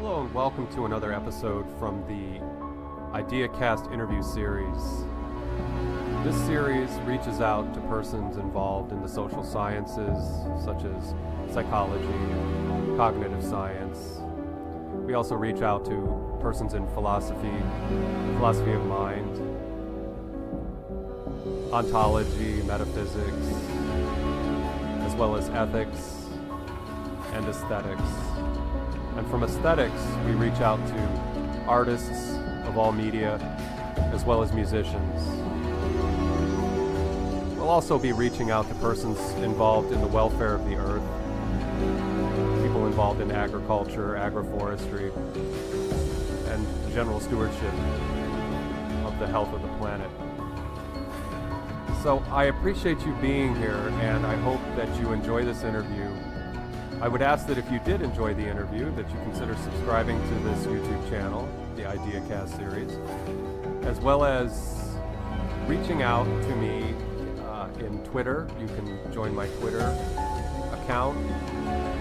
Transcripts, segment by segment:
Hello and welcome to another episode from the Idea Cast interview series. This series reaches out to persons involved in the social sciences such as psychology and cognitive science. We also reach out to persons in philosophy of mind, ontology, metaphysics, as well as ethics and aesthetics. And from aesthetics, we reach out to artists of all media, as well as musicians. We'll also be reaching out to persons involved in the welfare of the earth, people involved in agriculture, agroforestry, and general stewardship of the health of the planet. So I appreciate you being here, and I hope that you enjoy this interview. I would ask that if you did enjoy the interview, that you consider subscribing to this YouTube channel, the Idea Cast series, as well as reaching out to me in Twitter. You can join my Twitter account.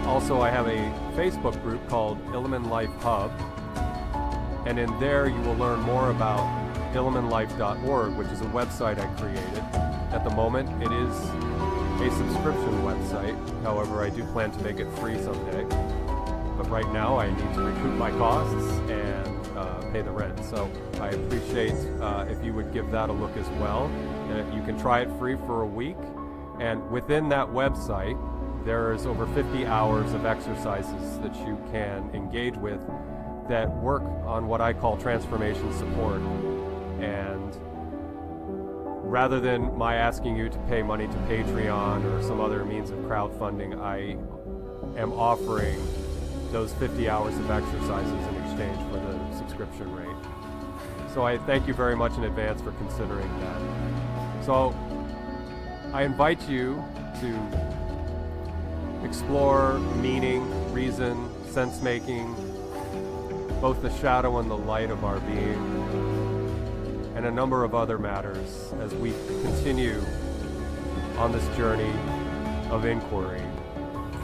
Also, I have a Facebook group called Illumine Life Hub, and in there you will learn more about illuminelife.org, which is a website I created. At the moment, it is a subscription website. However, I do plan to make it free someday. But right now, I need to recoup my costs and pay the rent. So I appreciate if you would give that a look as well. You can try it free for a week. And within that website, there's over 50 hours of exercises that you can engage with that work on what I call transformation support. And rather than my asking you to pay money to Patreon or some other means of crowdfunding, I am offering those 50 hours of exercises in exchange for the subscription rate. So I thank you very much in advance for considering that. So I invite you to explore meaning, reason, sense-making, both the shadow and the light of our being, and a number of other matters as we continue on this journey of inquiry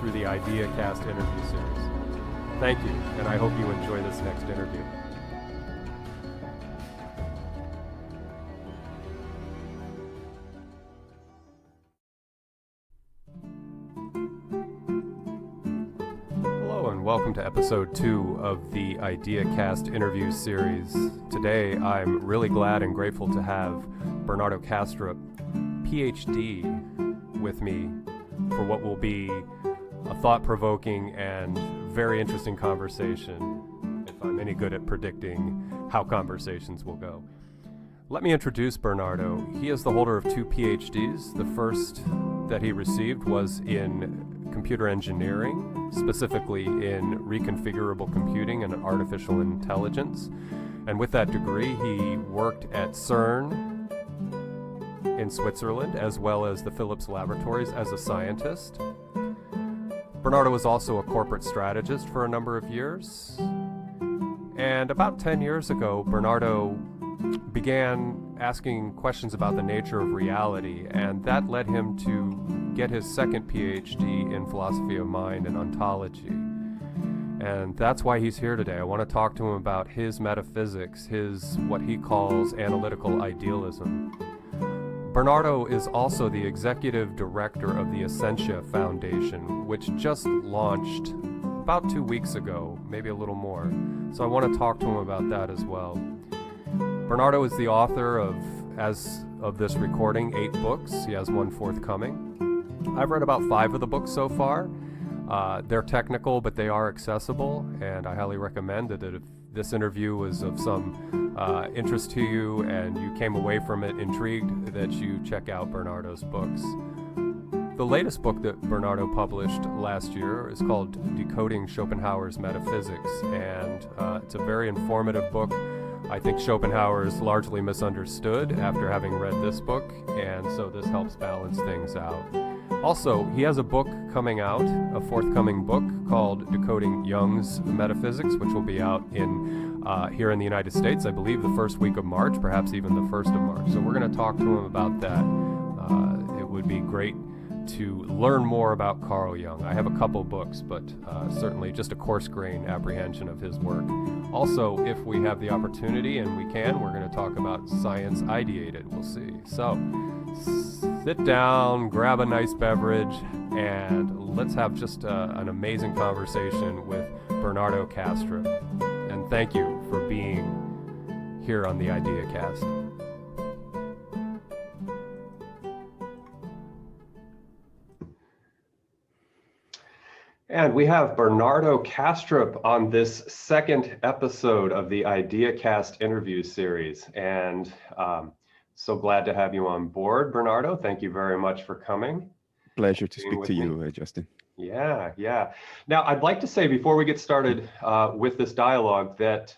through the Idea Cast interview series. Thank you, and I hope you enjoy this next interview. Welcome to episode 2 of the Idea Cast interview series. Today, I'm really glad and grateful to have Bernardo Kastrup, PhD, with me for what will be a thought-provoking and very interesting conversation, if I'm any good at predicting how conversations will go. Let me introduce Bernardo. He is the holder of 2 PhDs. The first that he received was in computer engineering, specifically in reconfigurable computing and artificial intelligence. And with that degree, he worked at CERN in Switzerland, as well as the Philips Laboratories as a scientist. Bernardo was also a corporate strategist for a number of years. And about 10 years ago, Bernardo began asking questions about the nature of reality, and that led him to get his second PhD in philosophy of mind and ontology. And that's why he's here today. I want to talk to him about his metaphysics, his what he calls analytical idealism. Bernardo is also the executive director of the Essentia Foundation, which just launched about 2 weeks ago, maybe a little more. So I want to talk to him about that as well. Bernardo is the author of, as of this recording, 8 books. He has one forthcoming. I've read about 5 of the books so far. They're technical, but they are accessible, and I highly recommend that if this interview was of some interest to you and you came away from it intrigued, that you check out Bernardo's books. The latest book that Bernardo published last year is called Decoding Schopenhauer's Metaphysics, and it's a very informative book. I think Schopenhauer is largely misunderstood after having read this book, and so this helps balance things out. Also, he has a book coming out, a forthcoming book called Decoding Jung's Metaphysics, which will be out in here in the United States, I believe the first week of March, perhaps even the 1st of March. So we're going to talk to him about that. It would be great to learn more about Carl Jung. I have a couple books, but certainly just a coarse-grained apprehension of his work. Also, if we have the opportunity, and we can, we're going to talk about science ideated. We'll see. So, sit down, grab a nice beverage, and let's have just an amazing conversation with Bernardo Kastrup. And thank you for being here on the Idea Cast. And we have Bernardo Kastrup on this second episode of the Idea Cast interview series. And so glad to have you on board, Bernardo. Thank you very much for coming. Pleasure to speak to you, Justin. Yeah. Now, I'd like to say before we get started with this dialogue that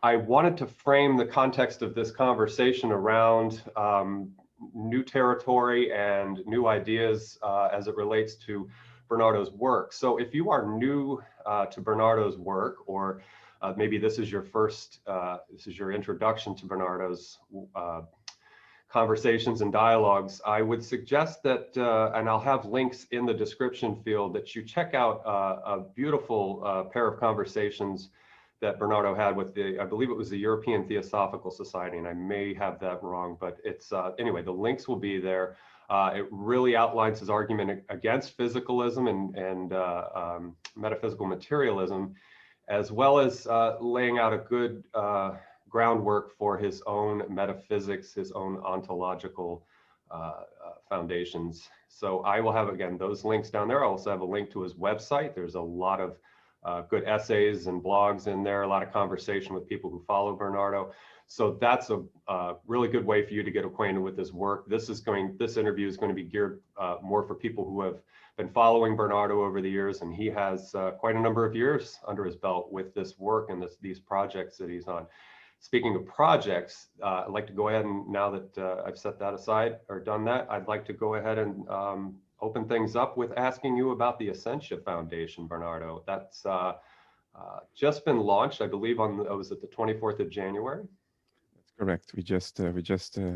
I wanted to frame the context of this conversation around new territory and new ideas as it relates to Bernardo's work. So if you are new to Bernardo's work, or maybe this is your introduction to Bernardo's conversations and dialogues, I would suggest that, and I'll have links in the description field, that you check out a beautiful pair of conversations that Bernardo had with I believe it was the European Theosophical Society, and I may have that wrong, but it's, anyway, the links will be there. It really outlines his argument against physicalism and metaphysical materialism, as well as laying out a good groundwork for his own metaphysics, his own ontological foundations. So I will have, again, those links down there. I also have a link to his website. There's a lot of good essays and blogs in there, a lot of conversation with people who follow Bernardo. So that's a really good way for you to get acquainted with his work. This interview is going to be geared more for people who have been following Bernardo over the years, and he has quite a number of years under his belt with this work and these projects that he's on. Speaking of projects, I'd like to go ahead, and now that I've set that aside or done that, I'd like to go ahead and open things up with asking you about the Essentia Foundation, Bernardo. That's just been launched, I believe, was it the 24th of January? Correct. We just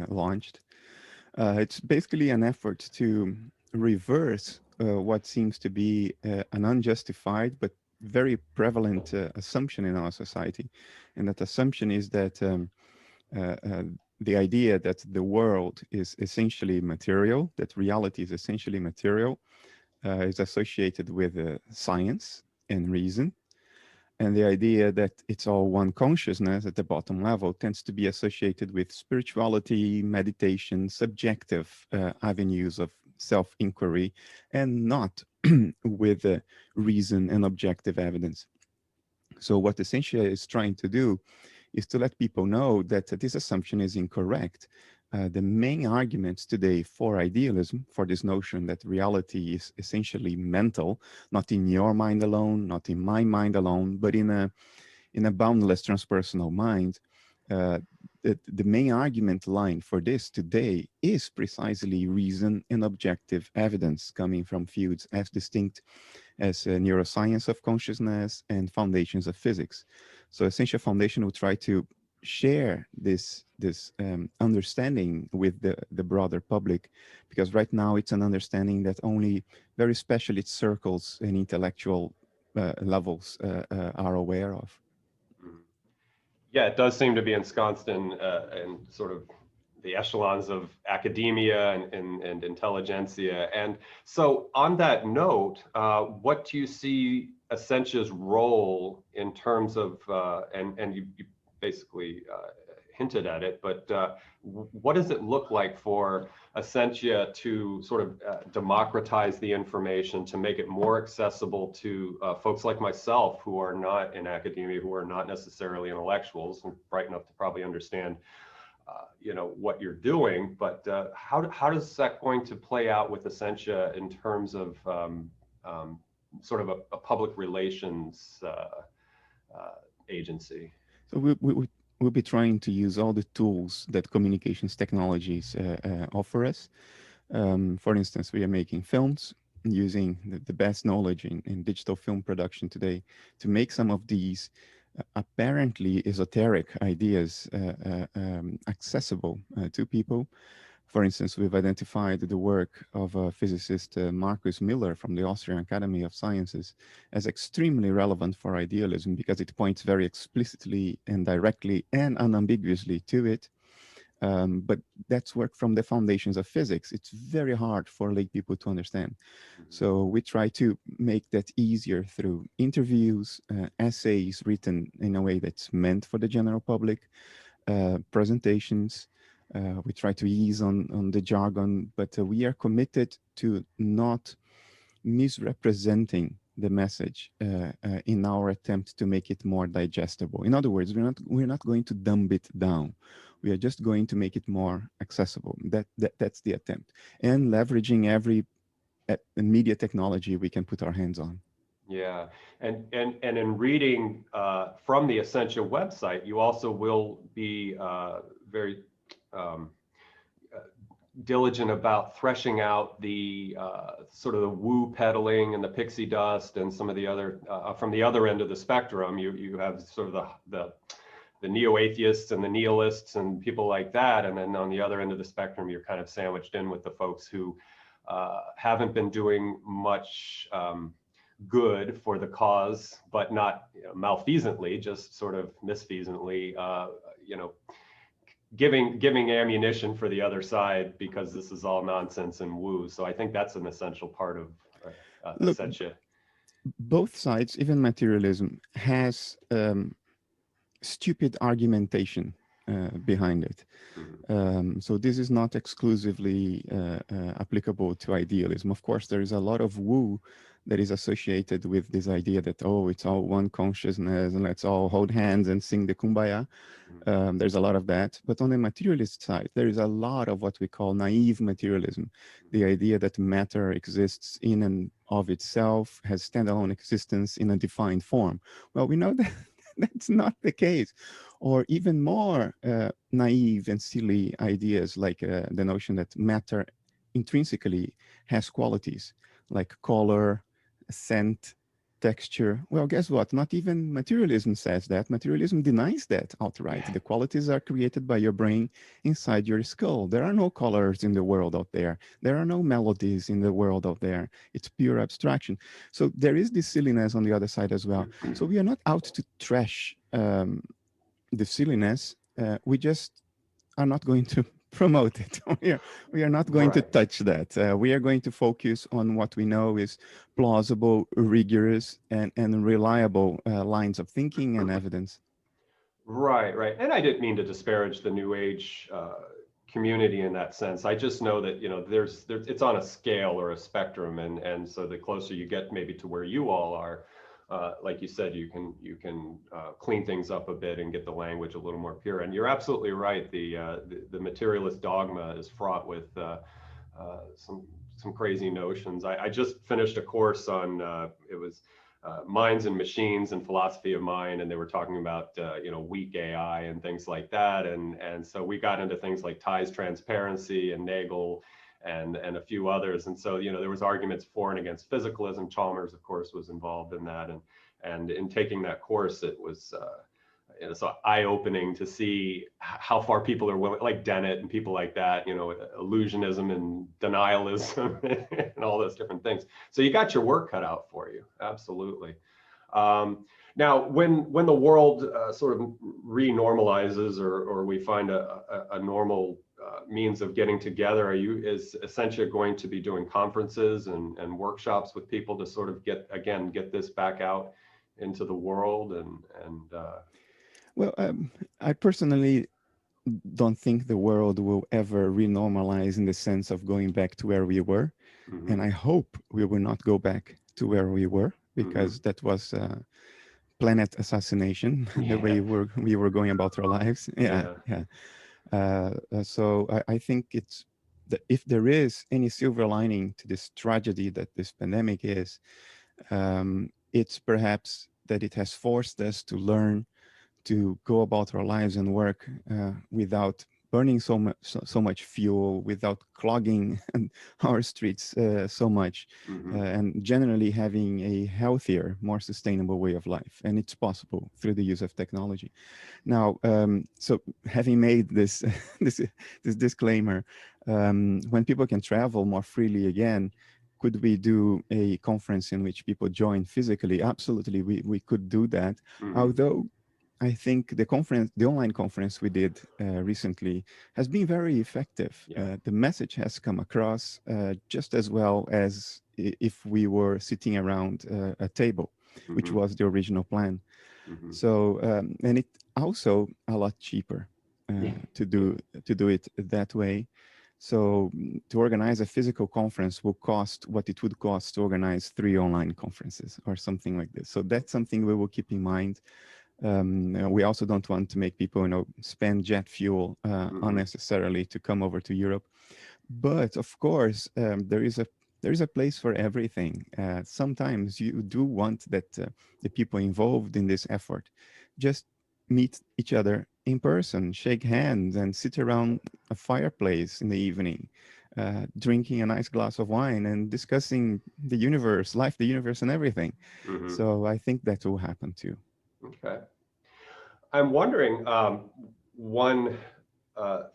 launched. It's basically an effort to reverse what seems to be an unjustified but very prevalent assumption in our society, and that assumption is that the idea that the world is essentially material, that reality is essentially material, is associated with science and reason. And the idea that it's all one consciousness at the bottom level tends to be associated with spirituality, meditation, subjective avenues of self-inquiry, and not with reason and objective evidence. So what Essentia is trying to do is to let people know that this assumption is incorrect. The main arguments today for idealism, for this notion that reality is essentially mental, not in your mind alone, not in my mind alone, but in a boundless transpersonal mind, the main argument line for this today is precisely reason and objective evidence coming from fields as distinct as neuroscience of consciousness and foundations of physics. So Essentia Foundation will try to share this understanding with the broader public, because right now it's an understanding that only very specialist circles and intellectual levels are aware of. Yeah, it does seem to be ensconced in sort of the echelons of academia and intelligentsia. And so on that note, what do you see Essentia's role in terms of, and you basically hinted at it, but what does it look like for Essentia to sort of democratize the information, to make it more accessible to folks like myself who are not in academia, who are not necessarily intellectuals and bright enough to probably understand what you're doing, but how does that going to play out with Essentia in terms of sort of a public relations agency? So we'll be trying to use all the tools that communications technologies offer us. For instance, we are making films using the best knowledge in digital film production today to make some of these apparently esoteric ideas accessible to people. For instance, we've identified the work of physicist Marcus Miller from the Austrian Academy of Sciences as extremely relevant for idealism because it points very explicitly and directly and unambiguously to it. But that's work from the foundations of physics. It's very hard for lay people to understand. So we try to make that easier through interviews, essays written in a way that's meant for the general public, presentations. We try to ease on the jargon, but we are committed to not misrepresenting the message in our attempt to make it more digestible. In other words, we're not going to dumb it down. We are just going to make it more accessible. That's the attempt, and leveraging every media technology we can put our hands on. Yeah, and in reading from the Essentia website, you also will be very diligent about threshing out the sort of the woo peddling and the pixie dust and some of the other from the other end of the spectrum. You have sort of the neo-atheists and the nihilists and people like that, and then on the other end of the spectrum, you're kind of sandwiched in with the folks who haven't been doing much good for the cause, but not malfeasantly, just sort of misfeasantly, giving ammunition for the other side because this is all nonsense and woo. So I think that's an essential part of Essentia. Both sides, even materialism, has stupid argumentation behind it. So this is not exclusively applicable to idealism. Of course, there is a lot of woo that is associated with this idea that, oh, it's all one consciousness and let's all hold hands and sing the kumbaya. There's a lot of that. But on the materialist side, there is a lot of what we call naive materialism. The idea that matter exists in and of itself, has standalone existence in a defined form. Well, we know that that's not the case. Or even more naive and silly ideas like the notion that matter intrinsically has qualities like color, scent, texture. Well, guess what? Not even materialism says that. Materialism denies that outright. The qualities are created by your brain inside your skull. There are no colors in the world out there. There are no melodies in the world out there. It's pure abstraction. So there is this silliness on the other side as well. So we are not out to trash the silliness. We just are not going to promote it. we are not going to touch that. We are going to focus on what we know is plausible, rigorous, and reliable lines of thinking and evidence. Right. And I didn't mean to disparage the New Age community in that sense. I just know that, there's it's on a scale or a spectrum, and so the closer you get maybe to where you all are, like you said, you can clean things up a bit and get the language a little more pure. And you're absolutely right. The materialist dogma is fraught with some crazy notions. I just finished a course on it was minds and machines and philosophy of mind, and they were talking about weak AI and things like that. And so we got into things like Tye's transparency and Nagel and a few others. And so, there was arguments for and against physicalism. Chalmers, of course, was involved in that. And in taking that course, it was so eye-opening to see how far people are willing, like Dennett and people like that, illusionism and denialism and all those different things. So you got your work cut out for you. Absolutely. Now, when the world sort of re-normalizes or we find a normal means of getting together, is Essentia going to be doing conferences and workshops with people to sort of get this back out into the world? Well, I personally don't think the world will ever renormalize in the sense of going back to where we were. And I hope we will not go back to where we were, because that was planet assassination, the way we were going about our lives. So I think it's that if there is any silver lining to this tragedy that this pandemic is, it's perhaps that it has forced us to learn to go about our lives and work without burning so much fuel, without clogging our streets so much, and generally having a healthier, more sustainable way of life. And it's possible through the use of technology. Now, so having made this this disclaimer, when people can travel more freely again, could we do a conference in which people join physically? Absolutely, we could do that. Although I think the online conference we did recently has been very effective. Yeah. The message has come across just as well as if we were sitting around a table, which was the original plan. So, and it also a lot cheaper to do it that way. So to organize a physical conference will cost what it would cost to organize 3 online conferences or something like this. So that's something we will keep in mind. We also don't want to make people, spend jet fuel unnecessarily to come over to Europe. But of course, there is a place for everything. Sometimes you do want that the people involved in this effort just meet each other in person, shake hands, and sit around a fireplace in the evening, drinking a nice glass of wine and discussing the universe, life, the universe, and everything. So I think that will happen too. Okay. I'm wondering, one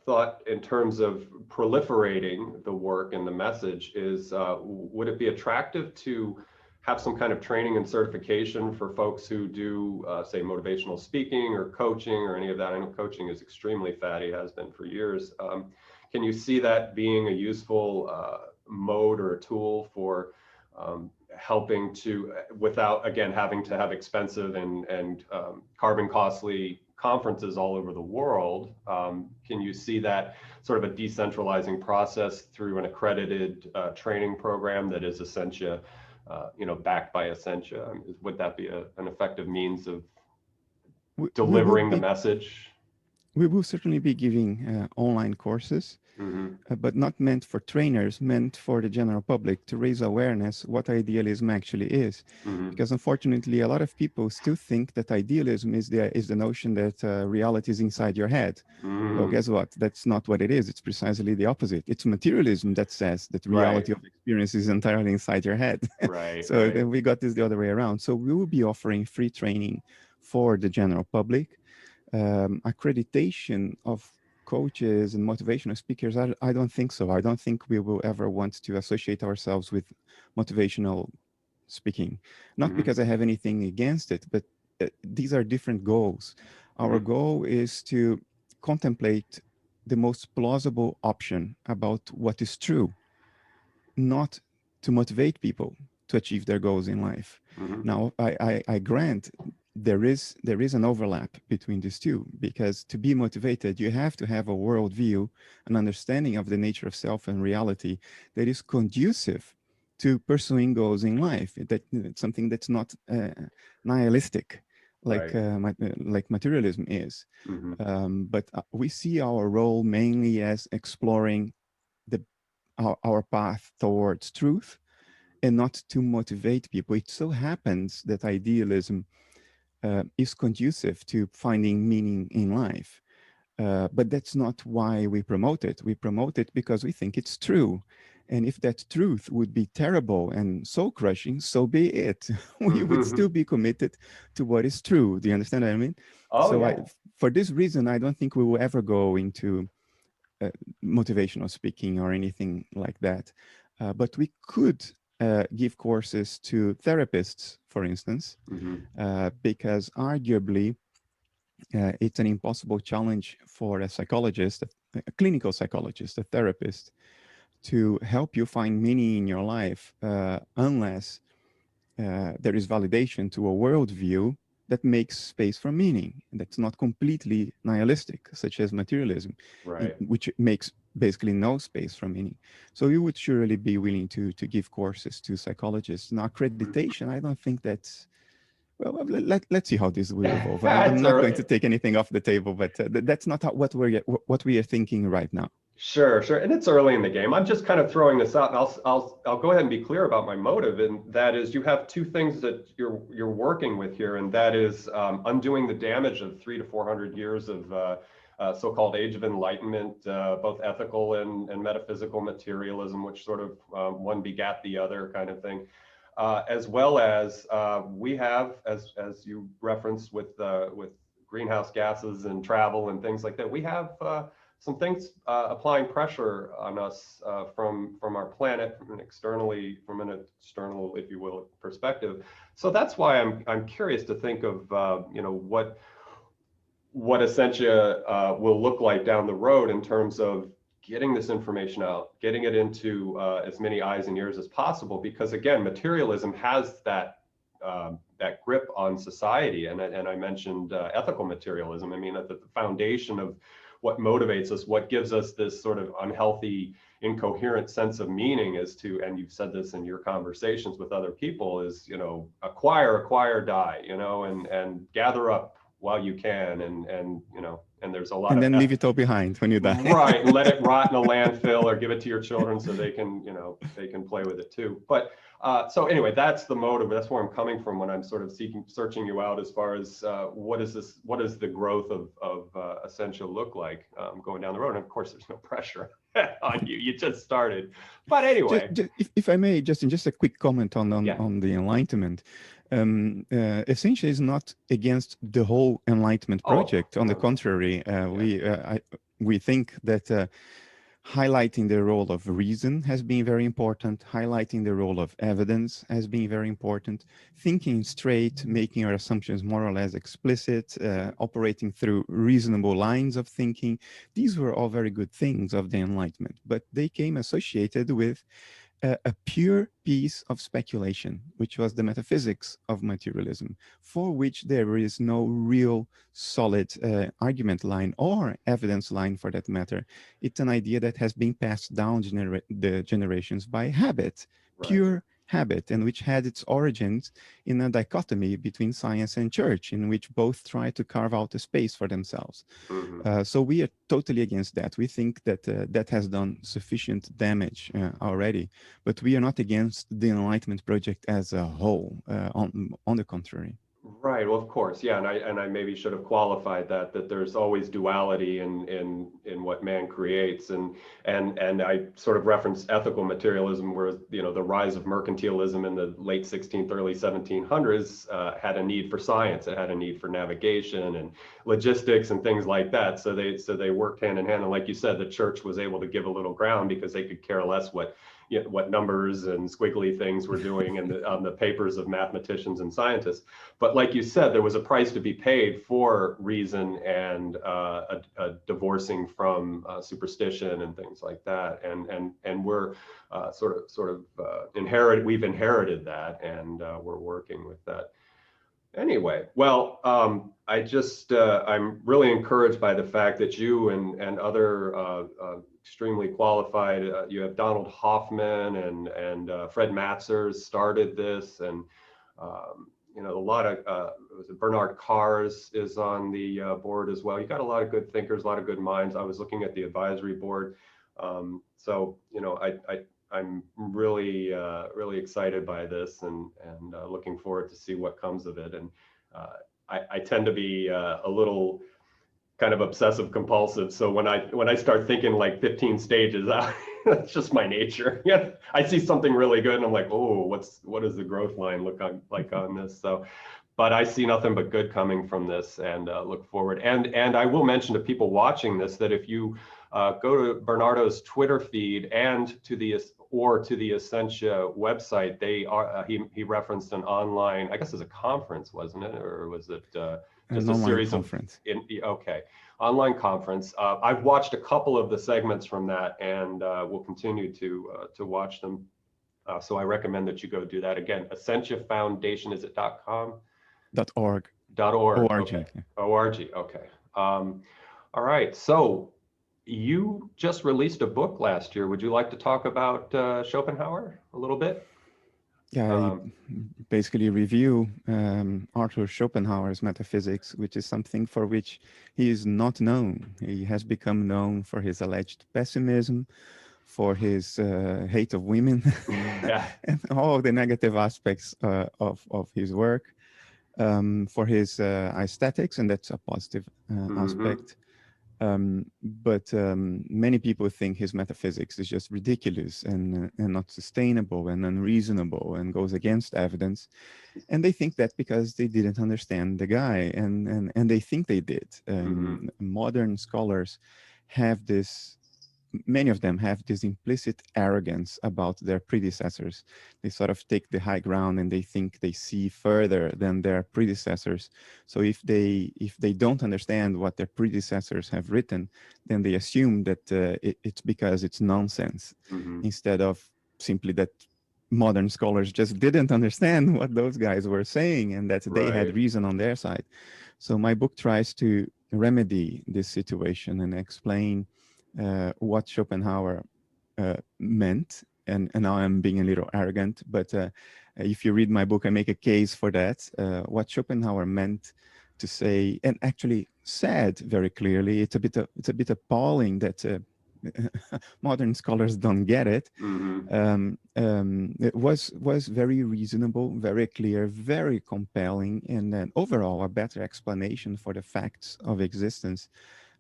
thought in terms of proliferating the work and the message is, would it be attractive to have some kind of training and certification for folks who do, say, motivational speaking or coaching or any of that? I know coaching is extremely fatty, has been for years. Can you see that being a useful mode or a tool for helping to, without, again, having to have expensive and carbon costly conferences all over the world? Can you see that sort of a decentralizing process through an accredited training program that is Essentia, backed by Essentia? Would that be an effective means of delivering the message? We will certainly be giving online courses, but not meant for trainers, meant for the general public to raise awareness what idealism actually is. Because unfortunately, a lot of people still think that idealism is the notion that reality is inside your head. Well, guess what? That's not what it is. It's precisely the opposite. It's materialism that says that reality of experience is entirely inside your head. So then we got this the other way around. So we will be offering free training for the general public. Accreditation of coaches and motivational speakers, I don't think so. I don't think we will ever want to associate ourselves with motivational speaking. Not because I have anything against it, but these are different goals. Our goal is to contemplate the most plausible option about what is true, not to motivate people to achieve their goals in life. Now, I grant there is an overlap between these two, because to be motivated, you have to have a worldview, an understanding of the nature of self and reality that is conducive to pursuing goals in life. That it's something that's not nihilistic, like materialism is. But we see our role mainly as exploring our path towards truth, and not to motivate people. It so happens that idealism is conducive to finding meaning in life. But that's not why we promote it. We promote it because we think it's true. And if that truth would be terrible and soul crushing, so be it. We would still be committed to what is true. Do you understand what I mean? For this reason, I don't think we will ever go into motivational speaking or anything like that. But we could give courses to therapists, for instance, because arguably it's an impossible challenge for a psychologist, a clinical psychologist, a therapist, to help you find meaning in your life unless there is validation to a worldview that makes space for meaning, that's not completely nihilistic, such as materialism, which makes basically no space for meaning. So you would surely be willing to give courses to psychologists. Now, accreditation, I don't think that's, well, let's see how this will evolve. I'm not going to take anything off the table, but that's not what we are thinking right now. Sure. And it's early in the game. I'm just kind of throwing this out, and I'll go ahead and be clear about my motive, and that is you have two things that you're working with here, and that is undoing the damage of 300 to 400 years of so-called Age of Enlightenment, both ethical and metaphysical materialism, which sort of one begat the other kind of thing. As well as we have, as you referenced with greenhouse gases and travel and things like that, we have some things applying pressure on us from our planet, from an external, if you will, perspective. So that's why I'm curious to think of what Essentia will look like down the road in terms of getting this information out, getting it into as many eyes and ears as possible, because again, materialism has that grip on society, and I mentioned ethical materialism. I mean, at the foundation of what motivates us, what gives us this sort of unhealthy, incoherent sense of meaning is to, and you've said this in your conversations with other people, is, acquire, die, and gather up while you can, and there's a lot and of then leave it all behind when you die. Right, and let it rot in a landfill or give it to your children so they can play with it too. But so anyway, that's the motive. That's where I'm coming from when I'm sort of searching you out as far as what does the growth of Essentia look like going down the road. And of course, there's no pressure on you. You just started. But anyway, if I may, Justin, just a quick comment on the Enlightenment. Essentia is not against the whole Enlightenment project. On the contrary, we think that highlighting the role of reason has been very important. Highlighting the role of evidence has been very important. Thinking straight, making our assumptions more or less explicit, operating through reasonable lines of thinking. These were all very good things of the Enlightenment, but they came associated with a pure piece of speculation, which was the metaphysics of materialism, for which there is no real solid argument line or evidence line for that matter. It's an idea that has been passed down the generations by habit, pure habit, and which had its origins in a dichotomy between science and church, in which both try to carve out a space for themselves. So we are totally against that. We think that that has done sufficient damage already, but we are not against the Enlightenment project as a whole. On the contrary. Right. Well, of course, yeah, and I maybe should have qualified that there's always duality in what man creates, and I sort of referenced ethical materialism, where the rise of mercantilism in the late 16th, early 1700s had a need for science. It had a need for navigation and logistics and things like that. So they worked hand in hand, and like you said, the church was able to give a little ground because they could care less what numbers and squiggly things were doing on the papers of mathematicians and scientists. But like you said, there was a price to be paid for reason and a divorcing from superstition and things like that. And we're we've inherited that, and we're working with that. Anyway, well, I'm really encouraged by the fact that you and other extremely qualified, you have Donald Hoffman and Fred Matzers started this, and a lot of Bernard Kars is on the board as well. You got a lot of good thinkers, a lot of good minds. I was looking at the advisory board, so I'm really excited by this, and looking forward to see what comes of it. And I tend to be a little kind of obsessive compulsive. So when I start thinking like 15 stages out, that's just my nature. Yeah, I see something really good and I'm like, oh, what does the growth line look like on this? So, but I see nothing but good coming from this, and look forward. And I will mention to people watching this that if you go to Bernardo's Twitter feed and to the Essentia website, he referenced an online, I guess it's a conference, wasn't it, or was it just a series conference? Online conference. I've watched a couple of the segments from that, and will continue to watch them. So I recommend that you go do that. Again, Essentia Foundation, is it .com? .org. .org. .org. Okay. .org. Okay. All right. So you just released a book last year. Would you like to talk about Schopenhauer a little bit? Yeah, I basically review Arthur Schopenhauer's Metaphysics, which is something for which he is not known. He has become known for his alleged pessimism, for his hate of women, and all the negative aspects of his work, for his aesthetics, and that's a positive aspect. But many people think his metaphysics is just ridiculous and not sustainable and unreasonable and goes against evidence. And they think that because they didn't understand the guy, and they think they did. Modern scholars have this, many of them have this implicit arrogance about their predecessors. They sort of take the high ground and they think they see further than their predecessors. So if they don't understand what their predecessors have written, then they assume that it's because it's nonsense, instead of simply that modern scholars just didn't understand what those guys were saying and that they had reason on their side. So my book tries to remedy this situation and explain what Schopenhauer meant. And now I'm being a little arrogant, but if you read my book, I make a case for that. What Schopenhauer meant to say, and actually said very clearly, it's a bit appalling that modern scholars don't get it. It was very reasonable, very clear, very compelling, and then overall a better explanation for the facts of existence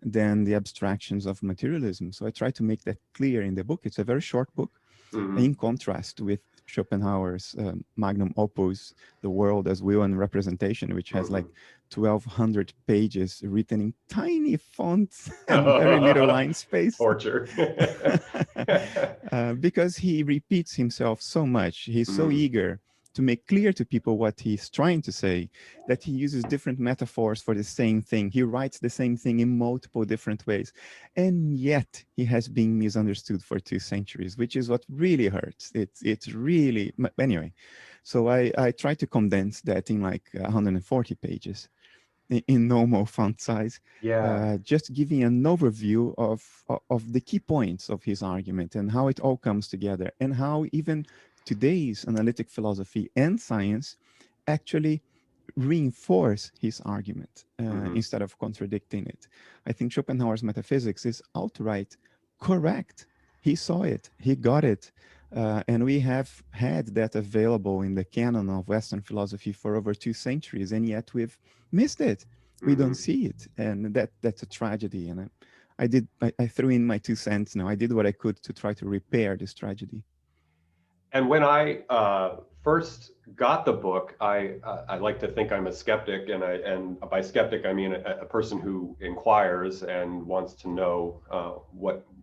than the abstractions of materialism. So I try to make that clear in the book. It's a very short book, in contrast with Schopenhauer's magnum opus, The World as Will and Representation, which has like 1,200 pages written in tiny fonts and very little line space. Torture. Because he repeats himself so much. He's so eager to make clear to people what he's trying to say, that he uses different metaphors for the same thing. He writes the same thing in multiple different ways. And yet he has been misunderstood for 2 centuries, which is what really hurts. It's really, anyway. So I try to condense that in like 140 pages in normal font size, just giving an overview of the key points of his argument and how it all comes together, and how even today's analytic philosophy and science actually reinforce his argument instead of contradicting it. I think Schopenhauer's metaphysics is outright correct. He saw it, he got it, and we have had that available in the canon of Western philosophy for over 2 centuries, and yet we've missed it. We don't see it, and that's a tragedy. And I threw in my 2 cents now. I did what I could to try to repair this tragedy. And when I first got the book, I like to think I'm a skeptic, and by skeptic I mean a person who inquires and wants to know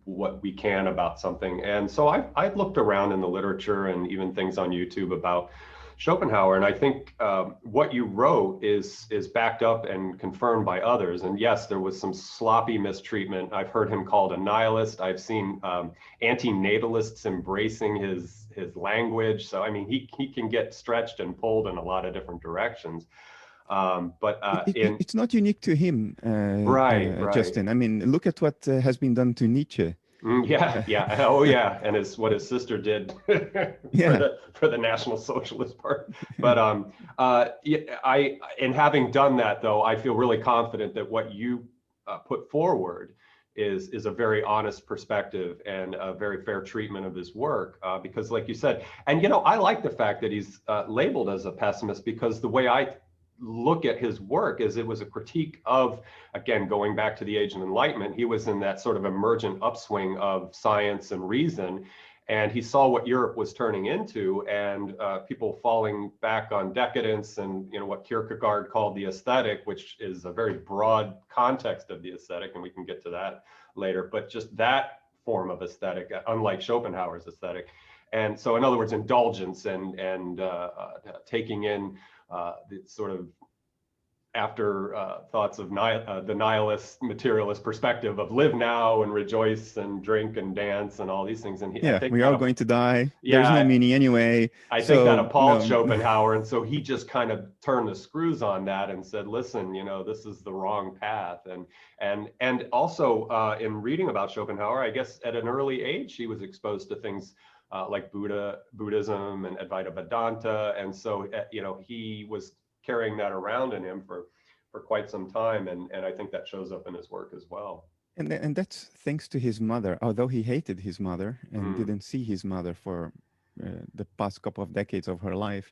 what we can about something. And so I've looked around in the literature and even things on YouTube about Schopenhauer, and I think what you wrote is backed up and confirmed by others. And yes, there was some sloppy mistreatment. I've heard him called a nihilist. I've seen anti-natalists embracing his language. So I mean, he can get stretched and pulled in a lot of different directions. It's not unique to him, right. Justin. I mean, look at what has been done to Nietzsche. Yeah. Oh, yeah. And what his sister did for the National Socialist Party. But in having done that, though, I feel really confident that what you put forward is a very honest perspective and a very fair treatment of his work. Because, like you said, and I like the fact that he's labeled as a pessimist, because the way I look at his work is it was a critique of, again, going back to the Age of Enlightenment. He was in that sort of emergent upswing of science and reason, and he saw what Europe was turning into, and people falling back on decadence and what Kierkegaard called the aesthetic, which is a very broad context of the aesthetic, and we can get to that later, but just that form of aesthetic, unlike Schopenhauer's aesthetic. And so, in other words, indulgence and taking in the sort of after thoughts of the nihilist materialist perspective of live now and rejoice and drink and dance and all these things. And we are going to die. There's no meaning anyway. I think that appalled Schopenhauer, and so he just kind of turned the screws on that and said, "Listen, this is the wrong path." And also in reading about Schopenhauer, I guess at an early age he was exposed to things like Buddhism and Advaita Vedanta, and so he was carrying that around in him for quite some time, and I think that shows up in his work as well. And that's thanks to his mother. Although he hated his mother and didn't see his mother for the past couple of decades of her life,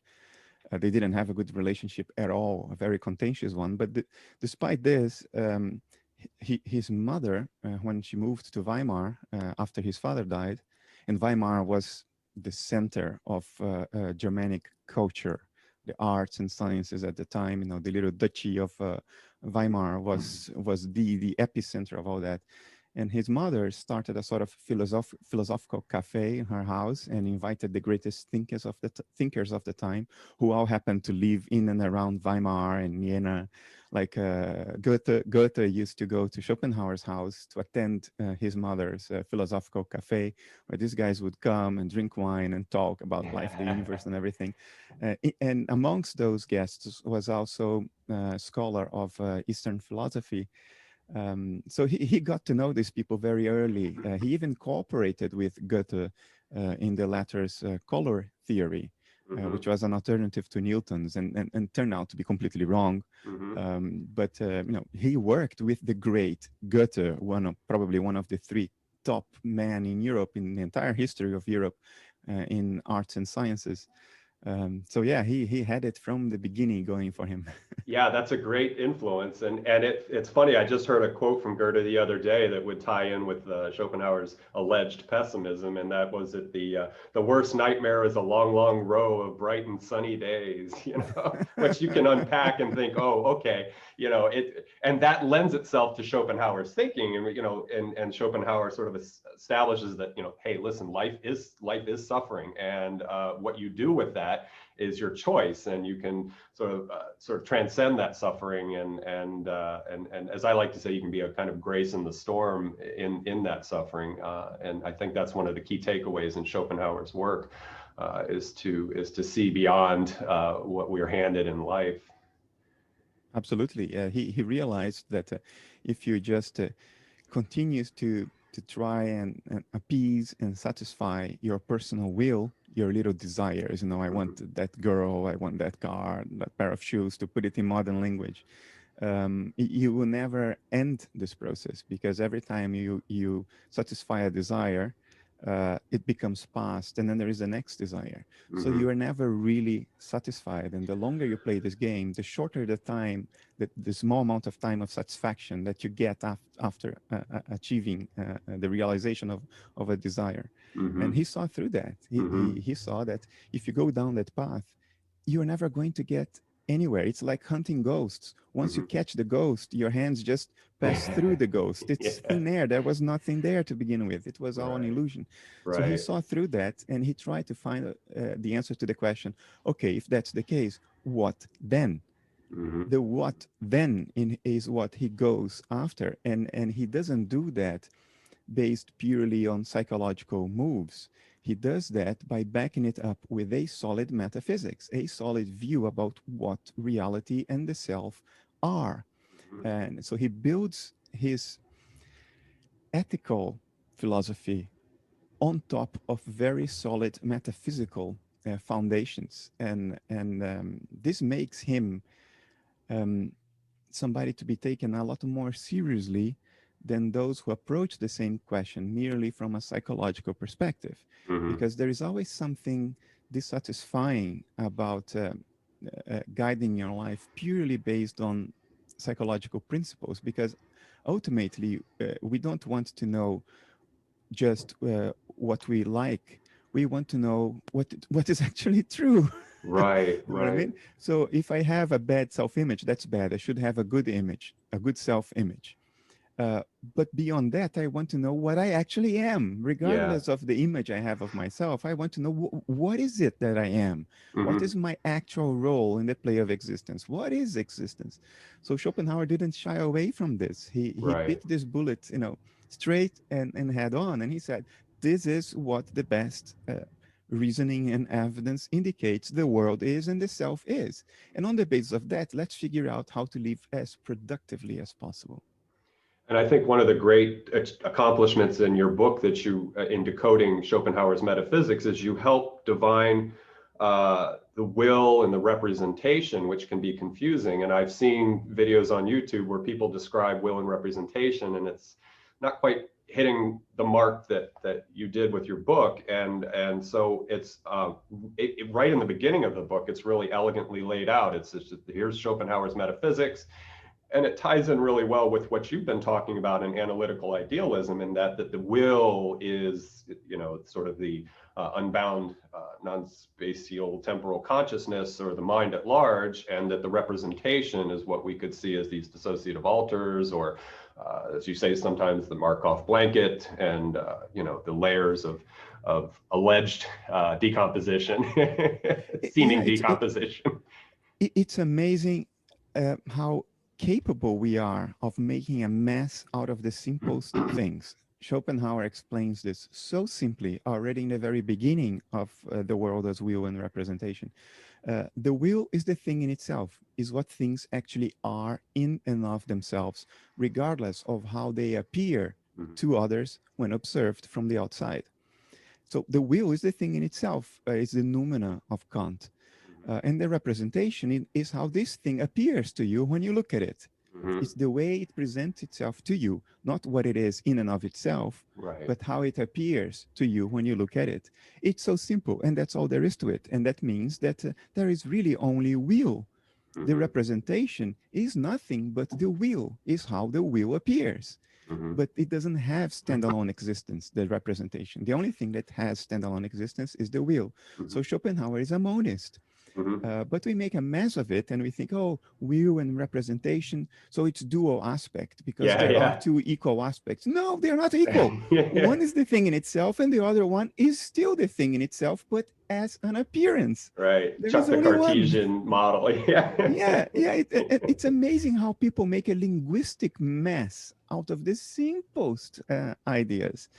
they didn't have a good relationship at all, a very contentious one. But despite this, his mother, when she moved to Weimar after his father died, and Weimar was the center of Germanic culture, the arts and sciences at the time. The little duchy of Weimar was the epicenter of all that. And his mother started a sort of philosophical cafe in her house and invited the greatest thinkers of the time, who all happened to live in and around Weimar and Vienna. Like Goethe used to go to Schopenhauer's house to attend his mother's philosophical cafe, where these guys would come and drink wine and talk about life, the universe, and everything. And amongst those guests was also a scholar of Eastern philosophy. So he got to know these people very early. He even cooperated with Goethe in the latter's color theory, which was an alternative to Newton's, and turned out to be completely wrong. But he worked with the great Goethe, probably one of the three top men in Europe, in the entire history of Europe, in arts and sciences. So yeah, he had it from the beginning going for him. Yeah, that's a great influence. And it's funny, I just heard a quote from Goethe the other day that would tie in with Schopenhauer's alleged pessimism, and that was that the worst nightmare is a long, long row of bright and sunny days, which you can unpack and think, oh, okay, and that lends itself to Schopenhauer's thinking, and Schopenhauer sort of establishes that, hey, listen, life is suffering, and what you do with that is your choice, and you can sort of transcend that suffering, and as I like to say, you can be a kind of grace in the storm in that suffering, and I think that's one of the key takeaways in Schopenhauer's work, is to see beyond what we're handed in life. Absolutely, he realized that if you just continues to try and appease and satisfy your personal will, your little desires. I want that girl, I want that car, that pair of shoes, to put it in modern language. You will never end this process, because every time you satisfy a desire, it becomes past, and then there is the next desire. So you are never really satisfied, and the longer you play this game, the shorter the time, the small amount of time of satisfaction that you get after achieving the realization of a desire. And he saw through that. He saw that if you go down that path, you're never going to get anywhere. It's like hunting ghosts. Once you catch the ghost, your hands just pass through the ghost. It's thin air. There was nothing there to begin with. It was all an illusion. So he saw through that, and he tried to find the answer to the question, okay, if that's the case, what then? The what then is what he goes after. And he doesn't do that based purely on psychological moves. He does that by backing it up with a solid metaphysics, a solid view about what reality and the self are. And so he builds his ethical philosophy on top of very solid metaphysical foundations. And this makes him somebody to be taken a lot more seriously than those who approach the same question merely from a psychological perspective, because there is always something dissatisfying about guiding your life purely based on psychological principles, because ultimately we don't want to know just what we like. We want to know what is actually true. Right. You know what I mean? So if I have a bad self-image, that's bad. I should have a good image, a good self-image. But beyond that, I want to know what I actually am, regardless of the image I have of myself. I want to know what is it that I am? What is my actual role in the play of existence? What is existence? So Schopenhauer didn't shy away from this. He bit this bullet, straight and head on. And he said, this is what the best reasoning and evidence indicates the world is and the self is. And on the basis of that, let's figure out how to live as productively as possible. And I think one of the great accomplishments in your book that you, in Decoding Schopenhauer's Metaphysics, is you help divine the will and the representation, which can be confusing. And I've seen videos on YouTube where people describe will and representation, and it's not quite hitting the mark that you did with your book. And so it's right in the beginning of the book, it's really elegantly laid out. It's just, here's Schopenhauer's Metaphysics. And it ties in really well with what you've been talking about in analytical idealism, in that the will is, sort of the unbound non-spatial temporal consciousness, or the mind at large, and that the representation is what we could see as these dissociative alters, or as you say, sometimes the Markov blanket, and the layers of alleged decomposition, seeming decomposition. It's amazing how capable we are of making a mess out of the simplest things. Schopenhauer explains this so simply already in the very beginning of The World as Will and Representation. The will is the thing in itself, is what things actually are in and of themselves, regardless of how they appear to others when observed from the outside. So the will is the thing in itself, is the noumena of Kant. And the representation is how this thing appears to you when you look at it. It's the way it presents itself to you, not what it is in and of itself, but how it appears to you when you look at it. It's so simple, and that's all there is to it. And that means that there is really only will. The representation is nothing but the will, is how the will appears. But it doesn't have standalone existence, the representation. The only thing that has standalone existence is the will. So Schopenhauer is a monist. But we make a mess of it, and we think, oh, will and representation, so it's dual aspect, because there are two equal aspects. No, they're not equal. One is the thing in itself, and the other one is still the thing in itself, but as an appearance. Right. Chuck the Cartesian model. It's amazing how people make a linguistic mess out of the simplest ideas.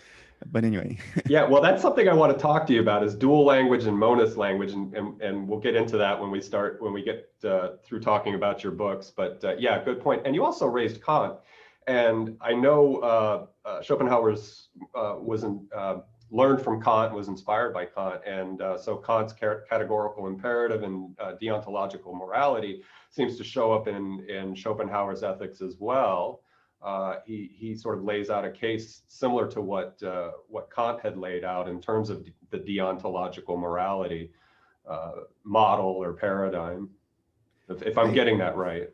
But anyway. Yeah, well, that's something I want to talk to you about, is dual language and monist language, and we'll get into that when we get through talking about your books. But yeah, good point. And you also raised Kant, and I know Schopenhauer's learned from Kant, was inspired by Kant, and so Kant's categorical imperative and deontological morality seems to show up in Schopenhauer's ethics as well. He sort of lays out a case similar to what Kant had laid out in terms of the deontological morality model or paradigm, if I'm getting that right.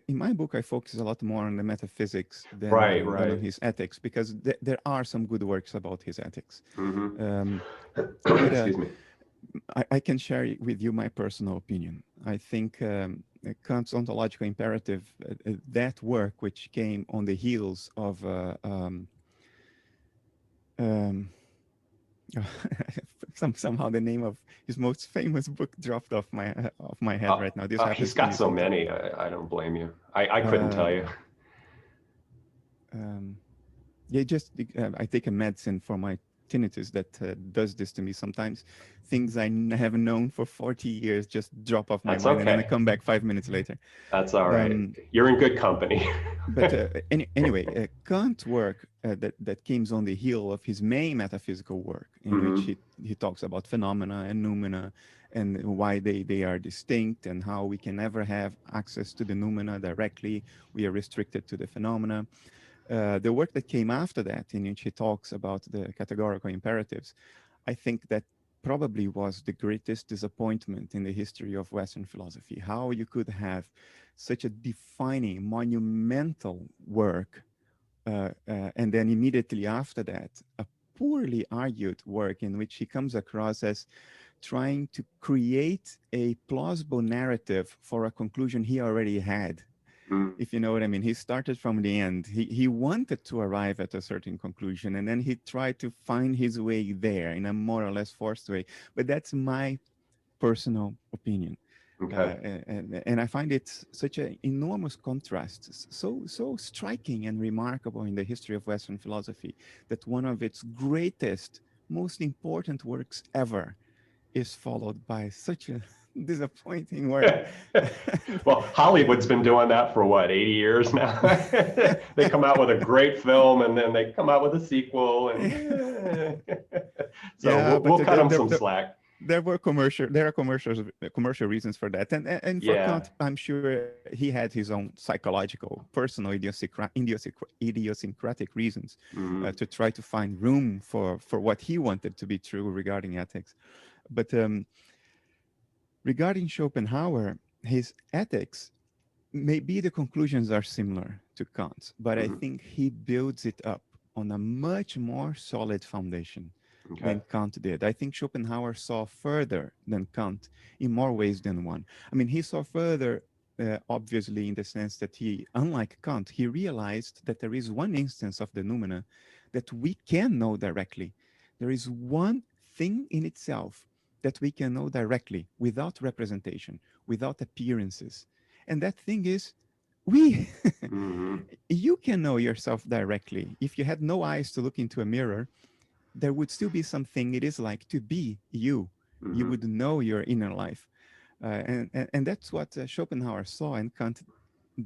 In my book, I focus a lot more on the metaphysics than on his ethics, because there are some good works about his ethics. Excuse me. I can share with you my personal opinion. I think Kant's ontological imperative, that work, which came on the heels of somehow the name of his most famous book dropped off my head right now. He's got so many. I don't blame you. I couldn't tell you. I take a medicine for my tinnitus that does this to me sometimes. Things I have known for 40 years just drop off my mind, and then I come back 5 minutes later. That's all right. You're in good company. But anyway, Kant's work that came on the heel of his main metaphysical work, in which he talks about phenomena and noumena, and why they are distinct, and how we can never have access to the noumena directly. We are restricted to the phenomena. The work that came after that, in which he talks about the categorical imperatives, I think that probably was the greatest disappointment in the history of Western philosophy. How you could have such a defining, monumental work, and then immediately after that, a poorly argued work in which he comes across as trying to create a plausible narrative for a conclusion he already had. If you know what I mean. He started from the end. He wanted to arrive at a certain conclusion, and then he tried to find his way there in a more or less forced way. But that's my personal opinion. Okay. And I find it such an enormous contrast, so striking and remarkable in the history of Western philosophy, that one of its greatest, most important works ever is followed by such a disappointing work. Well, Hollywood's been doing that for what, 80 years now? They come out with a great film, and then they come out with a sequel, and so we'll cut them some slack. There are commercial reasons for that, and for Kant, I'm sure he had his own psychological, personal, idiosyncratic reasons to try to find room for what he wanted to be true regarding ethics. But regarding Schopenhauer, his ethics maybe the conclusions are similar to Kant's, but I Hmm. think he builds it up on a much more solid foundation Okay. than Kant did. I think Schopenhauer saw further than Kant in more ways than one. I mean, he saw further, obviously, in the sense that he, unlike Kant, he realized that there is one instance of the noumena that we can know directly. There is one thing in itself that we can know directly without representation, without appearances. And that thing is we. Hmm. You can know yourself directly. If you had no eyes to look into a mirror, there would still be something it is like to be you. You Hmm. would know your inner life. And that's what Schopenhauer saw, and Kant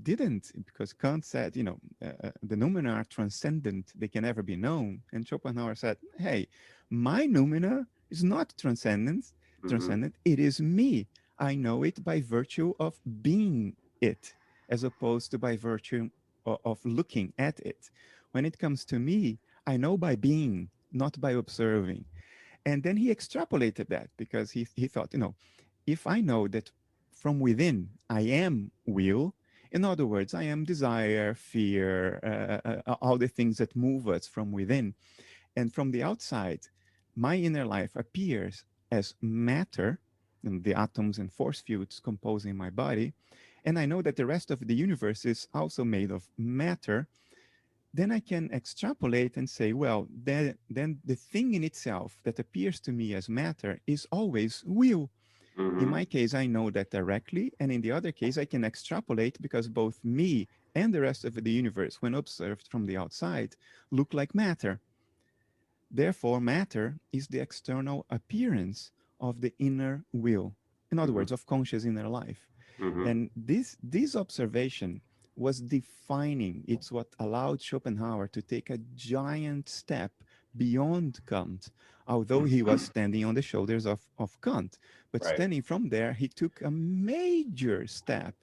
didn't, because Kant said, the noumena are transcendent, they can never be known. And Schopenhauer said, hey, my noumena is not Hmm. transcendent, it is me. I know it by virtue of being it, as opposed to by virtue of looking at it. When it comes to me, I know by being, not by observing. And then he extrapolated that because he thought, if I know that from within I am will, in other words, I am desire, fear, all the things that move us from within. And from the outside, my inner life appears as matter, and the atoms and force fields composing my body. And I know that the rest of the universe is also made of matter. Then I can extrapolate and say, well, then the thing in itself that appears to me as matter is always will. In Hmm. my case, I know that directly. And in the other case, I can extrapolate because both me and the rest of the universe, when observed from the outside, look like matter. Therefore, matter is the external appearance of the inner will. In other Hmm. words, of conscious inner life. Hmm. And this observation was defining. It's what allowed Schopenhauer to take a giant step beyond Kant, although he was standing on the shoulders of Kant. But Right. standing from there, he took a major step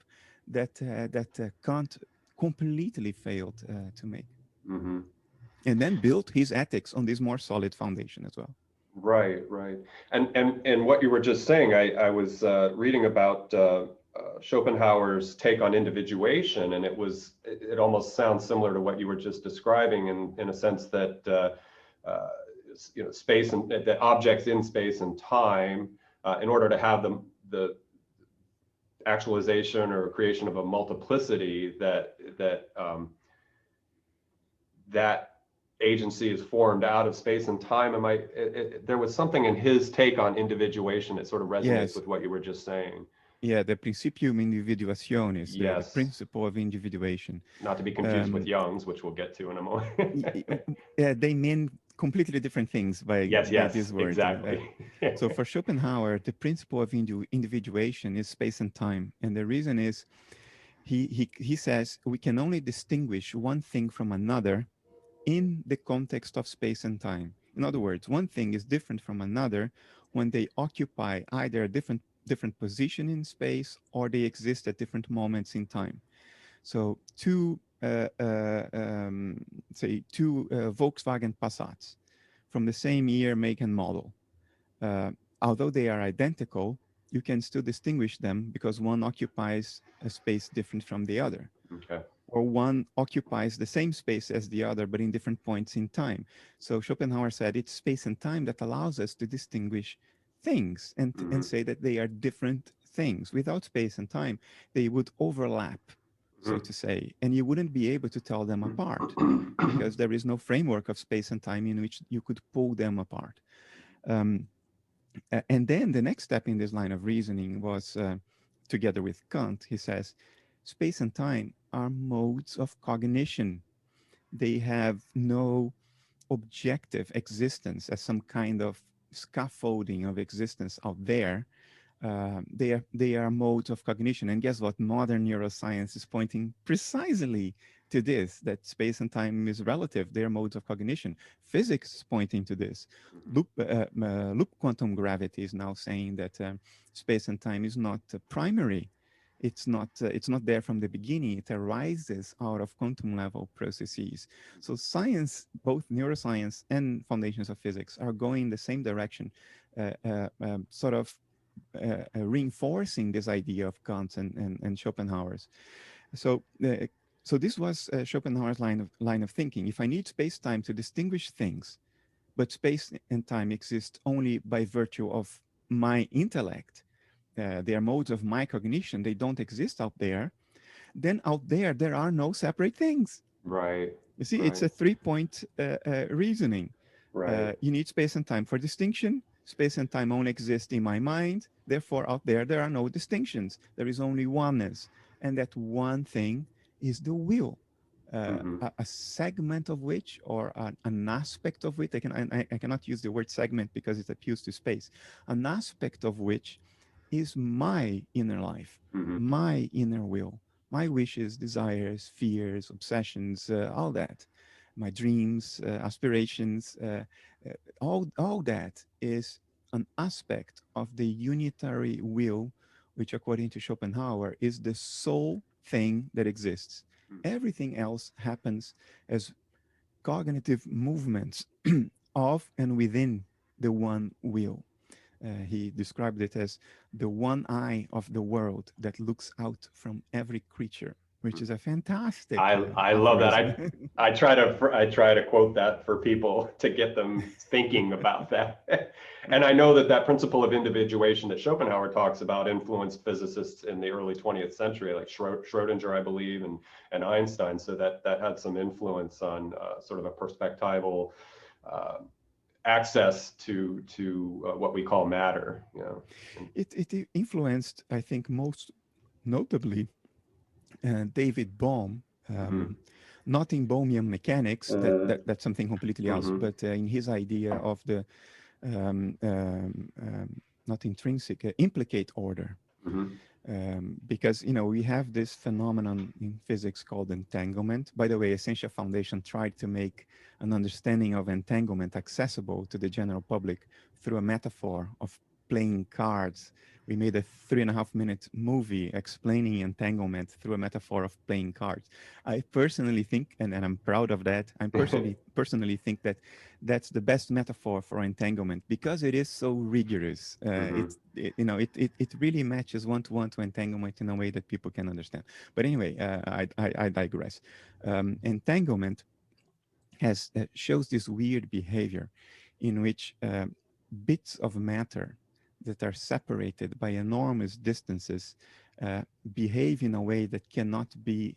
that Kant completely failed to make. Hmm. And then built his ethics on this more solid foundation as well. Right, right. And what you were just saying, I was reading about Schopenhauer's take on individuation, and it almost sounds similar to what you were just describing in a sense that space and that objects in space and time, in order to have the actualization or creation of a multiplicity, that agency is formed out of space and time. There was something in his take on individuation that sort of resonates Yes, with what you were just saying. yeah, the principium individuationis, the Yes, principle of individuation. not to be confused with Um, Young's, which we'll get to in a moment. they mean completely different things Yes, by yes, this word. exactly. So for Schopenhauer, the principle of individuation is space and time, and the reason is he says we can only distinguish one thing from another in the context of space and time. In other words, one thing is different from another when they occupy either a different position in space or they exist at different moments in time. So two Volkswagen Passats from the same year, make, and model. Uh, Although they are identical, you can still distinguish them because one occupies a space different from the other, Okay. or one occupies the same space as the other, but in different points in time. So Schopenhauer said it's space and time that allows us to distinguish things and Hmm. say that they are different things. Without space and time, they would overlap, so to say, and you wouldn't be able to tell them apart because there is no framework of space and time in which you could pull them apart. Um, and then the next step in this line of reasoning was, together with Kant, he says, space and time are modes of cognition. They have no objective existence as some kind of scaffolding of existence out there. They are modes of cognition. And guess what? Modern neuroscience is pointing precisely to this, that space and time is relative. They are modes of cognition. Physics is pointing to this. Loop quantum gravity is now saying that space and time is not primary. It's not there from the beginning. It arises out of quantum level processes. So science, both neuroscience and foundations of physics, are going in the same direction, sort of reinforcing this idea of Kant and Schopenhauer's. So, so this was Schopenhauer's line of thinking. If I need space-time to distinguish things, but space and time exist only by virtue of my intellect, they are modes of my cognition, they don't exist out there, then out there are no separate things. Right. You see, it's Right. a three-point reasoning. Right. You need space and time for distinction. Space and time only exist in my mind. Therefore, out there are no distinctions. There is only oneness. And that one thing is the will. Mm-hmm. A segment of which, or an aspect of which, I cannot use the word segment because it appeals to space, an aspect of which is my inner life, Mm-hmm. my inner will, my wishes, desires, fears, obsessions, all that, my dreams, aspirations, all that is an aspect of the unitary will, which, according to Schopenhauer, is the sole thing that exists. Everything else happens as cognitive movements of and within the one will. He described it as the one eye of the world that looks out from every creature, which is a fantastic I love that. aphorism. I try to quote that for people to get them thinking about that. And I know that that principle of individuation that Schopenhauer talks about influenced physicists in the early 20th century, like Schrodinger, I believe, and Einstein. So that had some influence on sort of a perspectival access to what we call matter. You know. It influenced, I think, most notably David Bohm, Mm-hmm. not in Bohmian mechanics, that's something completely else, Mm-hmm. but in his idea of the not intrinsic, implicate order. Mm-hmm. Because, you know, we have this phenomenon in physics called entanglement. By the way, Essentia Foundation tried to make an understanding of entanglement accessible to the general public through a metaphor of playing cards. We made a 3.5-minute movie explaining entanglement through a metaphor of playing cards. I personally think, and I'm proud of that, I personally think that that's the best metaphor for entanglement because it is so rigorous. Mm-hmm. It really matches one-to-one to entanglement in a way that people can understand. But anyway, I digress. Entanglement shows this weird behavior in which bits of matter that are separated by enormous distances behave in a way that cannot be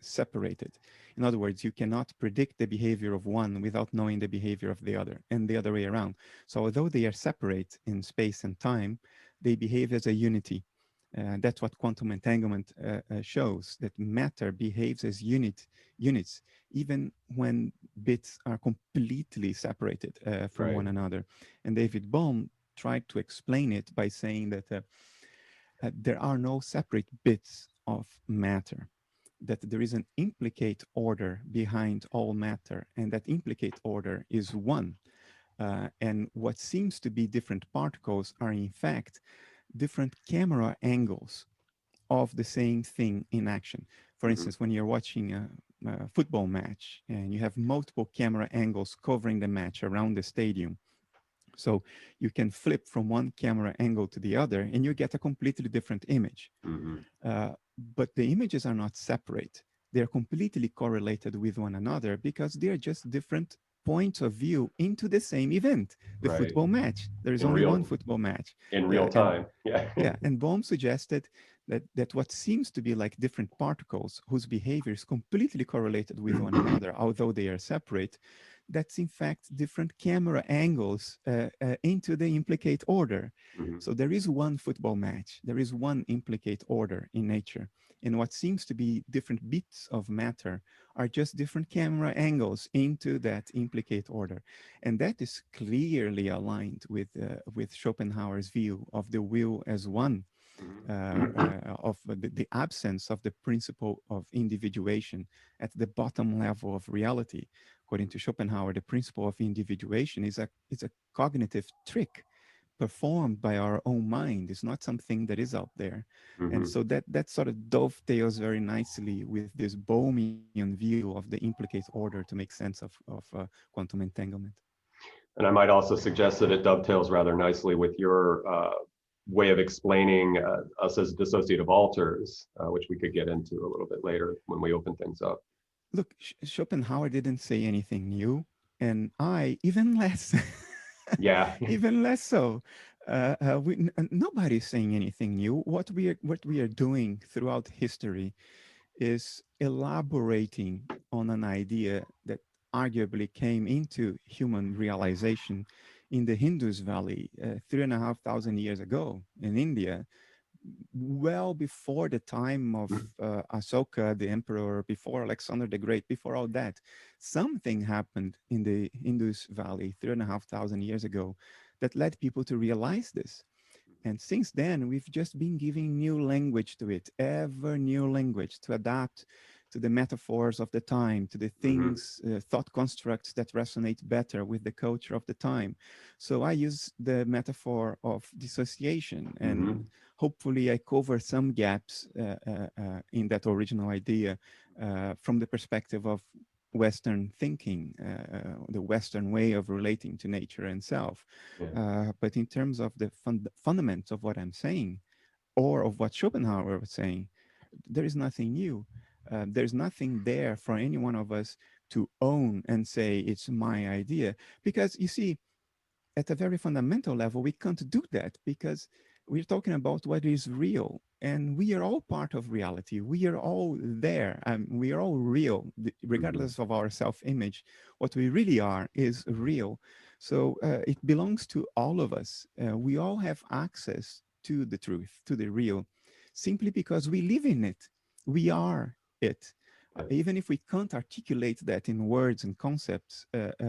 separated. In other words, you cannot predict the behavior of one without knowing the behavior of the other, and the other way around. So although they are separate in space and time, they behave as a unity. That's what quantum entanglement shows, that matter behaves as units, even when bits are completely separated from Right. one another. And David Bohm tried to explain it by saying that there are no separate bits of matter, that there is an implicate order behind all matter, and that implicate order is one. And what seems to be different particles are in fact different camera angles of the same thing in action. For Mm-hmm. instance, when you're watching a football match and you have multiple camera angles covering the match around the stadium, so you can flip from one camera angle to the other and you get a completely different image. Mm-hmm. But the images are not separate. They're completely correlated with one another because they're just different points of view into the same event, the Right. football match. There is In only one real football match. in real And time. Yeah. yeah, and Bohm suggested that what seems to be like different particles whose behavior is completely correlated with one another, although they are separate, that's in fact different camera angles into the implicate order. Mm-hmm. So there is one football match, there is one implicate order in nature. And what seems to be different bits of matter are just different camera angles into that implicate order. And that is clearly aligned with Schopenhauer's view of the will as one, of the absence of the principle of individuation at the bottom level of reality. According to Schopenhauer, the principle of individuation is a cognitive trick performed by our own mind. It's not something that is out there. Mm-hmm. And so that sort of dovetails very nicely with this Bohmian view of the implicate order to make sense of quantum entanglement. And I might also suggest that it dovetails rather nicely with your way of explaining us as dissociative alters, which we could get into a little bit later when we open things up. Look, Schopenhauer didn't say anything new, and I even less, Yeah. even less so. Nobody's saying anything new. What we are doing throughout history is elaborating on an idea that arguably came into human realization in the Indus Valley 3,500 years ago in India, well before the time of Asoka, the emperor, before Alexander the Great, before all that. Something happened in the Indus Valley 3,500 years ago that led people to realize this. And since then, we've just been giving new language to it, ever new language to adapt to the metaphors of the time, to the Mm-hmm. things, thought constructs that resonate better with the culture of the time. So I use the metaphor of dissociation, and Mm-hmm. hopefully I cover some gaps in that original idea from the perspective of Western thinking, the Western way of relating to nature and self. Yeah. But in terms of the fundaments of what I'm saying, or of what Schopenhauer was saying, there is nothing new. There's nothing there for any one of us to own and say, it's my idea. Because you see, at a very fundamental level, we can't do that because we're talking about what is real. And we are all part of reality. We are all there. We are all real, Mm-hmm. regardless of our self image. What we really are is real. So it belongs to all of us. We all have access to the truth, to the real, simply because we live in it. We are it. Yeah. Even if we can't articulate that in words and concepts,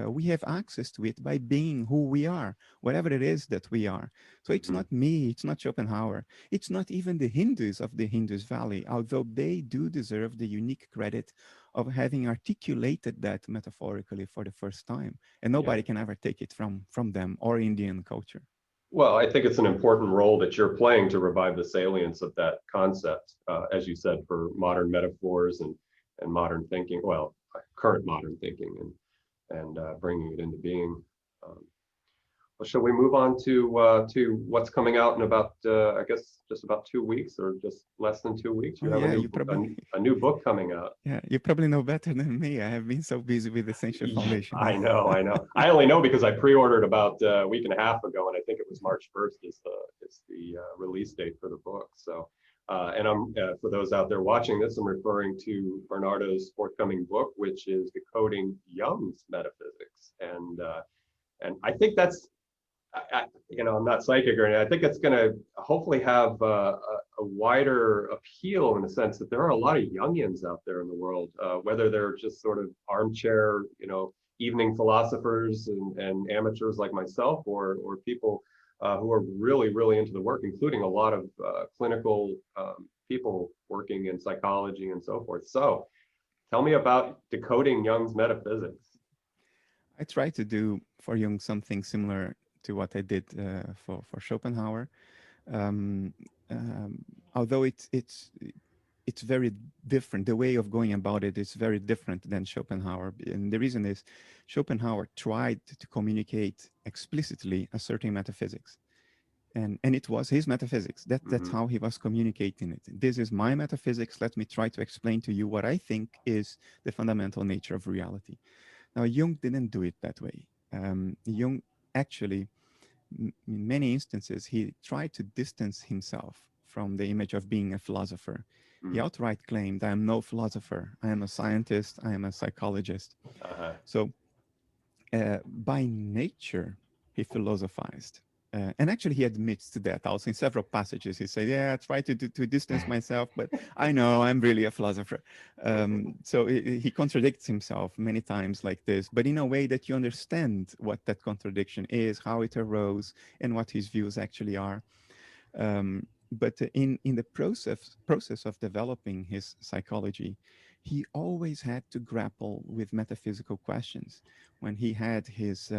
we have access to it by being who we are, whatever it is that we are. So it's Mm-hmm. not me, it's not Schopenhauer, it's not even the Hindus of the Indus Valley, although they do deserve the unique credit of having articulated that metaphorically for the first time. And Yeah. nobody can ever take it from them or Indian culture. Well, I think it's an important role that you're playing to revive the salience of that concept, as you said, for modern metaphors and modern thinking. Well, current modern thinking and bringing it into being. Um, well, shall we move on to what's coming out in about I guess just about 2 weeks or just less than 2 weeks? You Oh have a yeah, new you probably a new book coming out. yeah, you probably know better than me. I have been so busy with Essential Yeah, Foundation. I know, I know. I only know because I pre-ordered about a week and a half ago, and I think it was March 1st is the release date for the book. So, and I'm for those out there watching this, I'm referring to Bernardo's forthcoming book, which is Decoding Jung's Metaphysics, and I think that's I'm not psychic or anything. I think it's going to hopefully have a wider appeal in the sense that there are a lot of Jungians out there in the world, whether they're just sort of armchair, evening philosophers and amateurs like myself, or people who are really, really into the work, including a lot of clinical people working in psychology and so forth. So tell me about Decoding Jung's Metaphysics. I try to do for Jung something similar to what I did for Schopenhauer. Um, um, Although it's very different. The way of going about it is very different than Schopenhauer, and the reason is Schopenhauer tried to communicate explicitly a certain metaphysics, and it was his metaphysics. That's Mm-hmm. how he was communicating it. This is my metaphysics. Let me try to explain to you what I think is the fundamental nature of reality. Now, Jung didn't do it that way. Jung actually, in many instances, he tried to distance himself from the image of being a philosopher. He Mm-hmm. outright claimed, I am no philosopher. I am a scientist. I am a psychologist. Uh-huh. So, by nature, he philosophized. And actually, he admits to that also in several passages. He said, yeah, I try to distance myself, but I know I'm really a philosopher. So he contradicts himself many times like this, but in a way that you understand what that contradiction is, how it arose, and what his views actually are. But in the process of developing his psychology, he always had to grapple with metaphysical questions. When he had his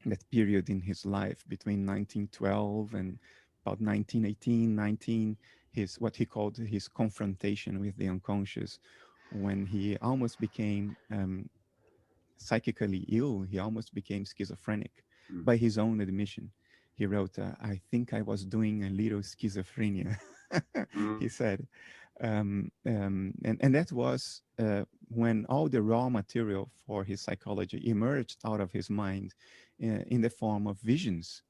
that period in his life between 1912 and about 1918, 19, his what he called his confrontation with the unconscious, when he almost became psychically ill, he almost became schizophrenic Mm-hmm. by his own admission. he wrote, I think I was doing a little schizophrenia, Mm. he said. And that was when all the raw material for his psychology emerged out of his mind in the form of visions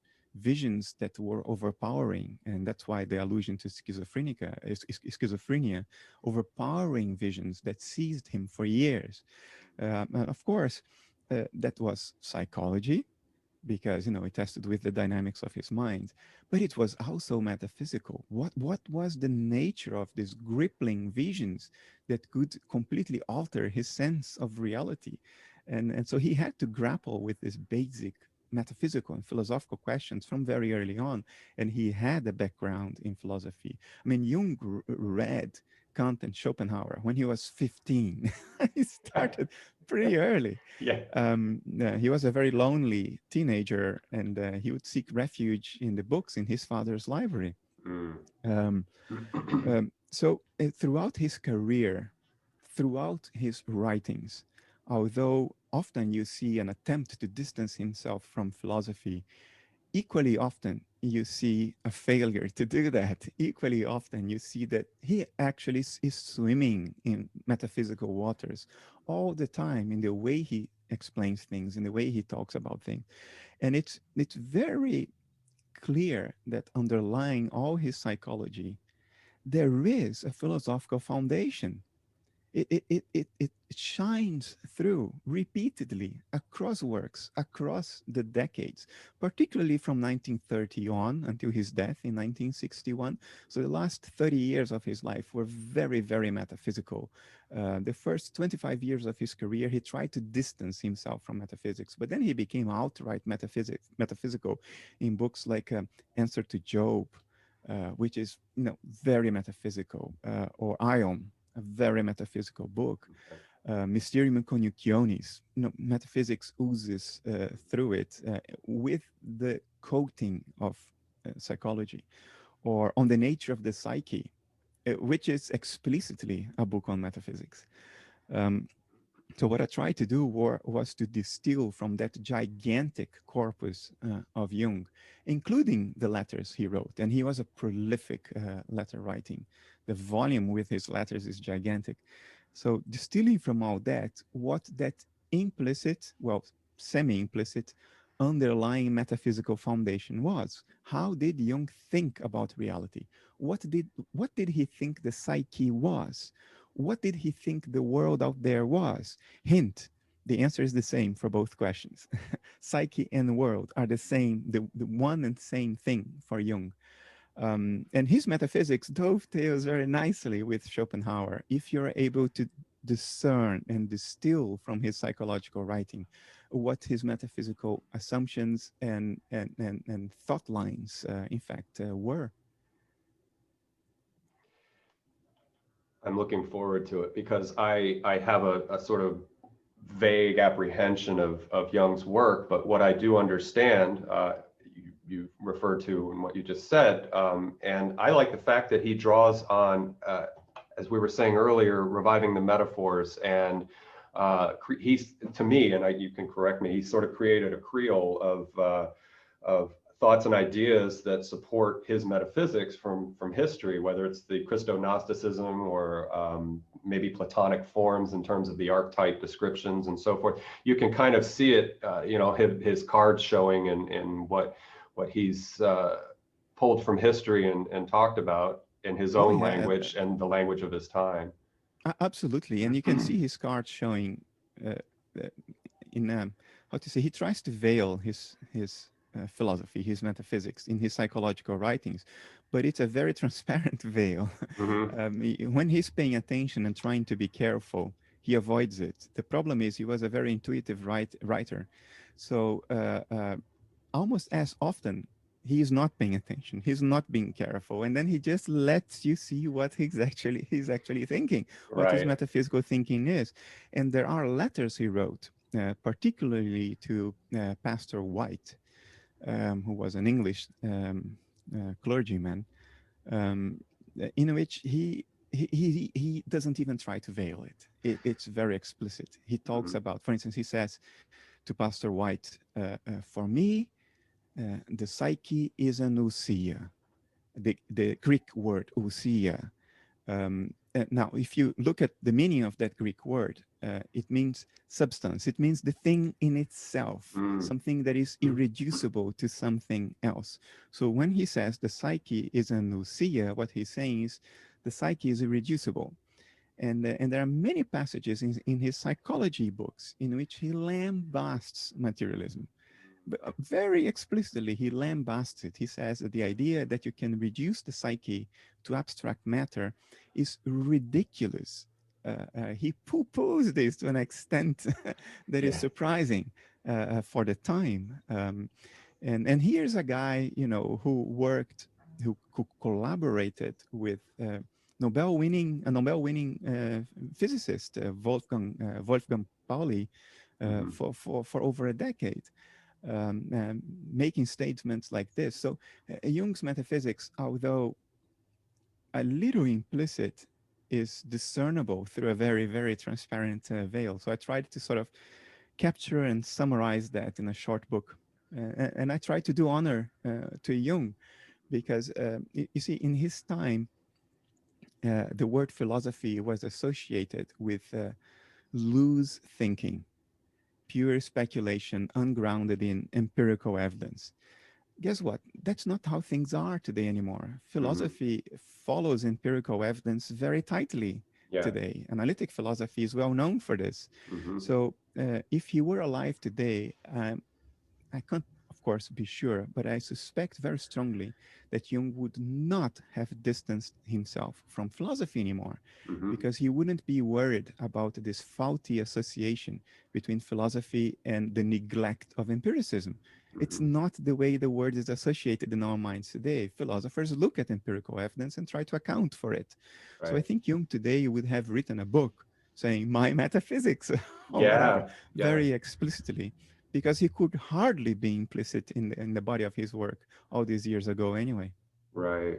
that were overpowering. And that's why the allusion to schizophrenia, overpowering visions that seized him for years. And of course, that was psychology, because it tested with the dynamics of his mind, but it was also metaphysical. What was the nature of these gripping visions that could completely alter his sense of reality? And so he had to grapple with this basic metaphysical and philosophical questions from very early on, and he had a background in philosophy. I mean, Jung read Kant and Schopenhauer when he was 15. He started pretty early. Yeah. He was a very lonely teenager, and he would seek refuge in the books in his father's library. Mm. Um, so throughout his career, throughout his writings, although often you see an attempt to distance himself from philosophy, equally often you see a failure to do that. Equally often you see that he actually is swimming in metaphysical waters all the time in the way he explains things, in the way he talks about things. And it's very clear that underlying all his psychology, there is a philosophical foundation. It shines through repeatedly across works, across the decades, particularly from 1930 on until his death in 1961. So the last 30 years of his life were very, very metaphysical. The first 25 years of his career, he tried to distance himself from metaphysics, but then he became outright metaphysical in books like Answer to Job, which is very metaphysical, or Ion, a very metaphysical book. Mysterium Conjunctionis, metaphysics oozes through it with the coating of psychology, or On the Nature of the Psyche, which is explicitly a book on metaphysics. Um, so what I tried to do was to distill from that gigantic corpus of Jung, including the letters he wrote. And he was a prolific letter writing. The volume with his letters is gigantic. So distilling from all that, what that implicit, well, semi-implicit, underlying metaphysical foundation was. How did Jung think about reality? What did he think the psyche was? What did he think the world out there was? Hint, the answer is the same for both questions. Psyche and world are the same, the one and same thing for Jung. And his metaphysics dovetails very nicely with Schopenhauer if you're able to discern and distill from his psychological writing what his metaphysical assumptions and thought lines, in fact, were. I'm looking forward to it because I have a sort of vague apprehension of Jung's work, but what I do understand, you referred to in what you just said, and I like the fact that he draws on, as we were saying earlier, reviving the metaphors, and he's, to me, and you can correct me, he sort of created a Creole of thoughts and ideas that support his metaphysics from history, whether it's the Christo-Gnosticism or maybe Platonic forms in terms of the archetype descriptions and so forth. You can kind of see it, his cards showing and what he's pulled from history and talked about in his Oh, own yeah, language and the language of his time. absolutely. And you can see his cards showing uh, uh, in how to say, he tries to veil his philosophy, his metaphysics in his psychological writings, but it's a very transparent veil. Mm-hmm. When he's paying attention and trying to be careful, he avoids it. The problem is he was a very intuitive writer, so almost as often he is not paying attention, he's not being careful, and then he just lets you see what he's actually thinking, what his Right. metaphysical thinking is. And there are letters he wrote, particularly to Pastor White, who was an English clergyman, um, in which he doesn't even try to veil it's very explicit. He talks Mm-hmm. about, for instance, he says to Pastor White, for me, The psyche is an ousia, the Greek word ousia. Now, if you look at the meaning of that Greek word, it means substance. It means the thing in itself, something that is irreducible to something else. So when he says the psyche is an ousia, what he's saying is the psyche is irreducible. And there are many passages in his psychology books in which he lambasts materialism. But very explicitly, he lambasts it. He says that the idea that you can reduce the psyche to abstract matter is ridiculous. He poo-poos this to an extent that is surprising for the time. And here's a guy, you know, who collaborated with a Nobel-winning physicist, Wolfgang Pauli, for over a decade. Making statements like this. So Jung's metaphysics, although a little implicit, is discernible through a very, very transparent veil. So I tried to sort of capture and summarize that in a short book. And I tried to do honor to Jung because, you see, in his time, the word philosophy was associated with loose thinking, pure speculation, ungrounded in empirical evidence. Guess what? That's not how things are today anymore. Philosophy follows empirical evidence very tightly today. Analytic philosophy is well known for this. So if he were alive today, I can't, of course, be sure, but I suspect very strongly that Jung would not have distanced himself from philosophy anymore, because he wouldn't be worried about this faulty association between philosophy and the neglect of empiricism. It's not the way the word is associated in our minds today. Philosophers look at empirical evidence and try to account for it. So I think Jung today would have written a book saying my metaphysics or whatever, very explicitly, because he could hardly be implicit in the body of his work all these years ago anyway. Right.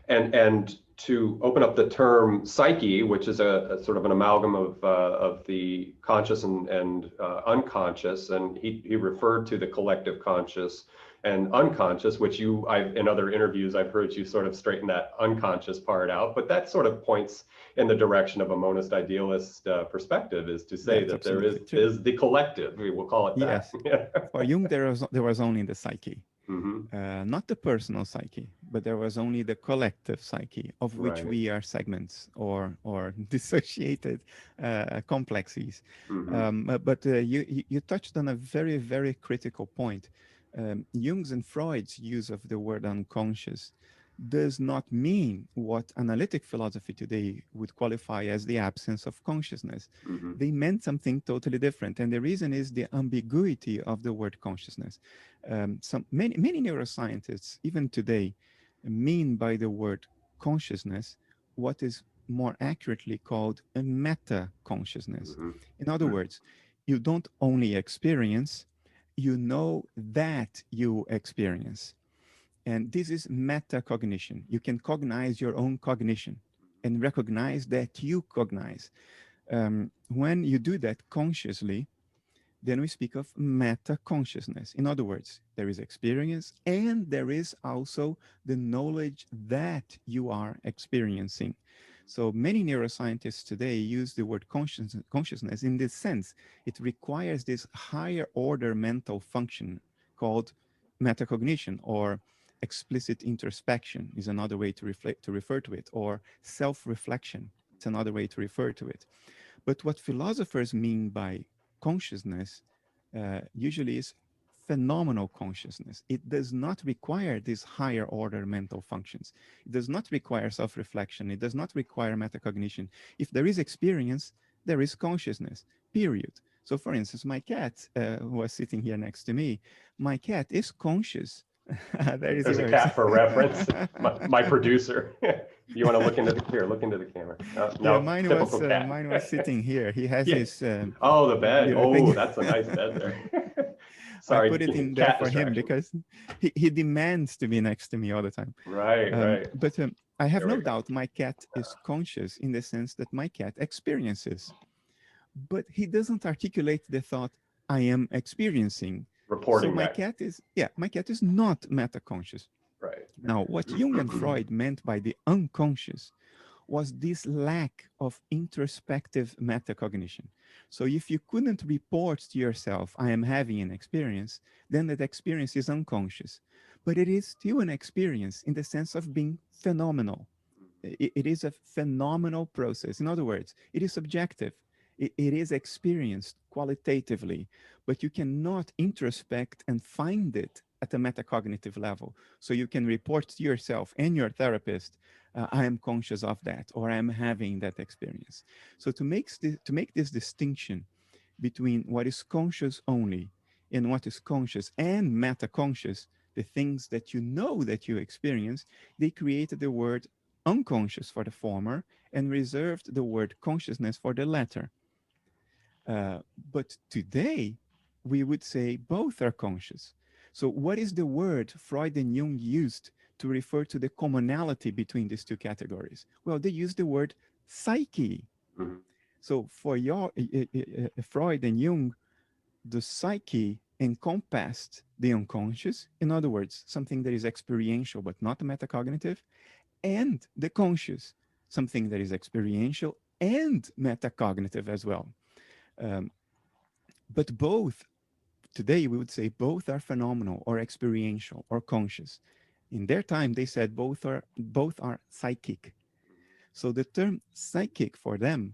And to open up the term psyche, which is a sort of an amalgam of the conscious and unconscious, and he referred to the collective conscious and unconscious, which in other interviews I've heard you sort of straighten that unconscious part out, but that sort of points in the direction of a monist idealist perspective, is to say that there is the collective, we'll call it that. Yes. For Jung, there was only the psyche. Not the personal psyche, but there was only the collective psyche, of which we are segments or dissociated complexes. But you touched on a very, very critical point. Jung's and Freud's use of the word unconscious does not mean what analytic philosophy today would qualify as the absence of consciousness. They meant something totally different. And the reason is the ambiguity of the word consciousness. Many neuroscientists, even today, mean by the word consciousness what is more accurately called a meta-consciousness. In other words, you don't only experience, you know that you experience. And this is metacognition. You can cognize your own cognition and recognize that you cognize. When you do that consciously, then we speak of meta-consciousness. In other words, there is experience and there is also the knowledge that you are experiencing. So many neuroscientists today use the word consciousness in this sense. It requires this higher order mental function called metacognition, or explicit introspection is another way to refer to it, or self-reflection. It's another way to refer to it. But what philosophers mean by consciousness usually is phenomenal consciousness. It does not require these higher order mental functions. It does not require self-reflection. It does not require metacognition. If there is experience, there is consciousness, period. So for instance, my cat, who was sitting here next to me, my cat is conscious. There's a cat for reference. My producer. You want to look into the camera. No, mine was sitting here. He has his the bed. That's a nice bed there. Sorry, I put it in there for him because he demands to be next to me all the time. Right. But I have no doubt my cat is conscious in the sense that my cat experiences, but he doesn't articulate the thought, I am experiencing. Reporting So my that. cat is, yeah, my cat is not meta-conscious. Right. Now, what Jung and Freud meant by the unconscious was this lack of introspective metacognition. So if you couldn't report to yourself, I am having an experience, then that experience is unconscious. But it is still an experience in the sense of being phenomenal. It is a phenomenal process. In other words, it is subjective. It is experienced qualitatively, but you cannot introspect and find it at a metacognitive level. So you can report to yourself and your therapist, I am conscious of that, or I am having that experience. So to make this distinction between what is conscious only and what is conscious and meta-conscious, the things that you know that you experience, they created the word unconscious for the former and reserved the word consciousness for the latter. But today, we would say both are conscious. So what is the word Freud and Jung used to refer to the commonality between these two categories? Well, they used the word psyche. Mm-hmm. So for Freud and Jung, the psyche encompassed the unconscious, in other words, something that is experiential but not metacognitive, and the conscious, something that is experiential and metacognitive as well. But both, today we would say both are phenomenal or experiential or conscious. In their time, they said both are psychic. So the term psychic for them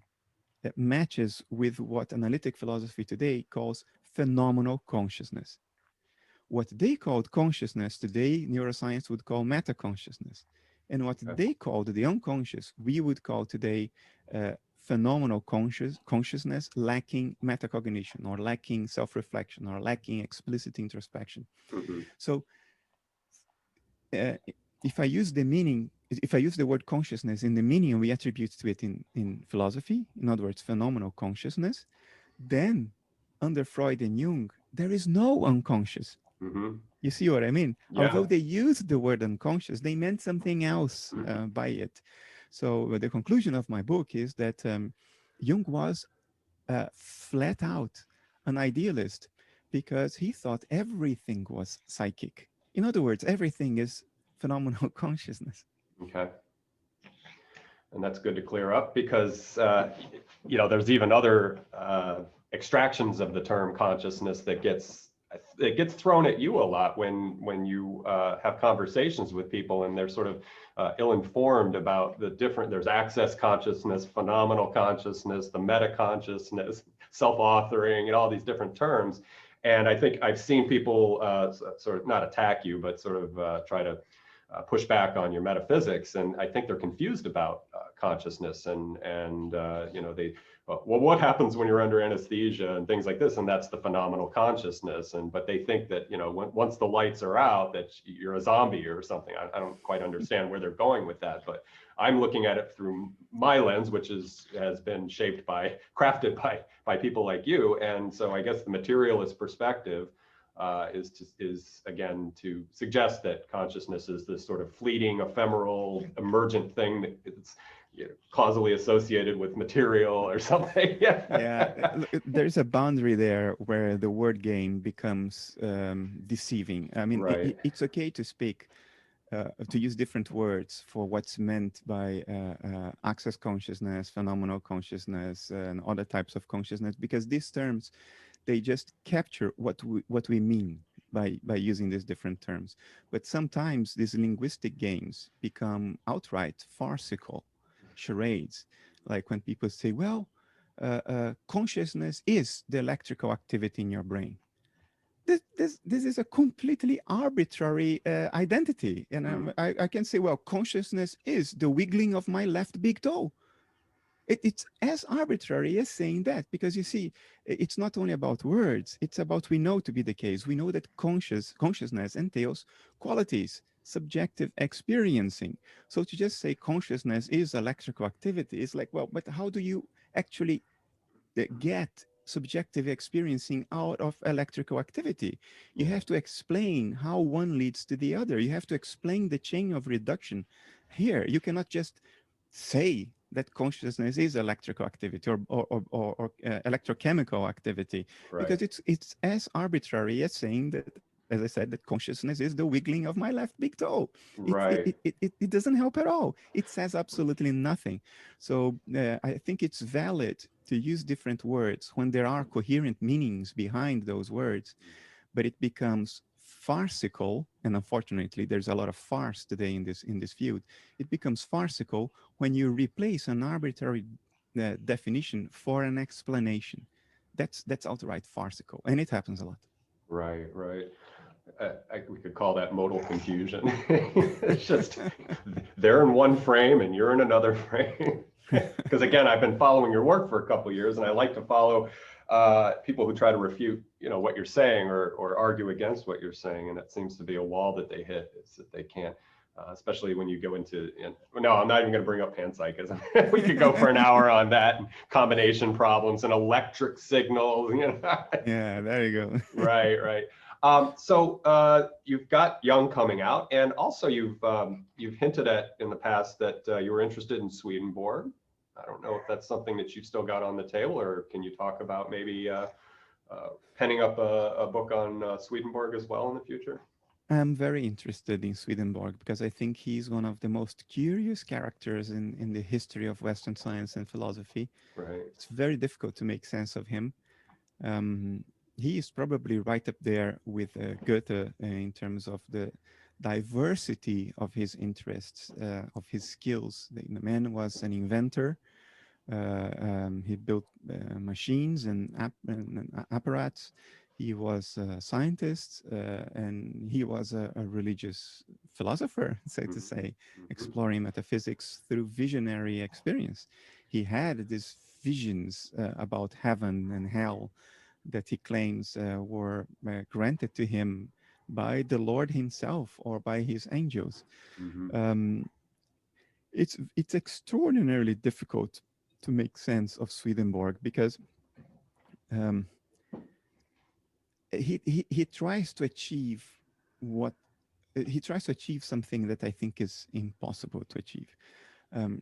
matches with what analytic philosophy today calls phenomenal consciousness. What they called consciousness today, neuroscience would call metaconsciousness. And what they called the unconscious, we would call today phenomenal consciousness lacking metacognition or lacking self-reflection or lacking explicit introspection. Mm-hmm. So if I use the word consciousness in the meaning we attribute to it in philosophy, in other words, phenomenal consciousness, then under Freud and Jung, there is no unconscious. Mm-hmm. You see what I mean? Yeah. Although they used the word unconscious, they meant something else by it. So the conclusion of my book is that Jung was flat out an idealist because he thought everything was psychic. In other words, everything is phenomenal consciousness. Okay. And that's good to clear up because, there's even other extractions of the term consciousness that gets thrown at you a lot when you have conversations with people and they're sort of ill-informed about the different, there's access consciousness, phenomenal consciousness, the meta consciousness, self-authoring, and all these different terms. And I think I've seen people sort of not attack you, but sort of try to push back on your metaphysics, and I think they're confused about consciousness and they well, what happens when you're under anesthesia and things like this, and that's the phenomenal consciousness, but they think that once the lights are out that you're a zombie or something. I don't quite understand where they're going with that, but I'm looking at it through my lens, which has been crafted by people like you, and so I guess the materialist perspective is again to suggest that consciousness is this sort of fleeting, ephemeral, emergent thing that it's causally associated with material or something. Yeah, there's a boundary there where the word game becomes deceiving. I mean, right. it's okay to speak, to use different words for what's meant by access consciousness, phenomenal consciousness, and other types of consciousness, because these terms, they just capture what we mean by using these different terms. But sometimes these linguistic games become outright farcical charades, like when people say, well, consciousness is the electrical activity in your brain. This is a completely arbitrary identity. And I can say, well, consciousness is the wiggling of my left big toe. It's as arbitrary as saying that, because you see, it's not only about words, it's about we know to be the case. We know that consciousness entails qualities, subjective experiencing. So to just say consciousness is electrical activity is like, well, but how do you actually get subjective experiencing out of electrical activity? You have to explain how one leads to the other. You have to explain the chain of reduction here. You cannot just say that consciousness is electrical activity or electrochemical activity, Right. because it's as arbitrary as saying that, as I said, that consciousness is the wiggling of my left big toe. Right. It doesn't help at all. It says absolutely nothing. So I think it's valid to use different words when there are coherent meanings behind those words, but it becomes farcical, and unfortunately there's a lot of farce today in this field. It becomes farcical when you replace an arbitrary definition for an explanation. That's outright farcical, and it happens a lot. Right. Right. We could call that modal confusion. It's just they're in one frame and you're in another frame. Because again, I've been following your work for a couple of years, and I like to follow people who try to refute, what you're saying or argue against what you're saying. And it seems to be a wall that they hit, is that they can't, especially when you go into. No, I'm not even going to bring up panpsychism. We could go for an hour on that, and combination problems and electric signals. Yeah, there you go. Right. Right. So you've got Jung coming out, and also you've hinted at in the past that you were interested in Swedenborg. I don't know if that's something that you've still got on the table, or can you talk about maybe penning up a book on Swedenborg as well in the future? I'm very interested in Swedenborg because I think he's one of the most curious characters in the history of Western science and philosophy. Right. It's very difficult to make sense of him. He is probably right up there with Goethe in terms of the diversity of his interests, of his skills. The man was an inventor. He built machines and apparatus. He was a scientist, and he was a religious philosopher, so to say, exploring metaphysics through visionary experience. He had these visions about heaven and hell that he claims were granted to him by the Lord himself or by his angels. It's extraordinarily difficult to make sense of Swedenborg because he tries to achieve what he tries to achieve something that I think is impossible to achieve.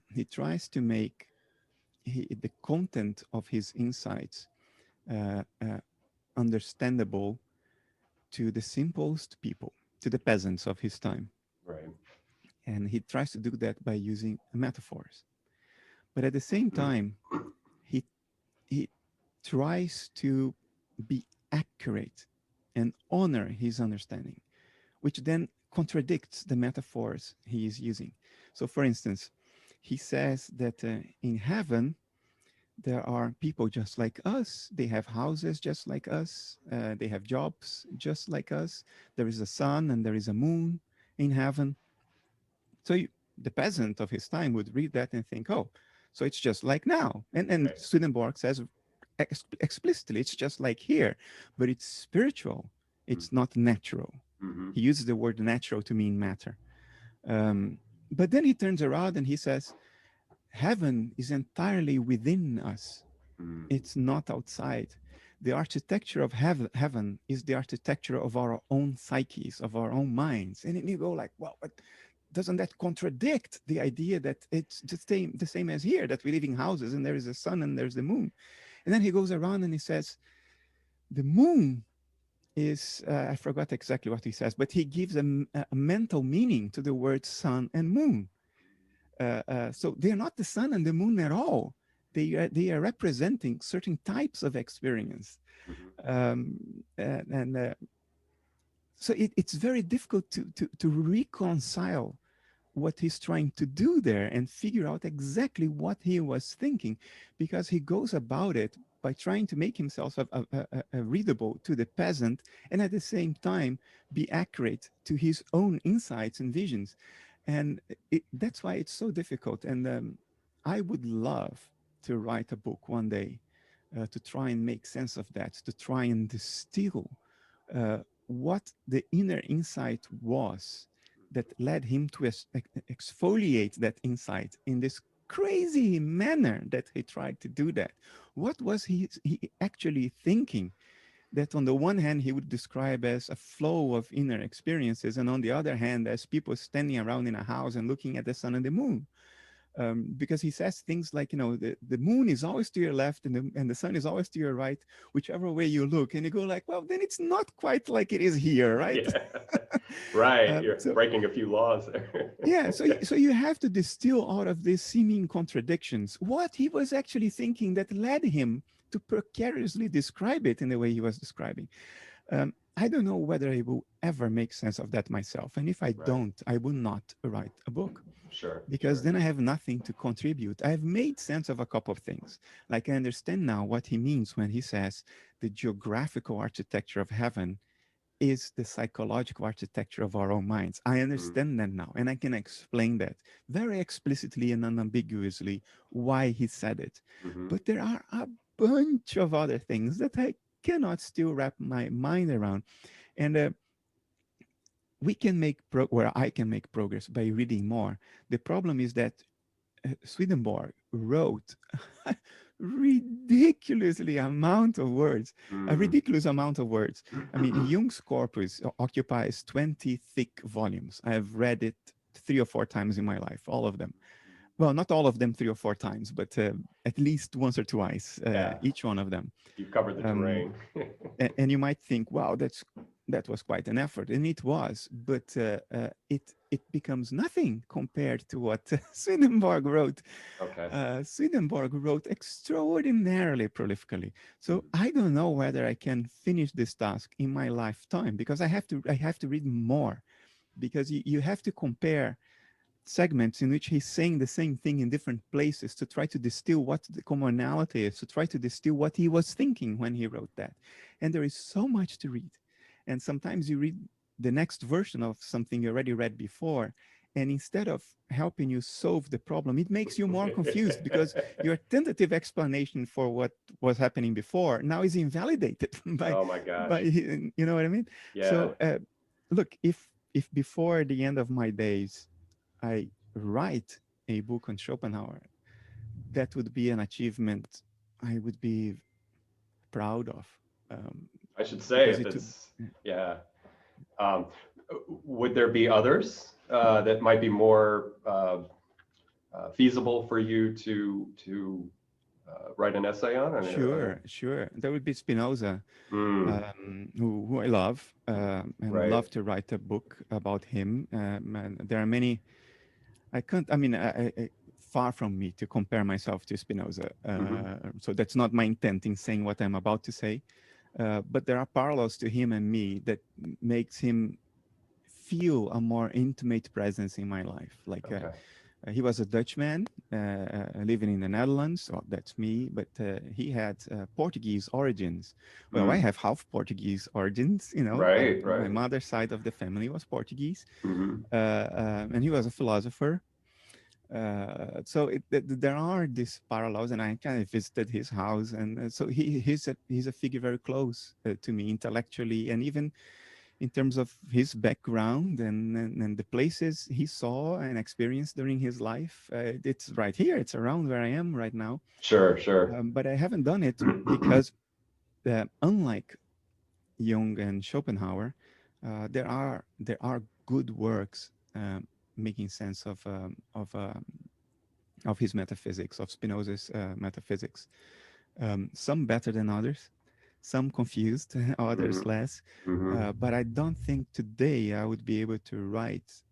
He tries to make the content of his insights understandable to the simplest people, to the peasants of his time. Right. And he tries to do that by using metaphors. But at the same time, he tries to be accurate and honor his understanding, which then contradicts the metaphors he is using. So, for instance, he says that in heaven, there are people just like us. They have houses just like us. They have jobs just like us. There is a sun and there is a moon in heaven. So the peasant of his time would read that and think, oh, so it's just like now. And Right. Swedenborg says explicitly, it's just like here, but it's spiritual. It's not natural. He uses the word natural to mean matter. But then he turns around and he says, heaven is entirely within us. It's not outside. The architecture of heaven is the architecture of our own psyches, of our own minds. And then you go like, well, but doesn't that contradict the idea that it's the same as here, that we live in houses and there is a sun and there's the moon? And then he goes around and he says, the moon is, I forgot exactly what he says, but he gives a mental meaning to the words sun and moon. So they're not the sun and the moon at all. They are representing certain types of experience. So it's very difficult to reconcile what he's trying to do there and figure out exactly what he was thinking, because he goes about it by trying to make himself readable to the peasant and at the same time be accurate to his own insights and visions. And that's why it's so difficult. And I would love to write a book one day to try and make sense of that, to try and distill what the inner insight was that led him to exfoliate that insight in this crazy manner that he tried to do that. What was he actually thinking that on the one hand he would describe as a flow of inner experiences, and on the other hand as people standing around in a house and looking at the sun and the moon? Because he says things like, the moon is always to your left and the sun is always to your right, whichever way you look. And you go like, well, then it's not quite like it is here, right? Yeah. Right. You're So, breaking a few laws there. yeah, so you have to distill out of these seeming contradictions what he was actually thinking that led him to precariously describe it in the way he was describing. I don't know whether I will ever make sense of that myself. And if I don't, I will not write a book. Sure. Because then I have nothing to contribute. I've made sense of a couple of things. Like I understand now what he means when he says the geographical architecture of heaven is the psychological architecture of our own minds. I understand that now, and I can explain that very explicitly and unambiguously why he said it. But there are a bunch of other things that I cannot still wrap my mind around. And we can make I can make progress by reading more. The problem is that Swedenborg wrote a ridiculously amount of words, a ridiculous amount of words. I mean, Jung's corpus occupies 20 thick volumes. I have read it 3 or 4 times in my life, all of them. Well, not all of them 3 or 4 times, but at least once or twice, each one of them. You've covered the terrain. And you might think, wow, that was quite an effort, and it was, but it becomes nothing compared to what Swedenborg wrote. Okay. Swedenborg wrote extraordinarily prolifically. So I don't know whether I can finish this task in my lifetime, because I have to read more, because you have to compare segments in which he's saying the same thing in different places to try to distill what the commonality is, to try to distill what he was thinking when he wrote that. And there is so much to read. And sometimes you read the next version of something you already read before, and instead of helping you solve the problem, it makes you more confused, because your tentative explanation for what was happening before now is invalidated by, oh my gosh. by, you know what I mean? Yeah. So look, if before the end of my days, I write a book on Schopenhauer, that would be an achievement I would be proud of. I should say it's, yeah. Would there be others that might be more feasible for you to write an essay on? Sure. There would be Spinoza, who I love, and love to write a book about him. And there are many. Far from me to compare myself to Spinoza. So that's not my intent in saying what I'm about to say. But there are parallels to him and me that makes him feel a more intimate presence in my life. Like he was a Dutchman living in the Netherlands. Oh, that's me. But he had Portuguese origins. Well, I have half Portuguese origins, Right. My mother's side of the family was Portuguese. And he was a philosopher. So there are these parallels, and I kind of visited his house, and so he's a figure very close to me intellectually, and even in terms of his background and the places he saw and experienced during his life. It's right here, it's around where I am right now. Sure. But I haven't done it because unlike Jung and Schopenhauer, there are good works making sense of his metaphysics, of Spinoza's metaphysics. Some better than others, some confused, others less. But I don't think today I would be able to write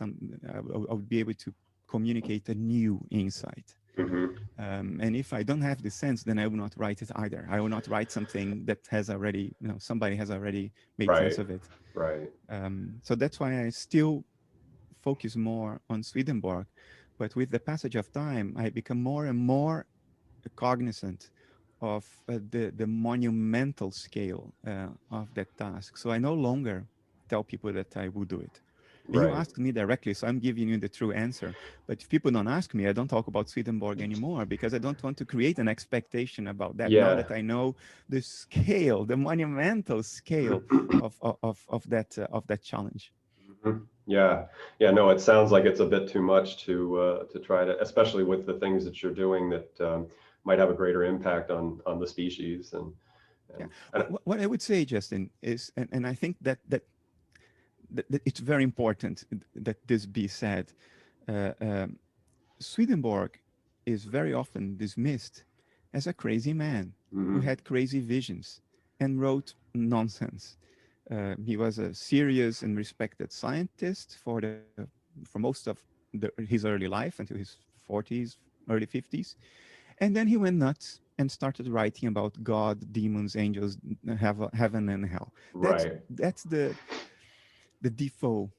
I would be able to communicate a new insight. And if I don't have the sense, then I will not write it either. I will not write something that has already, somebody has already made sense of it. Right. So that's why I still focus more on Swedenborg, but with the passage of time, I become more and more cognizant of the monumental scale of that task. So I no longer tell people that I will do it. You asked me directly, so I'm giving you the true answer. But if people don't ask me, I don't talk about Swedenborg anymore, because I don't want to create an expectation about that. Now that I know the scale, the monumental scale of that challenge. Yeah. No, it sounds like it's a bit too much to try to, especially with the things that you're doing that might have a greater impact on the species. And what I would say, Justin, is, and I think that it's very important that this be said. Swedenborg is very often dismissed as a crazy man who Hmm. had crazy visions and wrote nonsense. He was a serious and respected scientist for most of his early life until his 40s, early 50s. And then he went nuts and started writing about God, demons, angels, heaven and hell. Right. That's the default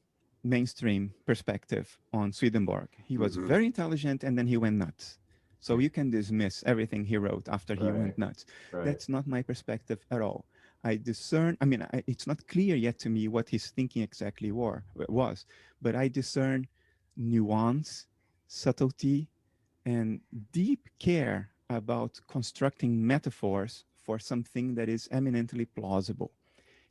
mainstream perspective on Swedenborg. He was Hmm. very intelligent and then he went nuts. So Yeah. you can dismiss everything he wrote after he Right. went nuts. Right. That's not my perspective at all. I discern, it's not clear yet to me what his thinking exactly was, but I discern nuance, subtlety, and deep care about constructing metaphors for something that is eminently plausible.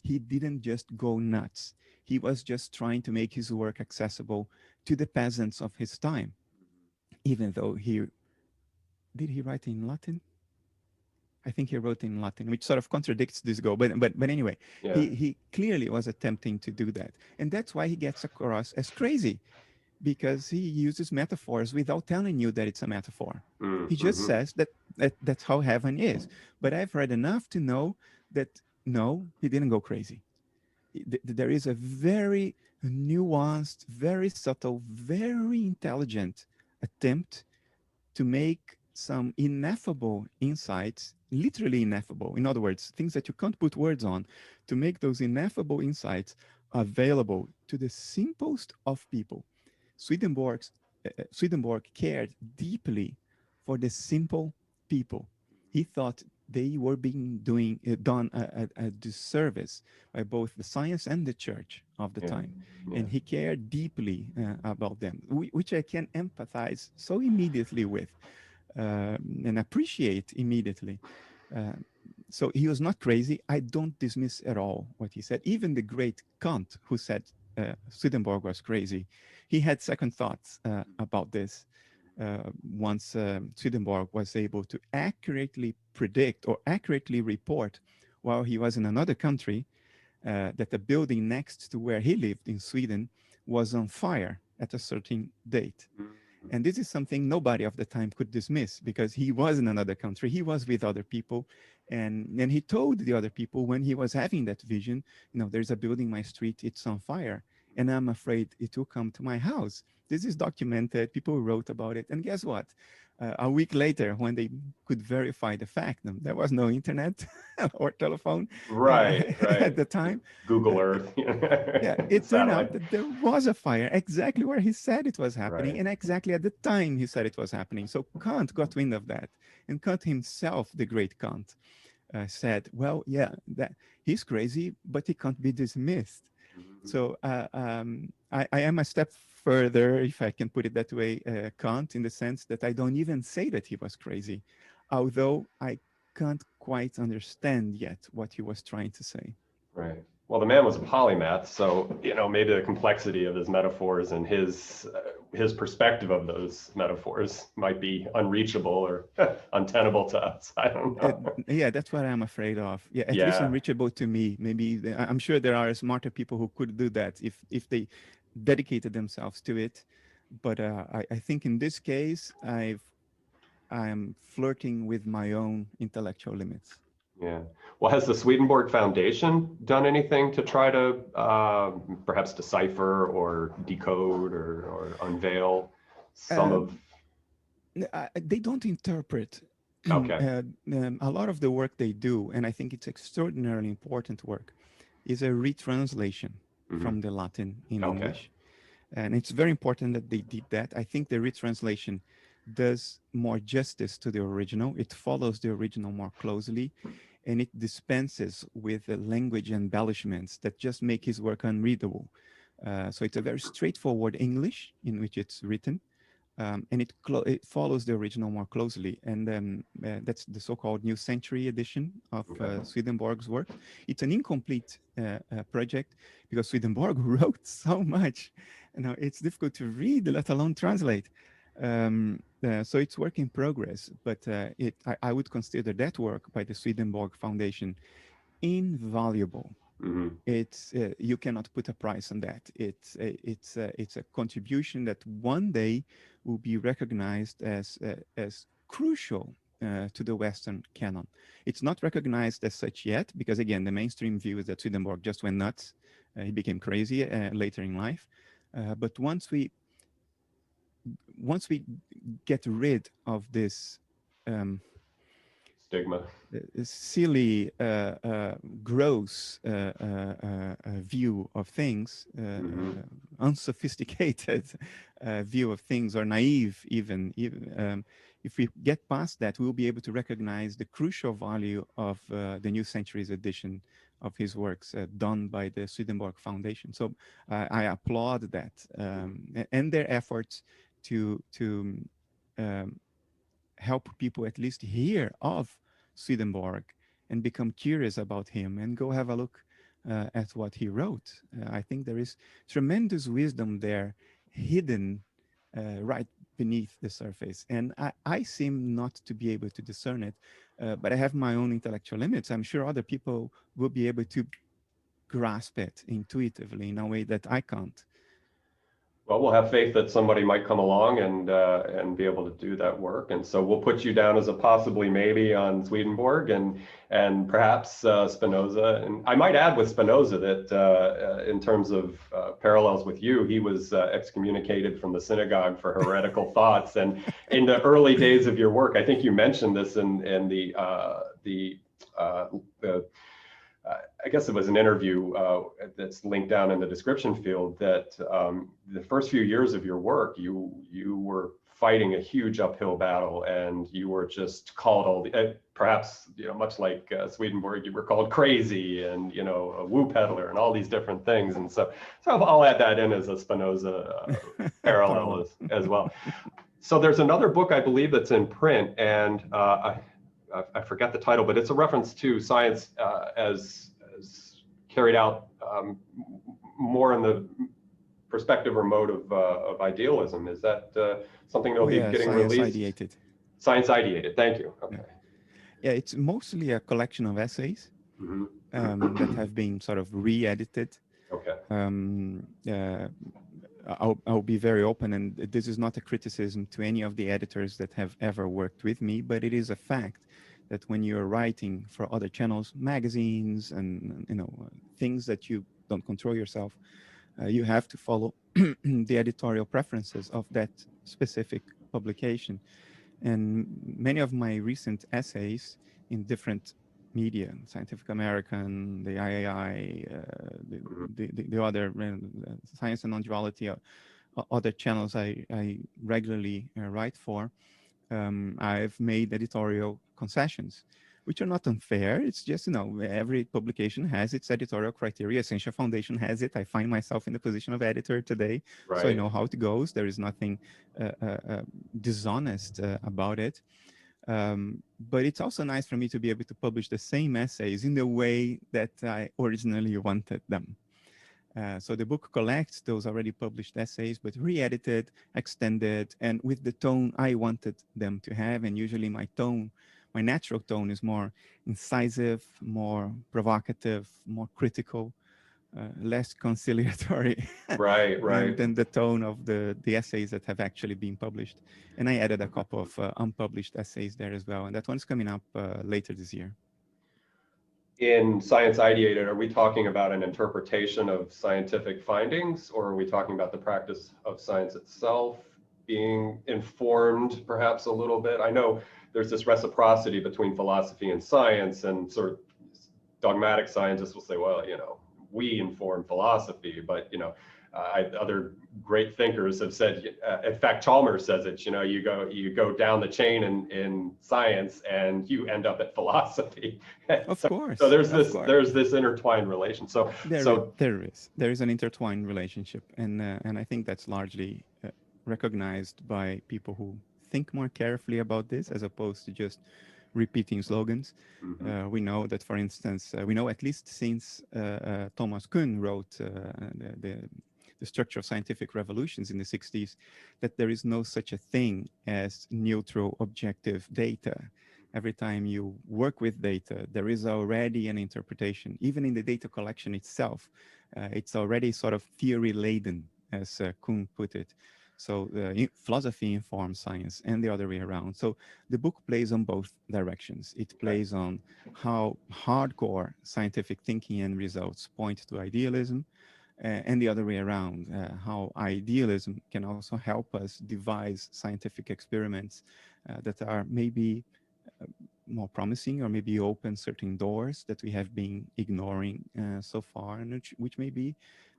He didn't just go nuts. He was just trying to make his work accessible to the peasants of his time, even though he write in Latin? I think he wrote in Latin, which sort of contradicts this goal. But anyway, Yeah. he clearly was attempting to do that. And that's why he gets across as crazy, because he uses metaphors without telling you that it's a metaphor. He just Mm-hmm. says that's how heaven is. But I've read enough to know that no, he didn't go crazy. There is a very nuanced, very subtle, very intelligent attempt to make some ineffable insights, literally ineffable, in other words, things that you can't put words on, to make those ineffable insights available to the simplest of people. Swedenborg cared deeply for the simple people. He thought they were being done a disservice by both the science and the church of the Yeah. time, Yeah. and he cared deeply about them, which I can empathize so immediately with and appreciate immediately. Uh, so he was not crazy. I don't dismiss at all what he said. Even the great Kant, who said Swedenborg was crazy, he had second thoughts about this. Once Swedenborg was able to accurately predict or accurately report while he was in another country that the building next to where he lived in Sweden was on fire at a certain date. Mhm. And this is something nobody of the time could dismiss, because he was in another country, he was with other people, and he told the other people when he was having that vision, there's a building in my street, it's on fire, and I'm afraid it will come to my house. This is documented, people wrote about it, and guess what? A week later, when they could verify the fact, there was no internet or telephone Right. at Right. the time. Google Uh, Earth. yeah, it turned Satellite. out that there was a fire exactly where he said it was happening Right. and exactly at the time he said it was happening. So Kant got wind of that. And Kant himself, the great Kant, said, well, yeah, that he's crazy, but he can't be dismissed. Mhm. So I am a step further, if I can put it that way, Kant, in the sense that I don't even say that he was crazy, although I can't quite understand yet what he was trying to say. Right. Well, the man was a polymath, so maybe the complexity of his metaphors and his perspective of those metaphors might be unreachable or untenable to us. I don't Uh, know. yeah, that's what I'm afraid of. Yeah, at least Yeah. unreachable to me. Maybe I'm sure there are smarter people who could do that if they dedicated themselves to it. But I think in this case, I'm flirting with my own intellectual limits. Yeah. Well, has the Swedenborg Foundation done anything to try to perhaps decipher or decode or unveil some of? Um, they don't interpret Okay. a lot of the work they do, and I think it's extraordinarily important work, is a retranslation Hmm. from the Latin in Okay. English. And it's very important that they did that. I think the retranslation does more justice to the original. It follows the original more closely, and it dispenses with the language embellishments that just make his work unreadable. So it's a very straightforward English in which it's written, and it follows the original more closely. And that's the so-called New Century edition of Okay. Swedenborg's work. It's an incomplete project because Swedenborg wrote so much. It's difficult to read, let alone translate. So it's work in progress, but I would consider that work by the Swedenborg Foundation invaluable. It's you cannot put a price on that. It's a contribution that one day will be recognized as crucial to the Western canon. It's not recognized as such yet, because again, the mainstream view is that Swedenborg just went nuts. He became crazy later in life. But once we get rid of this stigma, silly, gross view of things, unsophisticated view of things, or naive even. If we get past that, we'll be able to recognize the crucial value of the New Centuries edition of his works done by the Swedenborg Foundation. So I applaud that and their efforts to help people at least hear of Swedenborg and become curious about him and go have a look at what he wrote. I think there is tremendous wisdom there hidden right beneath the surface. And I seem not to be able to discern it, but I have my own intellectual limits. I'm sure other people will be able to grasp it intuitively in a way that I can't. Well, we'll have faith that somebody might come along and be able to do that work, and so we'll put you down as a possibly maybe on Swedenborg and perhaps Spinoza. And I might add with Spinoza that in terms of parallels with you, he was excommunicated from the synagogue for heretical thoughts. And in the early days of your work, I think you mentioned this in the I guess it was an interview that's linked down in the description field, that the first few years of your work, you were fighting a huge uphill battle, and you were just called all the, perhaps, much like Swedenborg, you were called crazy and, a woo peddler and all these different things. And so I'll add that in as a Spinoza parallel as well. So there's another book, I believe, that's in print, and I forget the title, but it's a reference to science as carried out more in the perspective or mode of idealism. Is that something that'll be getting released? Ideated. Science ideated. Thank you. Okay. Yeah, it's mostly a collection of essays that have been sort of re-edited. Okay. I'll be very open, and this is not a criticism to any of the editors that have ever worked with me, but it is a fact that when you're writing for other channels, magazines, and things that you don't control yourself, you have to follow the editorial preferences of that specific publication. And many of my recent essays in different media, Scientific American, the IAI, the other Science and Non-Duality, other channels I regularly write for, I've made editorial concessions, which are not unfair. It's just, every publication has its editorial criteria. Essentia Foundation has it. I find myself in the position of editor today, right. So I know how it goes. There is nothing dishonest about it. But it's also nice for me to be able to publish the same essays in the way that I originally wanted them. So the book collects those already published essays, but re-edited, extended, and with the tone I wanted them to have. And usually my natural tone is more incisive, more provocative, more critical, less conciliatory right. than the tone of the essays that have actually been published. And I added a couple of unpublished essays there as well. And that one's coming up later this year. In Science Ideated, are we talking about an interpretation of scientific findings, or are we talking about the practice of science itself being informed perhaps a little bit? I know there's this reciprocity between philosophy and science, and sort of dogmatic scientists will say, well, we inform philosophy, but other great thinkers have said, in fact, Chalmers says it, you go down the chain in science and you end up at philosophy. Of course. So there's this intertwined relation. There is an intertwined relationship, and I think that's largely recognized by people who think more carefully about this, as opposed to just repeating slogans. We know that, for instance, at least since Thomas Kuhn wrote the Structure of Scientific Revolutions in the 60s, that there is no such a thing as neutral objective data. every time you work with data, there is already an interpretation. Even in the data collection itself, it's already sort of theory laden, as Kuhn put it. So philosophy informs science and the other way around. So the book plays on both directions. It plays on how hardcore scientific thinking and results point to idealism, and the other way around, how idealism can also help us devise scientific experiments that are maybe more promising, or maybe open certain doors that we have been ignoring so far, and which may be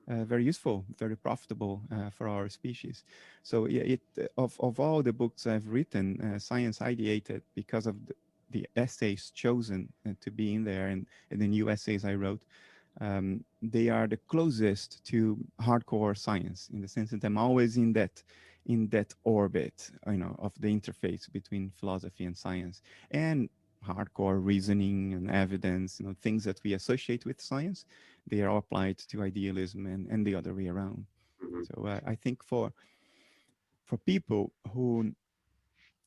very useful, very profitable for our species. So yeah, of all the books I've written, Science Ideated, because of the essays chosen to be in there, and the new essays I wrote, they are the closest to hardcore science, in the sense that I'm always in that orbit, of the interface between philosophy and science, and hardcore reasoning and evidence, things that we associate with science, they are applied to idealism, and the other way around. Mm-hmm. So I think for people who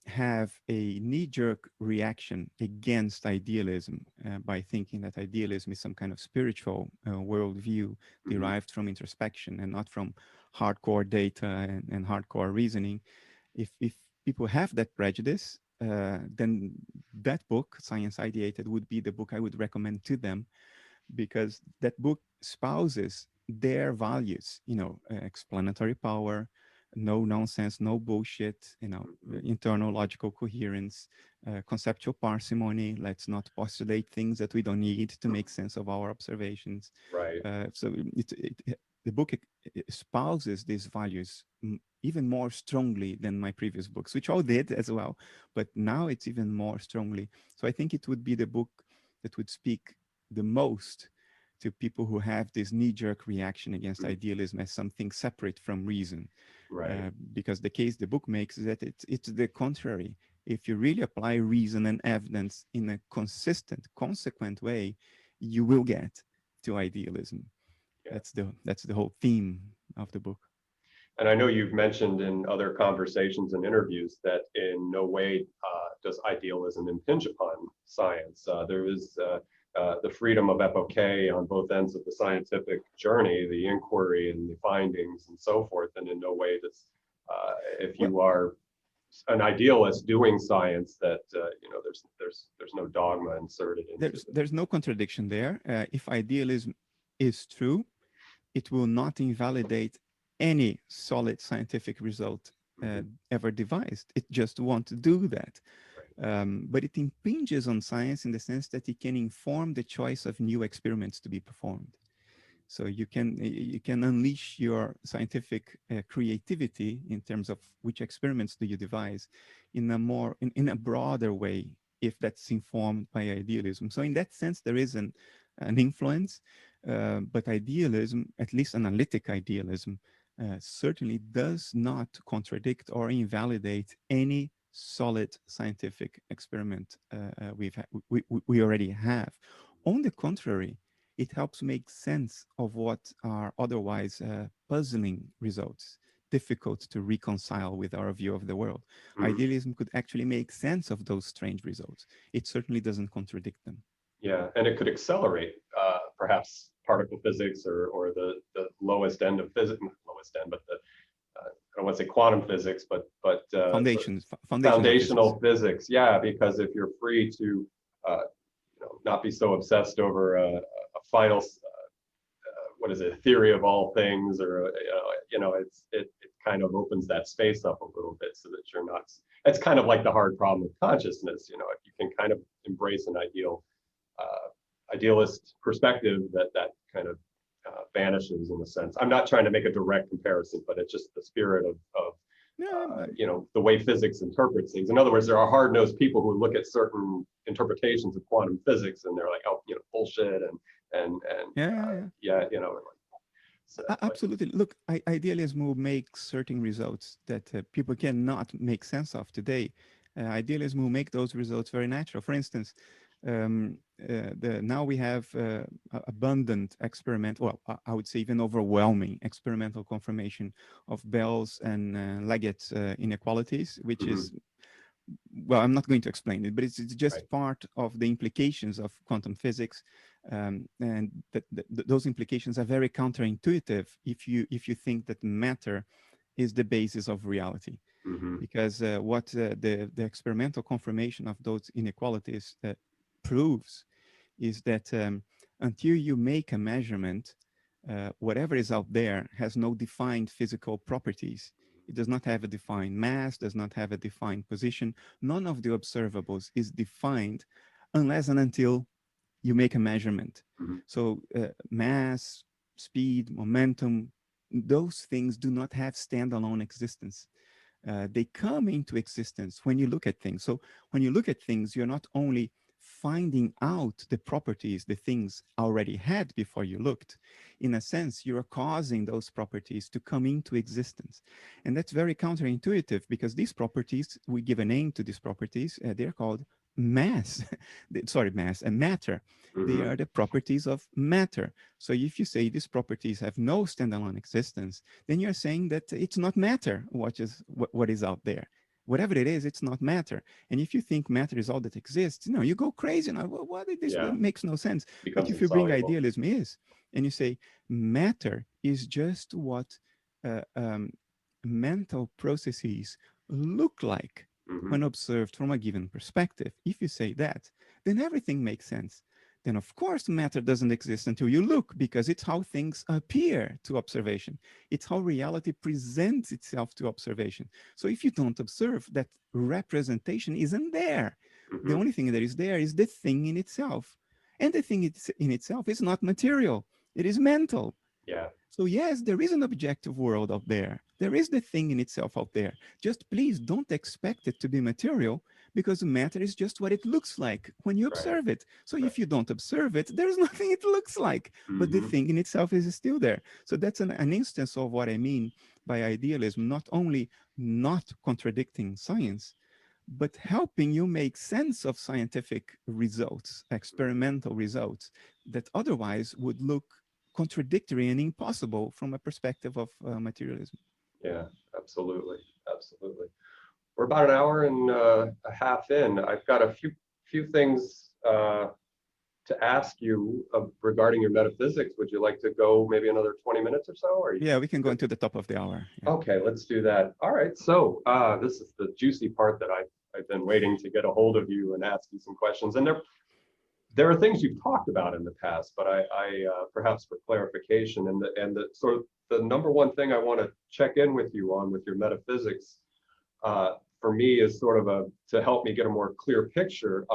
have a knee-jerk reaction against idealism by thinking that idealism is some kind of spiritual worldview derived from introspection and not from hardcore data and hardcore reasoning. If people have that prejudice, then that book, Science Ideated, would be the book I would recommend to them, because that book espouses their values, explanatory power, no nonsense, no bullshit, internal logical coherence, conceptual parsimony. Let's not postulate things that we don't need to make sense of our observations. Right. So the book espouses these values even more strongly than my previous books, which all did as well, but now it's even more strongly. So I think it would be the book that would speak the most to people who have this knee-jerk reaction against idealism as something separate from reason. Right. Because the case the book makes is that it's the contrary. If you really apply reason and evidence in a consistent, consequent way, you will get to idealism. Yeah. That's the whole theme of the book. And I know you've mentioned in other conversations and interviews that in no way does idealism impinge upon science. There is the freedom of epoche on both ends of the scientific journey, the inquiry and the findings and so forth. And in no way does, if you are an idealist doing science, that there's no dogma inserted into there's no contradiction there. If idealism is true, it will not invalidate any solid scientific result ever devised. It just won't do that. But it impinges on science in the sense that it can inform the choice of new experiments to be performed. So you can unleash your scientific creativity in terms of which experiments do you devise in a broader way, if that's informed by idealism. So in that sense, there is an influence, but idealism, at least analytic idealism, certainly does not contradict or invalidate any solid scientific experiment we already have. On the contrary, it helps make sense of what are otherwise puzzling results, difficult to reconcile with our view of the world. Idealism could actually make sense of those strange results. It certainly doesn't contradict them. Yeah, and it could accelerate perhaps particle physics or the lowest end of physics, not lowest end, but the I don't want to say quantum physics, but foundational physics. Yeah, because if you're free to not be so obsessed over a final what is it, theory of all things, or it kind of opens that space up a little bit so that you're not. It's kind of like the hard problem of consciousness. If you can kind of embrace an idealist perspective, that kind of vanishes in a sense. I'm not trying to make a direct comparison, but it's just the spirit of the way physics interprets things. In other words, there are hard-nosed people who look at certain interpretations of quantum physics and they're like, oh, bullshit, So, absolutely. Look, idealism will make certain results that people cannot make sense of today. Idealism will make those results very natural. For instance, now we have abundant I would say even overwhelming experimental confirmation of Bell's and Leggett's inequalities, which is well, I'm not going to explain it, but it's just Right. part of the implications of quantum physics, and those implications are very counterintuitive if you think that matter is the basis of reality, Mm-hmm. because what the experimental confirmation of those inequalities proves is that until you make a measurement, whatever is out there has no defined physical properties. It does not have a defined mass, does not have a defined position. None of the observables is defined unless and until you make a measurement. Mm-hmm. So mass, speed, momentum, those things do not have standalone existence. They come into existence when you look at things. So when you look at things, you're not only finding out the properties the things already had before you looked. In a sense, you're causing those properties to come into existence. And that's very counterintuitive, because these properties, we give a name to these properties, they're called mass. Sorry, mass and matter. They Mm-hmm. are the properties of matter. So if you say these properties have no standalone existence, then you're saying that it's not matter what is out there. Whatever it is, it's not matter. And if you think matter is all that exists, you go crazy. What this Yeah. makes no sense. But Becomes if you bring insoluble. idealism and you say matter is just what uh, um, mental processes look like Mm-hmm. when observed from a given perspective, if you say that, then everything makes sense. Then of course matter doesn't exist until you look, because it's how things appear to observation. It's how reality presents itself to observation. So if you don't observe, that representation isn't there. The Mm-hmm. only thing that is there is the thing in itself. And the thing in itself is not material, it is mental. Yeah. So yes, there is an objective world out there. There is the thing in itself out there. Just please don't expect it to be material, because matter is just what it looks like when you Right. observe it. So Right. if you don't observe it, there's nothing it looks like, but the Mm-hmm. thing in itself is still there. So that's an instance of what I mean by idealism, not only not contradicting science, but helping you make sense of scientific results, experimental results that otherwise would look contradictory and impossible from a perspective of materialism. Yeah. Absolutely. Absolutely. We're about an hour and a half in. I've got a few things to ask you regarding your metaphysics. Would you like to go maybe another 20 minutes or so? Or you Yeah, we can go into the top of the hour. Yeah. Okay, let's do that. All right. So this is the juicy part that I've been waiting to get a hold of you and ask you some questions. And there are things you've talked about in the past, but I perhaps for clarification, and the sort of the number one thing I want to check in with you on with your metaphysics for me is sort of to help me get a more clear picture.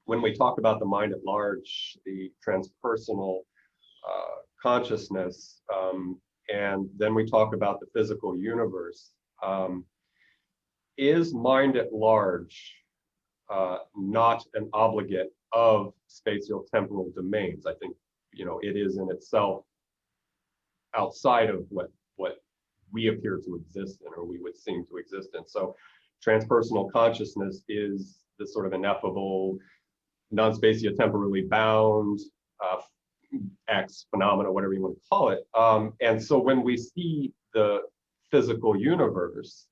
When we talk about the mind at large, the transpersonal consciousness, and then we talk about the physical universe. Is mind at large not an obligate of spatio-temporal domains? I think it is in itself outside of what we appear to exist in, or we would seem to exist in. So transpersonal consciousness is this sort of ineffable, non-spatio-temporally bound X phenomena, whatever you want to call it. And so when we see the physical universe,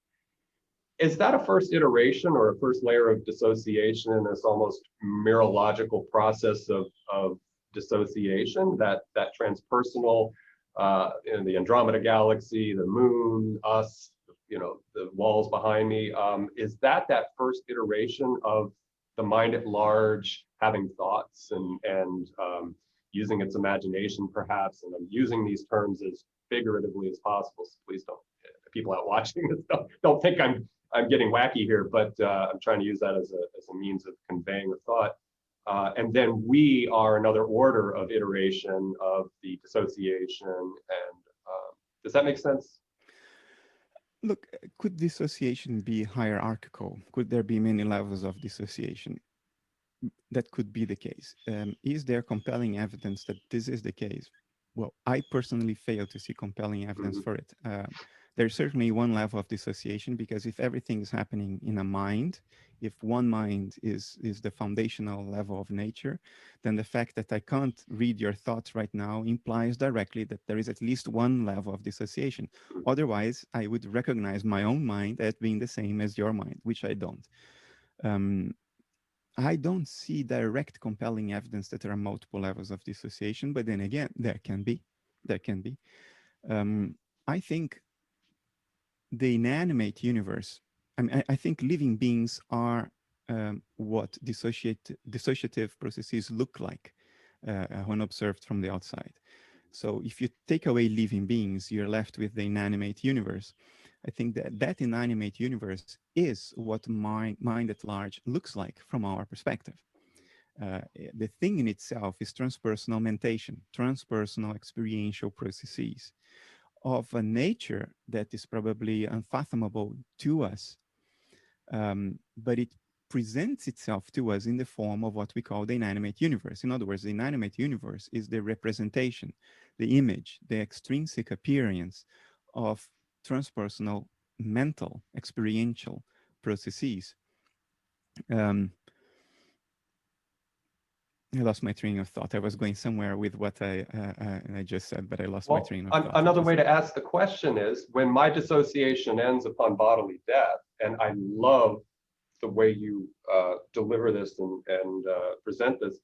is that a first iteration or a first layer of dissociation in this almost mirological process of dissociation, that transpersonal, in the Andromeda galaxy, the moon, us, the walls behind me, is that first iteration of the mind at large having thoughts and using its imagination perhaps? And I'm using these terms as figuratively as possible, so please don't, people out watching this don't think I'm getting wacky here, but I'm trying to use that as a means of conveying a thought. And then we are another order of iteration of the dissociation. And does that make sense? Look, could dissociation be hierarchical? Could there be many levels of dissociation? That could be the case. Is there compelling evidence that this is the case? Well, I personally fail to see compelling evidence Mm-hmm. for it. There's certainly one level of dissociation, because if everything is happening in a mind, if one mind is the foundational level of nature, then the fact that I can't read your thoughts right now implies directly that there is at least one level of dissociation. Otherwise, I would recognize my own mind as being the same as your mind, which I don't. I don't see direct compelling evidence that there are multiple levels of dissociation, but then again, there can be. There can be. I think the inanimate universe, I think living beings are what dissociative processes look like when observed from the outside. So if you take away living beings, you're left with the inanimate universe. I think that that inanimate universe is what mind at large looks like from our perspective. The thing in itself is transpersonal mentation, transpersonal experiential processes of a nature that is probably unfathomable to us, but it presents itself to us in the form of what we call the inanimate universe. In other words, the inanimate universe is the representation, the image, the extrinsic appearance of transpersonal mental experiential processes. I lost my train of thought. I was going somewhere with what I just said, but I lost my train of thought. Another way to ask the question is, when my dissociation ends upon bodily death, and I love the way you deliver this and present this,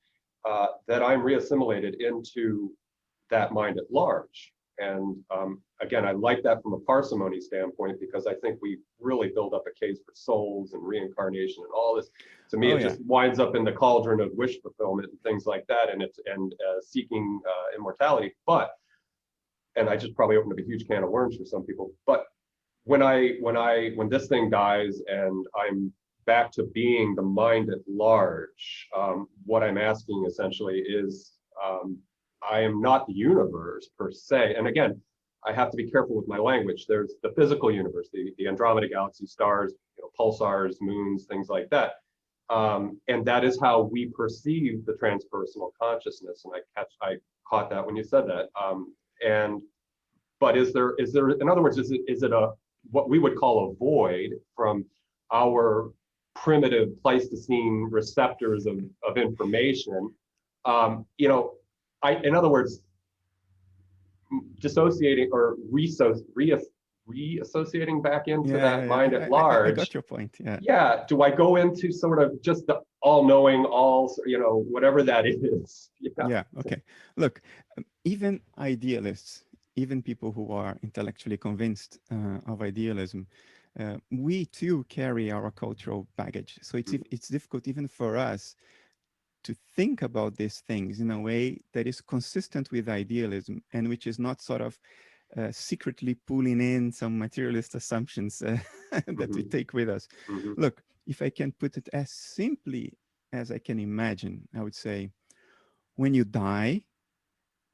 that I'm reassimilated into that mind at large. And again, I like that from a parsimony standpoint, because I think we really build up a case for souls and reincarnation and all this. To me, it just winds up in the cauldron of wish fulfillment and things like that, and seeking immortality. And I just probably opened up a huge can of worms for some people. But when this thing dies and I'm back to being the mind at large, what I'm asking essentially is, I am not the universe per se. And again, I have to be careful with my language. There's the physical universe, the Andromeda galaxy, stars, pulsars, moons, things like that. And that is how we perceive the transpersonal consciousness. And I caught that when you said that. But is there, in other words, is it a, what we would call a void from our primitive Pleistocene receptors of information? In other words, dissociating or reassociating back into that mind at large. I got your point. Yeah. Yeah. Do I go into sort of just the all-knowing, whatever that is? Yeah. Okay. Look, even idealists, even people who are intellectually convinced of idealism, we too carry our cultural baggage. So it's difficult even for us to think about these things in a way that is consistent with idealism, and which is not sort of secretly pulling in some materialist assumptions that we take with us. Look, if I can put it as simply as I can imagine, I would say, when you die,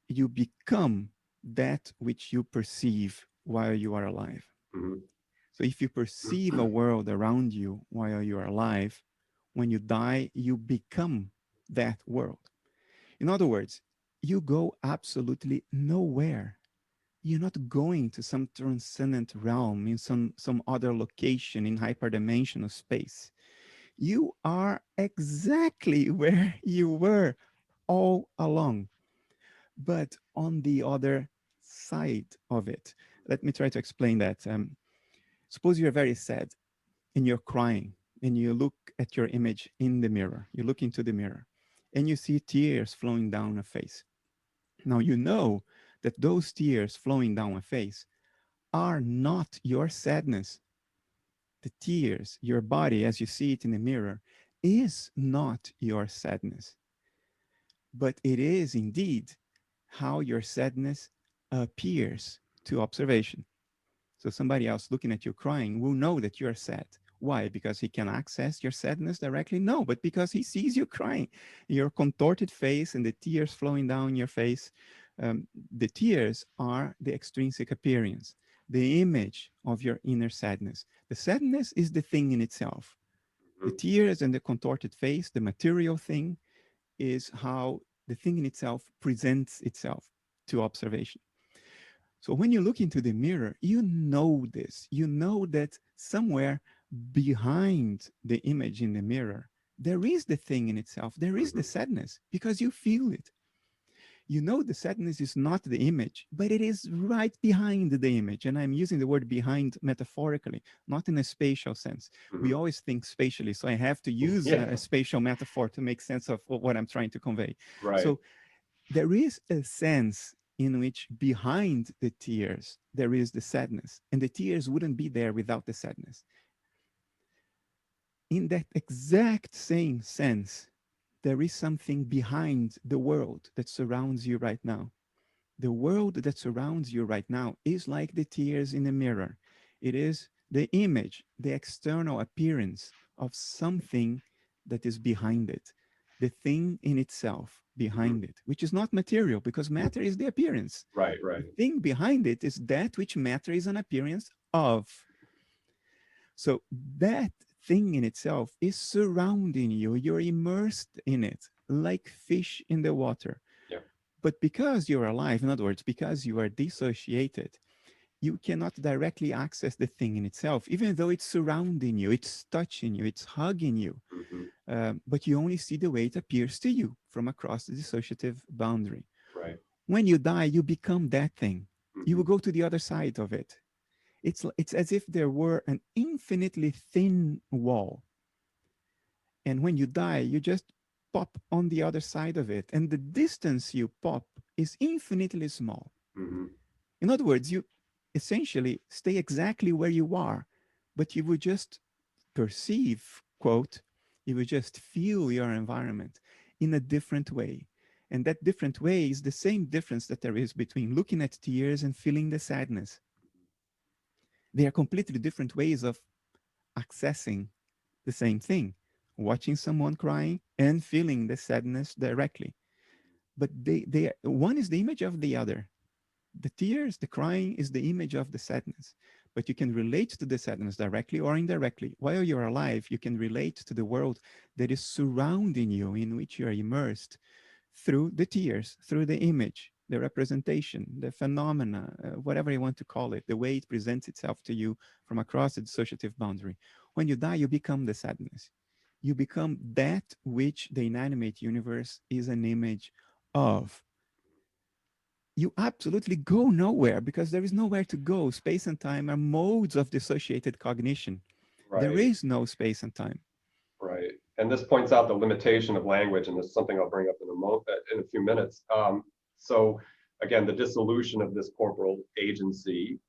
you become that which you perceive while you are alive. So if you perceive a world around you while you are alive, when you die, you become that world. In other words, you go absolutely nowhere. You're not going to some transcendent realm in some other location in hyperdimensional space. You are exactly where you were all along, but on the other side of it. Let me try to explain that. Suppose you're very sad and you're crying, and you look at your image in the mirror. You look into the mirror and you see tears flowing down a face. Now, you know that those tears flowing down a face are not your sadness. The tears, your body as you see it in the mirror, is not your sadness. But it is indeed how your sadness appears to observation. So somebody else looking at you crying will know that you're sad. Why? Because he can access your sadness directly? No, but because he sees you crying, your contorted face and the tears flowing down your face. The tears are the extrinsic appearance, the image of your inner sadness. The sadness is the thing in itself. The tears and the contorted face, the material thing, is how the thing in itself presents itself to observation. So when you look into the mirror, you know this. You know that somewhere behind the image in the mirror, there is the thing in itself. There is the sadness because you feel it. You know the sadness is not the image, but it is right behind the image. And I'm using the word behind metaphorically, not in a spatial sense. We always think spatially, so I have to use a spatial metaphor to make sense of what I'm trying to convey. Right. So there is a sense in which behind the tears, there is the sadness, and the tears wouldn't be there without the sadness. In that exact same sense, there is something behind the world that surrounds you right now. The world that surrounds you right now is like the tears in a mirror. It is the image, the external appearance of something that is behind it, the thing in itself behind it, which is not material because matter is the appearance. Right, right. The thing behind it is that which matter is an appearance of. So that thing in itself is surrounding you. You're immersed in it like fish in the water. Yeah. But because you're alive, in other words, because you are dissociated, you cannot directly access the thing in itself, even though it's surrounding you, it's touching you, it's hugging you. But you only see the way it appears to you from across the dissociative boundary. Right. When you die, you become that thing. You will go to the other side of it. It's as if there were an infinitely thin wall. And when you die, you just pop on the other side of it. And the distance you pop is infinitely small. In other words, you essentially stay exactly where you are, but you would just perceive, quote, you would just feel your environment in a different way. And that different way is the same difference that there is between looking at tears and feeling the sadness. They are completely different ways of accessing the same thing, watching someone crying and feeling the sadness directly. But one is the image of the other. The tears, the crying is the image of the sadness. But you can relate to the sadness directly or indirectly. While you're alive, you can relate to the world that is surrounding you, in which you are immersed through the tears, through the image, the representation, the phenomena, whatever you want to call it, the way it presents itself to you from across the dissociative boundary. When you die, you become the sadness. You become that which the inanimate universe is an image of. You absolutely go nowhere because there is nowhere to go. Space and time are modes of dissociated cognition. Right. There is no space and time. Right. And this points out the limitation of language, and this is something I'll bring up in a few minutes. So again, the dissolution of this corporal agency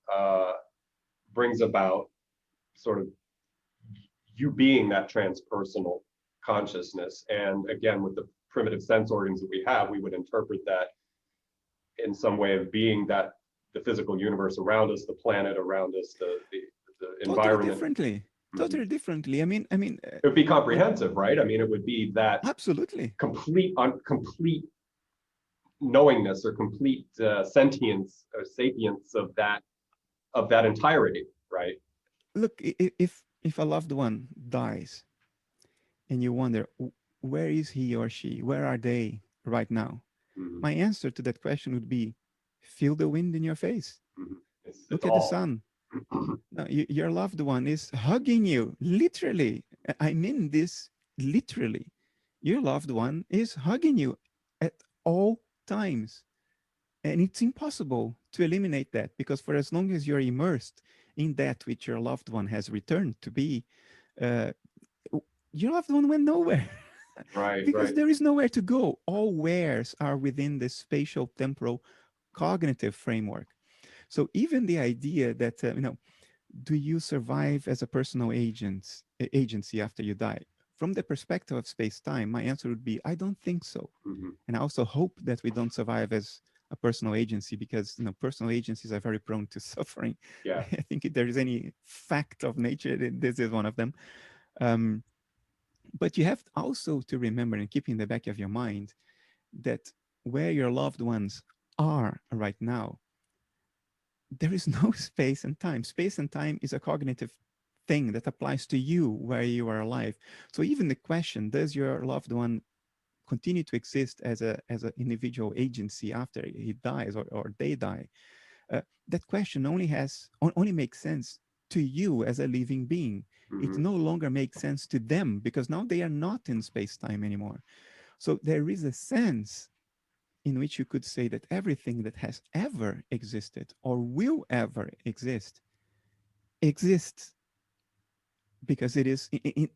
brings about sort of you being that transpersonal consciousness. And again, with the primitive sense organs that we have, we would interpret that in some way of being that the physical universe around us, the planet around us, the environment. Totally differently. I mean, it would be comprehensive, right? I mean, it would be that absolutely complete knowingness or complete sentience or sapience of that entirety, right? Look, if a loved one dies, and you wonder where is he or she, where are they right now? My answer to that question would be, feel the wind in your face. Look at the sun. No, your loved one is hugging you, literally. I mean this literally. Your loved one is hugging you at all times. And it's impossible to eliminate that, because for as long as you're immersed in that which your loved one has returned to be, your loved one went nowhere. Right. Because there is nowhere to go. All wheres are within the spatial temporal cognitive framework. So even the idea that, do you survive as a personal agency after you die? From the perspective of space-time, my answer would be, I don't think so. And I also hope that we don't survive as a personal agency, because personal agencies are very prone to suffering. Yeah. I think if there is any fact of nature, this is one of them. But you have also to remember and keep in the back of your mind that where your loved ones are right now, there is no space and time. Space and time is a cognitive thing that applies to you where you are alive. So even the question, does your loved one continue to exist as an individual agency after he dies or they die? That question only makes sense to you as a living being. It Mm-hmm. no longer makes sense to them because now they are not in space-time anymore. So there is a sense in which you could say that everything that has ever existed or will ever exist exists because it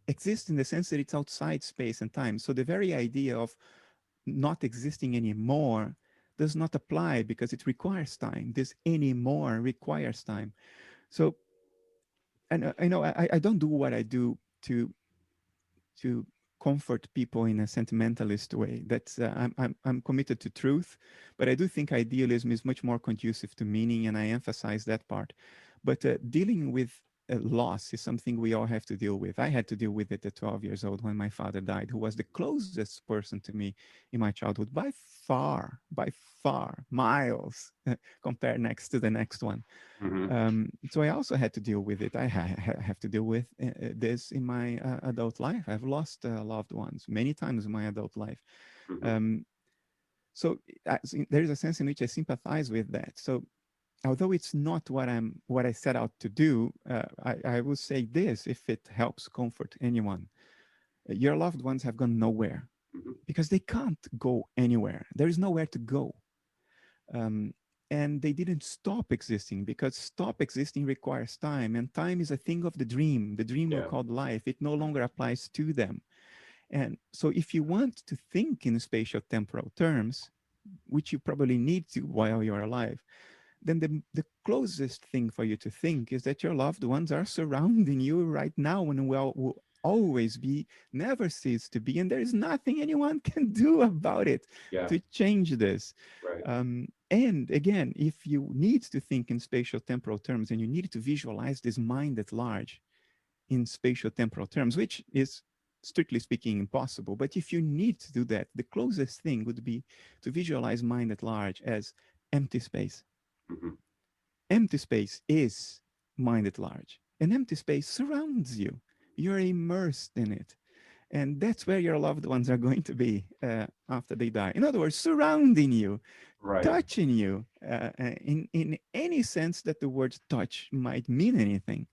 exists in the sense that it's outside space and time. So the very idea of not existing anymore does not apply because it requires time. This anymore requires time. So, and I know I don't do what I do to comfort people in a sentimentalist way. That's I'm committed to truth, but I do think idealism is much more conducive to meaning, and I emphasize that part. But dealing with loss is something we all have to deal with. I had to deal with it at 12 years old when my father died, who was the closest person to me in my childhood by far, miles compared next to the next one. Mm-hmm. So I also had to deal with it. I have to deal with this in my adult life. I've lost loved ones many times in my adult life. Mm-hmm. Um, so there is a sense in which I sympathize with that. So although it's not what I set out to do, I will say this: if it helps comfort anyone, your loved ones have gone nowhere Mm-hmm. because they can't go anywhere. There is nowhere to go. Um, and they didn't stop existing because stop existing requires time, and time is a thing of the dream we Yeah. called life. It no longer applies to them. And so if you want to think in spatial temporal terms, which you probably need to while you're alive, then the closest thing for you to think is that your loved ones are surrounding you right now and will always be, never cease to be, and there is nothing anyone can do about it Yeah. to change this. Right. And again, if you need to think in spatial temporal terms and you need to visualize this mind at large in spatial temporal terms, which is strictly speaking impossible, but if you need to do that, the closest thing would be to visualize mind at large as empty space. Mm-hmm. Empty space is mind at large, and empty space surrounds you. You're immersed in it. And that's where your loved ones are going to be after they die. In other words, surrounding you, Right. touching you in any sense that the word touch might mean anything.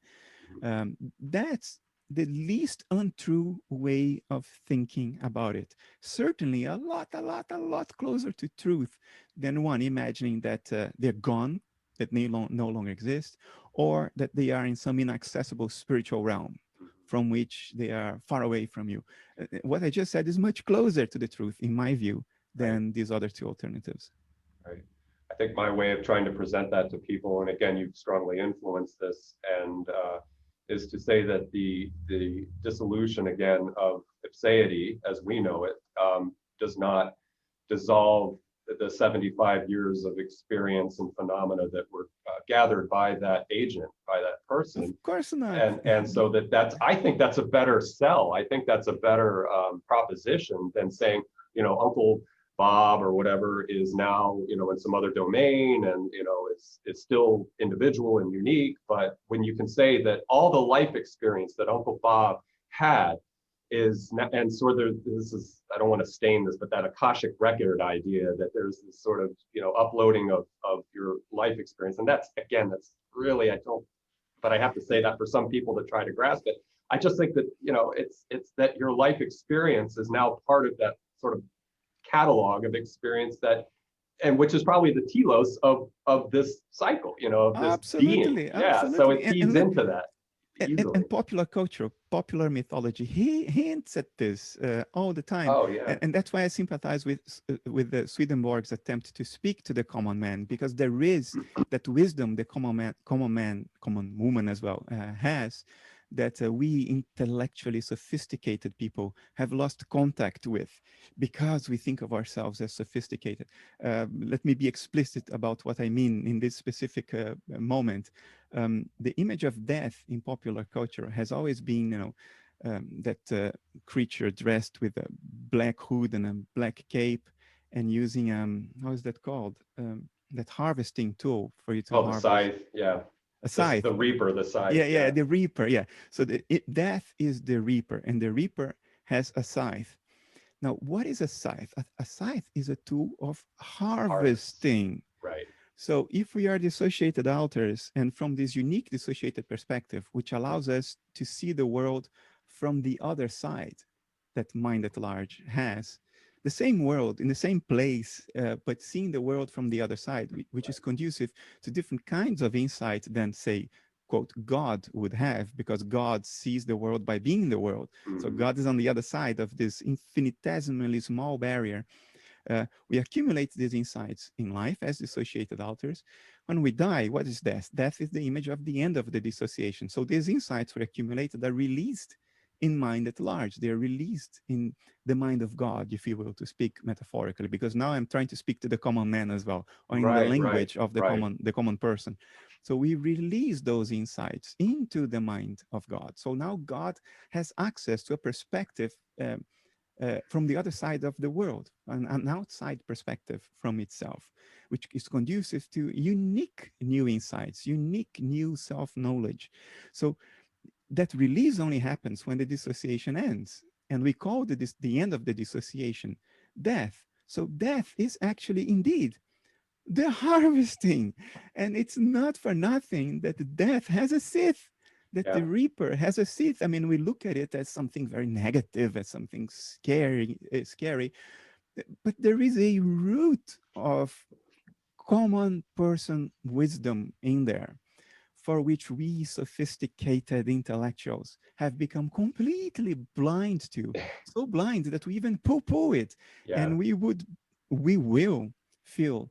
That's the least untrue way of thinking about it. Certainly a lot closer to truth than one imagining that they're gone, that they no longer exist, or that they are in some inaccessible spiritual realm from which they are far away from you. What I just said is much closer to the truth, in my view, Right. than these other two alternatives. Right. I think my way of trying to present that to people, and again, you've strongly influenced this, and is to say that the dissolution again of ipseity as we know it does not dissolve the 75 years of experience and phenomena that were gathered by that agent, by that person. Of course not. And so that's, I think that's a better sell. I think that's a better proposition than saying, you know, Uncle Bob or whatever is now, you know, in some other domain, and you know, it's still individual and unique. But when you can say that all the life experience that Uncle Bob had is, and sort of, this is, I don't want to stain this, but that Akashic record idea that there's this sort of, you know, uploading of your life experience, and that's, again, that's really, I don't, but I have to say that for some people to try to grasp it. I just think that, you know, it's that your life experience is now part of that sort of catalog of experience that, and which is probably the telos of this cycle, you know, of this being. Yeah, so it feeds into that easily. And popular culture, popular mythology, he hints at this all the time. Oh yeah. And that's why I sympathize with the Swedenborg's attempt to speak to the common man, because there is that wisdom the common woman as well has, that we intellectually sophisticated people have lost contact with because we think of ourselves as sophisticated. Let me be explicit about what I mean in this specific moment. The image of death in popular culture has always been, you know, that creature dressed with a black hood and a black cape and using, how is that called? That harvesting tool for you to harvest. The scythe, yeah. A scythe. The reaper, the scythe. Yeah, the reaper, yeah. So death is the reaper, and the reaper has a scythe. Now, what is a scythe? A scythe is a tool of harvesting. Right. So if we are dissociated alters, and from this unique dissociated perspective, which allows us to see the world from the other side that mind at large has, the same world in the same place, but seeing the world from the other side, which is conducive to different kinds of insight than, say, quote, God would have, because God sees the world by being the world. So God is on the other side of this infinitesimally small barrier. We accumulate these insights in life as dissociated alters. When we die, what is death? Death is the image of the end of the dissociation. So these insights were accumulated, are released in mind at large. They're released in the mind of God, if you will, to speak metaphorically, because now I'm trying to speak to the common man as well, or in the language of the common person. So we release those insights into the mind of God. So now God has access to a perspective from the other side of the world, an outside perspective from itself, which is conducive to unique new insights, unique new self-knowledge. So that release only happens when the dissociation ends. And we call the end of the dissociation death. So death is actually indeed the harvesting. And it's not for nothing that death has a scythe, that the reaper has a scythe. I mean, we look at it as something very negative, as something scary, but there is a root of common person wisdom in there, for which we sophisticated intellectuals have become completely blind to, so blind that we even poo-poo it. And we will feel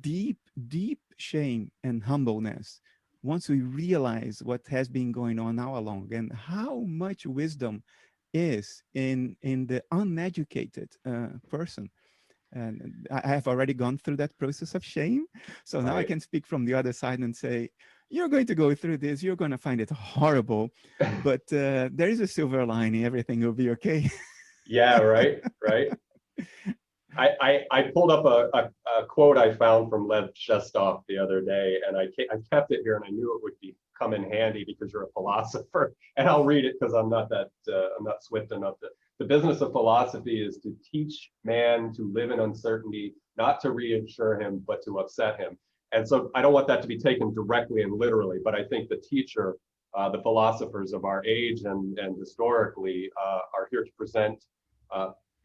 deep, deep shame and humbleness once we realize what has been going on all along, and how much wisdom is in the uneducated person. And I have already gone through that process of shame. So now I can speak from the other side and say, you're going to go through this, you're going to find it horrible, but there is a silver lining, everything will be okay. Right. I pulled up a quote I found from Lev Shestov the other day, and I kept it here, and I knew it would come in handy because you're a philosopher, and I'll read it because I'm not swift enough. The business of philosophy is to teach man to live in uncertainty, not to reassure him, but to upset him. And so I don't want that to be taken directly and literally, but I think the teacher, the philosophers of our age and historically are here to present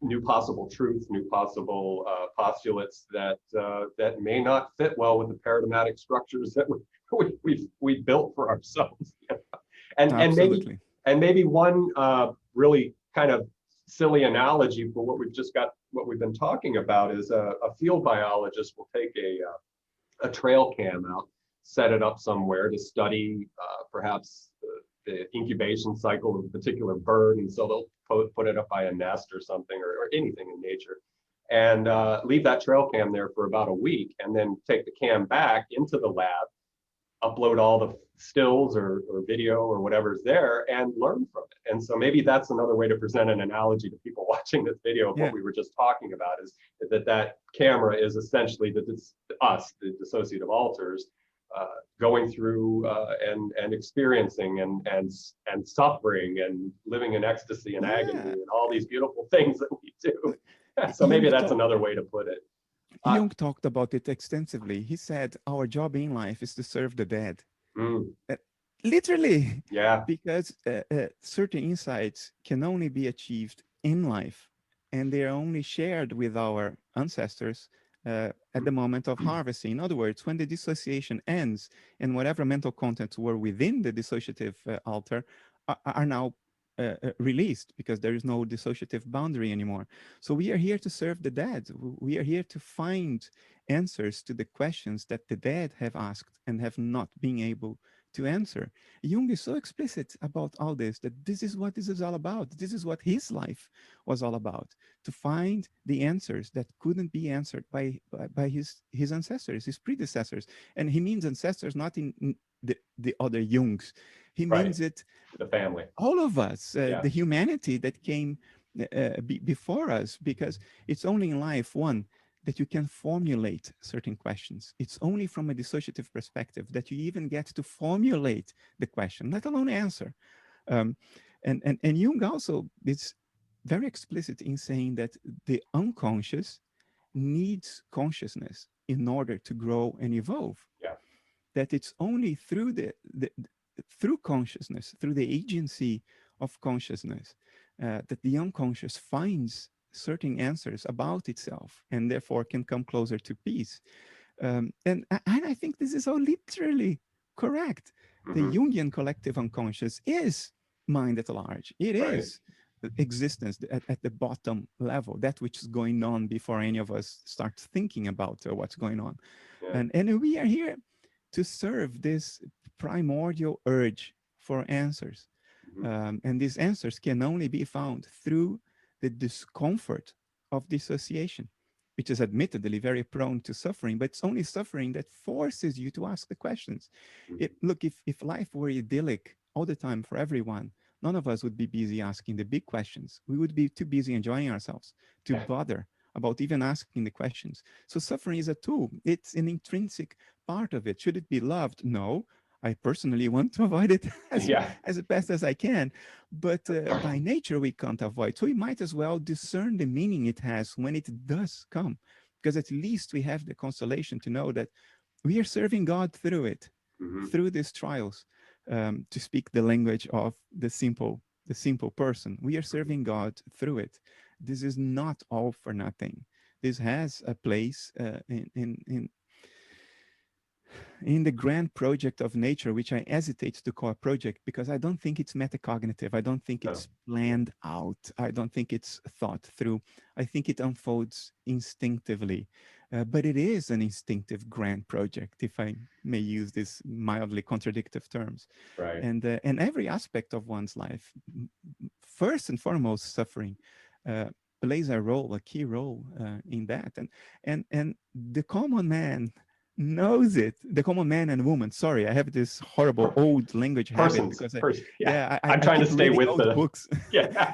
new possible truths, new possible postulates that may not fit well with the paradigmatic structures that we built for ourselves. and maybe one really kind of silly analogy for what we've been talking about is a field biologist will take a trail cam out, set it up somewhere to study perhaps the incubation cycle of a particular bird, and so they'll put it up by a nest or something, or anything in nature, and leave that trail cam there for about a week, and then take the cam back into the lab, upload all the stills or video or whatever's there, and learn from it. And so maybe that's another way to present an analogy to people watching this video of what we were just talking about, is that camera is essentially the dissociative alters, going through and experiencing and suffering and living in ecstasy and agony and all these beautiful things that we do. So maybe that's another way to put it. Jung talked about it extensively. He said, our job in life is to serve the dead. Literally. Because certain insights can only be achieved in life, and they are only shared with our ancestors at the moment of harvesting. In other words, when the dissociation ends and whatever mental contents were within the dissociative alter are now released, because there is no dissociative boundary anymore. So we are here to serve the dead. We are here to find answers to the questions that the dead have asked and have not been able to answer. Jung is so explicit about all this, that this is what this is all about. This is what his life was all about, to find the answers that couldn't be answered by his ancestors, his predecessors. And he means ancestors not in the other Jungs. He means it, the family, all of us, the humanity that came before us, because it's only in life, one, that you can formulate certain questions. It's only from a dissociative perspective that you even get to formulate the question, let alone answer. And Jung also is very explicit in saying that the unconscious needs consciousness in order to grow and evolve. Yeah. That it's only through through consciousness, through the agency of consciousness, that the unconscious finds certain answers about itself and therefore can come closer to peace. And I think this is all literally correct. The Jungian collective unconscious is mind at large. It is existence at the bottom level, that which is going on before any of us start thinking about what's going on. Yeah. And we are here to serve this primordial urge for answers. And these answers can only be found through the discomfort of dissociation, which is admittedly very prone to suffering, but it's only suffering that forces you to ask the questions. Look, if life were idyllic all the time for everyone, none of us would be busy asking the big questions. We would be too busy enjoying ourselves to bother about even asking the questions. So suffering is a tool. It's an intrinsic part of it. Should it be loved? No. I personally want to avoid it as best as I can. But by nature, we can't avoid. So we might as well discern the meaning it has when it does come, because at least we have the consolation to know that we are serving God through it, through these trials, to speak the language of the simple person. We are serving God through it. This is not all for nothing. This has a place in the grand project of nature, which I hesitate to call a project because I don't think it's metacognitive. I don't think it's planned out. I don't think it's thought through. I think it unfolds instinctively. But it is an instinctive grand project, if I may use these mildly contradictory terms. Right. And every aspect of one's life, first and foremost, suffering, plays a key role in that. And the common man knows it. The common man and woman. Sorry, I have this horrible old language habit because I'm trying to stay with old books.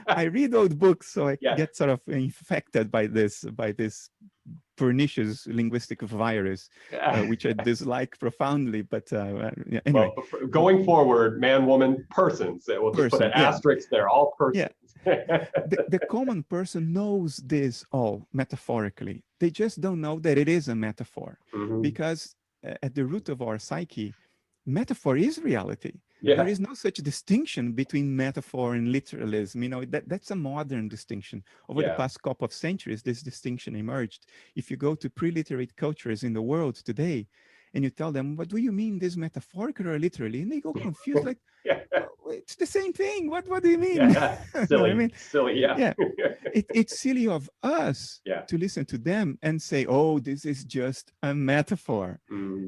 I read old books, so I get sort of infected by this pernicious linguistic virus, which I dislike profoundly. But anyway, well, going forward, man, woman, persons. We'll just put an asterisk there. All persons. The common person knows this all metaphorically. They just don't know that it is a metaphor, because at the root of our psyche, metaphor is reality. There is no such distinction between metaphor and literalism. You know, that's a modern distinction. Over the past couple of centuries, this distinction emerged. If you go to pre-literate cultures in the world today, and you tell them, what do you mean, this metaphorically or literally? And they go confused, like, it's the same thing. What do you mean? Silly, I mean? silly, It's silly of us to listen to them and say, oh, this is just a metaphor.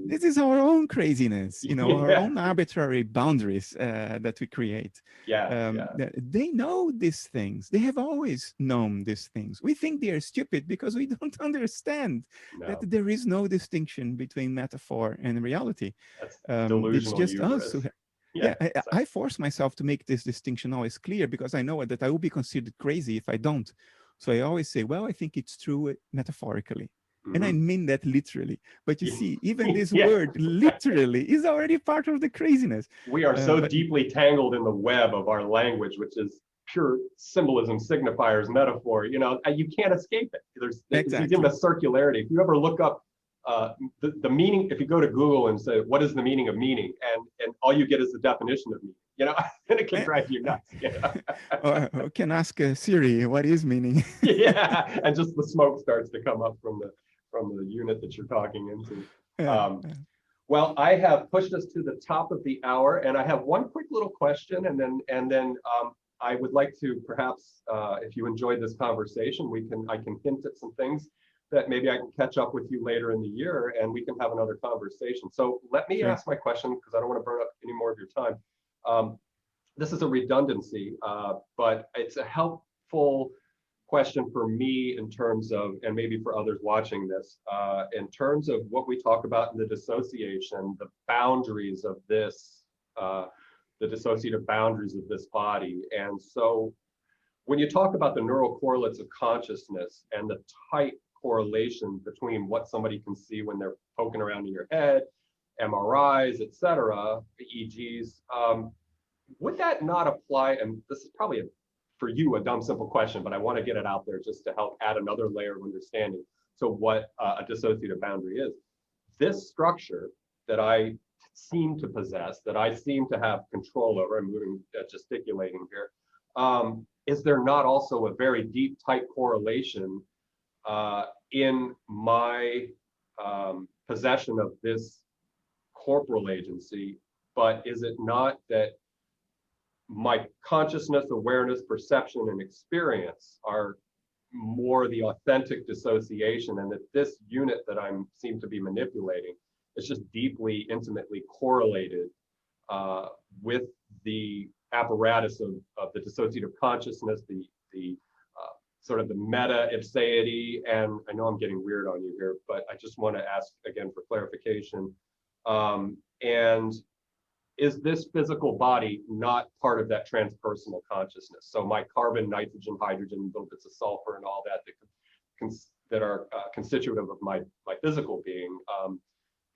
This is our own craziness, you know, our own arbitrary boundaries that we create. They know these things. They have always known these things. We think they are stupid because we don't understand that there is no distinction between metaphor and reality. It's just us who I force myself to make this distinction always clear because I know that I will be considered crazy if I don't. So I always say, well, I think it's true metaphorically. And I mean that literally. But you see, even this word literally is already part of the craziness. We are so deeply tangled in the web of our language, which is pure symbolism, signifiers, metaphor. You know, you can't escape it. There's even a circularity. If you ever look up the meaning, if you go to Google and say, what is the meaning of meaning? And all you get is the definition of meaning, you know, and it can drive you nuts. Or can ask Siri, what is meaning? And just the smoke starts to come up from the unit that you're talking into. Well, I have pushed us to the top of the hour, and I have one quick little question, and then I would like to perhaps, if you enjoyed this conversation, I can hint at some things that maybe I can catch up with you later in the year and we can have another conversation. So let me ask my question, because I don't want to burn up any more of your time. This is a redundancy, but it's a helpful question for me in terms of, and maybe for others watching this, in terms of what we talk about in the dissociation, the boundaries of this, the dissociative boundaries of this body. And so when you talk about the neural correlates of consciousness and the tight correlation between what somebody can see when they're poking around in your head, MRIs, etc., EEGs, would that not apply? And this is probably for you a dumb, simple question, but I want to get it out there just to help add another layer of understanding. what a dissociative boundary is. This structure that I seem to possess, that I seem to have control over, I'm moving, gesticulating here, is there not also a very deep, tight correlation in my possession of this corporal agency? But is it not that my consciousness, awareness, perception, and experience are more the authentic dissociation, and that this unit that I seem to be manipulating is just deeply, intimately correlated with the apparatus of the dissociative consciousness, the sort of the meta ipseity. And I know I'm getting weird on you here, but I just want to ask again for clarification. And is this physical body not part of that transpersonal consciousness? So my carbon, nitrogen, hydrogen, little bits of sulfur and all that that are constitutive of my physical being.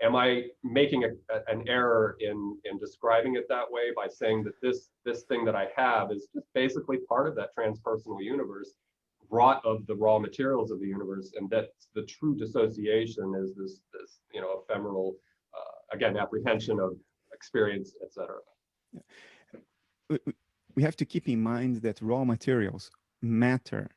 Am I making an error in describing it that way by saying that this thing that I have is just basically part of that transpersonal universe, wrought of the raw materials of the universe, and that the true dissociation is this ephemeral, again, apprehension of experience, etc. We have to keep in mind that raw materials, matter,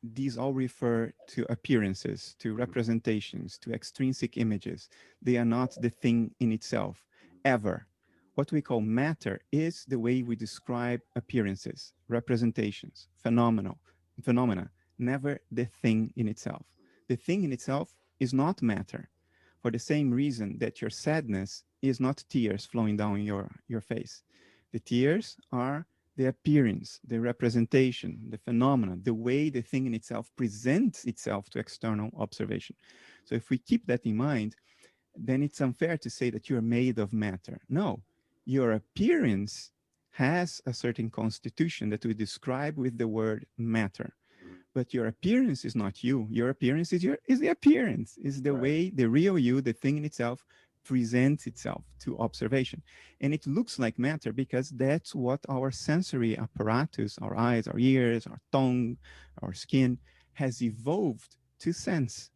these all refer to appearances, to representations, to extrinsic images. They are not the thing in itself, ever. What we call matter is the way we describe appearances, representations, phenomena, never the thing in itself. The thing in itself is not matter, for the same reason that your sadness is not tears flowing down your face. The tears are the appearance, the representation, the phenomenon, the way the thing in itself presents itself to external observation. So if we keep that in mind, then it's unfair to say that you're made of matter. No, your appearance has a certain constitution that we describe with the word matter. But your appearance is not you. Your appearance is the appearance, is the way the real you, the thing in itself, presents itself to observation. And it looks like matter because that's what our sensory apparatus, our eyes, our ears, our tongue, our skin, has evolved to sense.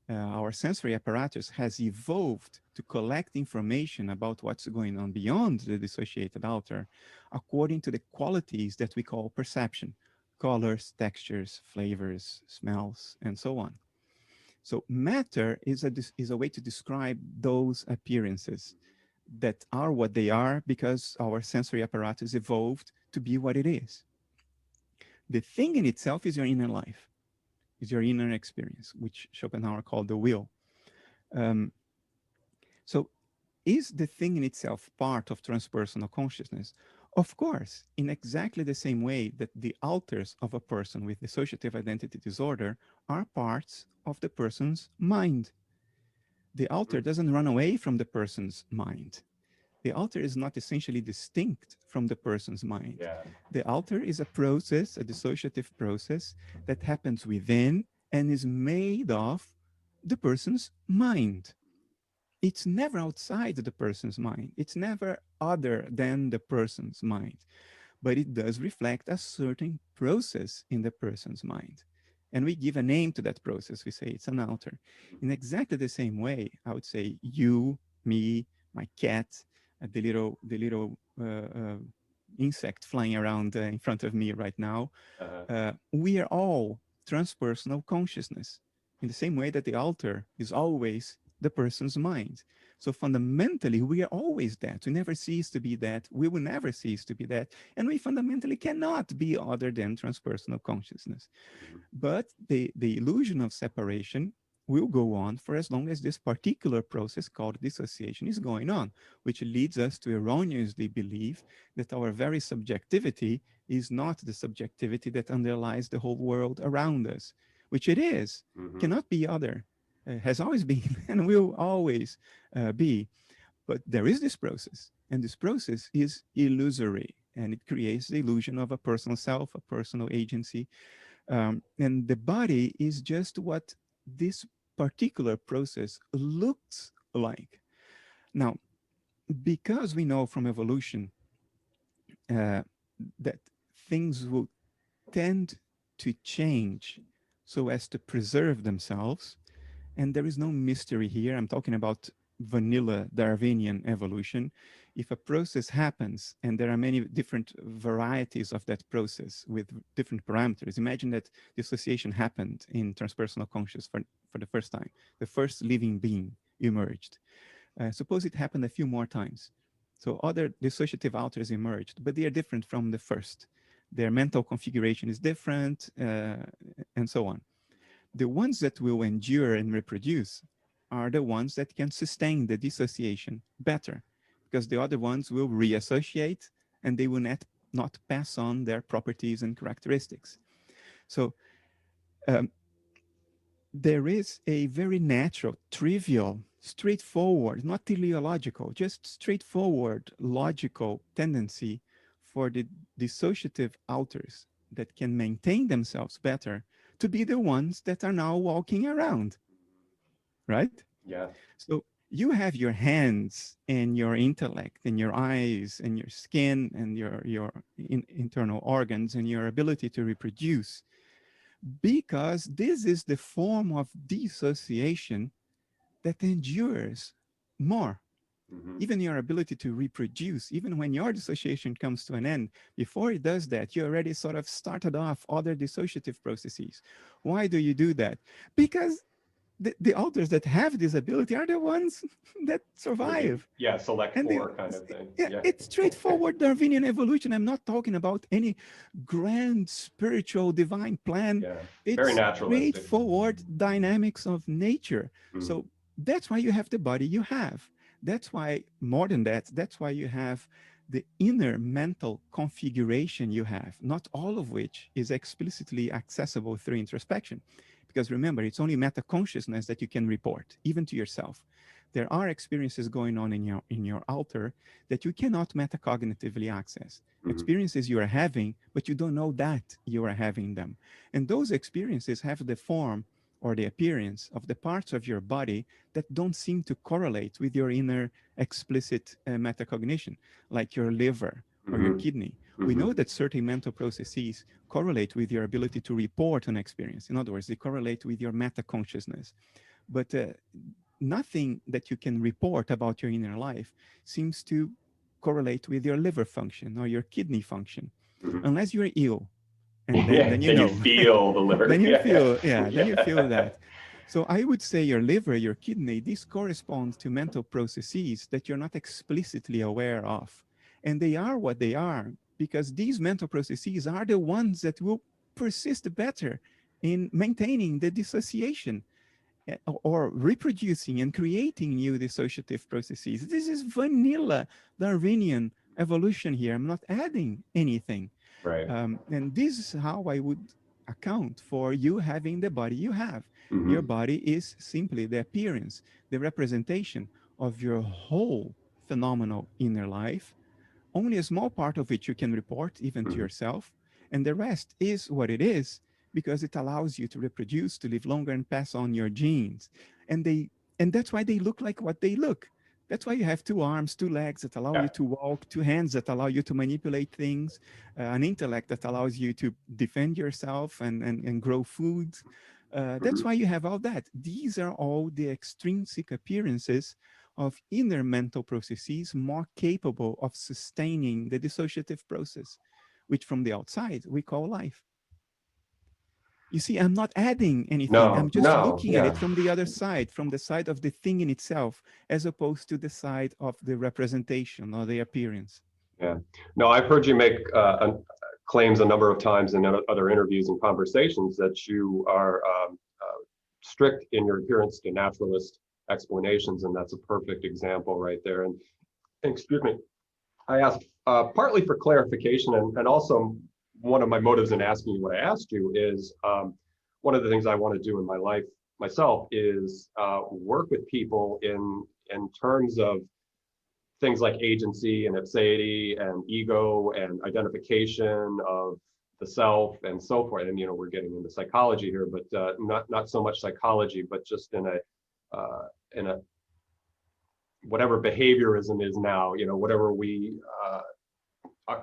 Our sensory apparatus has evolved to collect information about what's going on beyond the dissociated outer according to the qualities that we call perception: colors, textures, flavors, smells, and so on. So matter is a way to describe those appearances that are what they are because our sensory apparatus evolved to be what it is. The thing in itself is your inner life, is your inner experience, which Schopenhauer called the will. So is the thing in itself part of transpersonal consciousness? Of course, in exactly the same way that the alters of a person with dissociative identity disorder are parts of the person's mind. The alter doesn't run away from the person's mind. The alter is not essentially distinct from the person's mind. Yeah. The alter is a process, a dissociative process that happens within and is made of the person's mind. It's never outside the person's mind. It's never other than the person's mind, but it does reflect a certain process in the person's mind. And we give a name to that process. We say it's an alter. In exactly the same way, I would say you, me, my cat, the little insect flying around in front of me right now. We are all transpersonal consciousness in the same way that the alter is always the person's mind. So fundamentally, we are always that. We never cease to be that. We will never cease to be that. And we fundamentally cannot be other than transpersonal consciousness. But the illusion of separation will go on for as long as this particular process called dissociation is going on, which leads us to erroneously believe that our very subjectivity is not the subjectivity that underlies the whole world around us, which it is, cannot be other. Has always been and will always be. But there is this process, and this process is illusory, and it creates the illusion of a personal self, a personal agency. And the body is just what this particular process looks like. Now, because we know from evolution that things will tend to change so as to preserve themselves. And there is no mystery here. I'm talking about vanilla Darwinian evolution. If a process happens and there are many different varieties of that process with different parameters, imagine that dissociation happened in transpersonal consciousness for the first time. The first living being emerged. Suppose it happened a few more times. So other dissociative alters emerged, but they are different from the first. Their mental configuration is different, and so on. The ones that will endure and reproduce are the ones that can sustain the dissociation better, because the other ones will reassociate and they will not pass on their properties and characteristics. So there is a very natural, trivial, straightforward, not teleological, just straightforward, logical tendency for the dissociative alters that can maintain themselves better to be the ones that are now walking around, right? Yeah. So you have your hands and your intellect and your eyes and your skin and your internal organs and your ability to reproduce, because this is the form of dissociation that endures more. Even your ability to reproduce, even when your dissociation comes to an end, before it does that, you already sort of started off other dissociative processes. Why do you do that? Because the alters that have this ability are the ones that survive. Yeah, select And four kind of thing. yeah, it's straightforward Darwinian evolution. I'm not talking about any grand spiritual divine plan. Yeah, it's very naturalistic. Straightforward dynamics of nature. So that's why you have the body you have. That's why, more than that, that's why you have the inner mental configuration you have, not all of which is explicitly accessible through introspection. Because remember, it's only meta-consciousness that you can report, even to yourself. There are experiences going on in your alter that you cannot metacognitively access. Experiences you are having, but you don't know that you are having them. And those experiences have the form or the appearance of the parts of your body that don't seem to correlate with your inner explicit metacognition, like your liver or your kidney. We know that certain mental processes correlate with your ability to report an experience. In other words, they correlate with your meta-consciousness. But nothing that you can report about your inner life seems to correlate with your liver function or your kidney function, unless you're ill. And then you know. You feel the liver. Then you feel, then you feel that. So I would say your liver, your kidney, these correspond to mental processes that you're not explicitly aware of. And they are what they are because these mental processes are the ones that will persist better in maintaining the dissociation or reproducing and creating new dissociative processes. This is vanilla Darwinian evolution here. I'm not adding anything. Right. And this is how I would account for you having the body you have. Your body is simply the appearance, the representation of your whole phenomenal inner life. Only a small part of it you can report even to yourself. And the rest is what it is because it allows you to reproduce, to live longer and pass on your genes. And that's why they look like what they look. That's why you have 2 arms, 2 legs that allow you to walk, 2 hands that allow you to manipulate things, an intellect that allows you to defend yourself and grow food. That's why you have all that. These are all the extrinsic appearances of inner mental processes more capable of sustaining the dissociative process, which from the outside we call life. You see, I'm not adding anything. I'm just looking at it from the other side, from the side of the thing in itself, as opposed to the side of the representation or the appearance. Yeah. No, I've heard you make claims a number of times in other interviews and conversations that you are strict in your adherence to naturalist explanations, and that's a perfect example right there. And excuse me, I asked partly for clarification, and also one of my motives in asking you what I asked you is one of the things I want to do in my life myself is work with people in terms of things like agency and ipseity and ego and identification of the self and so forth. And we're getting into psychology here, but not so much psychology, but just in a whatever behaviorism is now, whatever we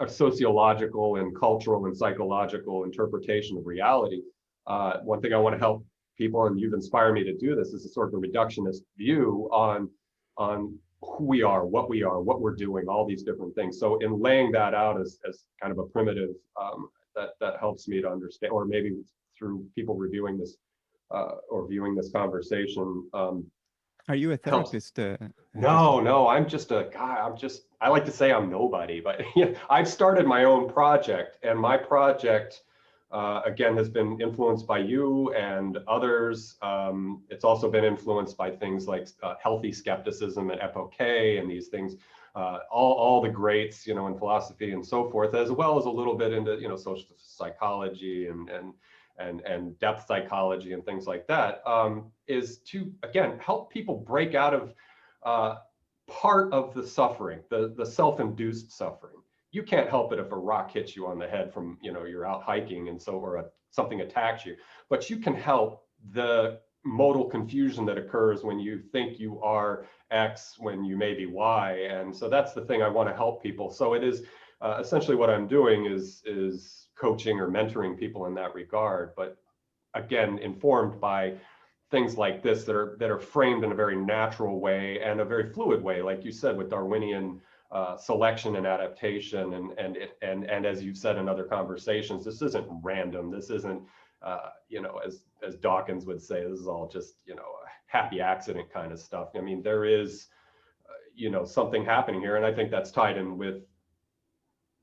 a sociological and cultural and psychological interpretation of reality. one thing I want to help people, and you've inspired me to do this, is a sort of a reductionist view on who we are, what we're doing, all these different things. So in laying that out as kind of a primitive, that helps me to understand, or maybe through people reviewing this or viewing this conversation. Are you a therapist? No, I'm just a guy. I like to say I'm nobody, but yeah, I've started my own project, and my project, again, has been influenced by you and others. It's also been influenced by things like healthy skepticism and epoche and these things, all the greats, in philosophy and so forth, as well as a little bit into, social psychology and depth psychology and things like that, is to, again, help people break out of part of the suffering, the self-induced suffering. You can't help it if a rock hits you on the head from, you're out hiking and so, or something attacks you, but you can help the modal confusion that occurs when you think you are X when you may be Y. And so that's the thing I want to help people. So it is essentially what I'm doing is coaching or mentoring people in that regard, but again, informed by things like this that are framed in a very natural way and a very fluid way, like you said, with Darwinian selection and adaptation, and as you've said in other conversations, this isn't random. This isn't, as Dawkins would say, this is all just, a happy accident kind of stuff. I mean, there is, something happening here, and I think that's tied in with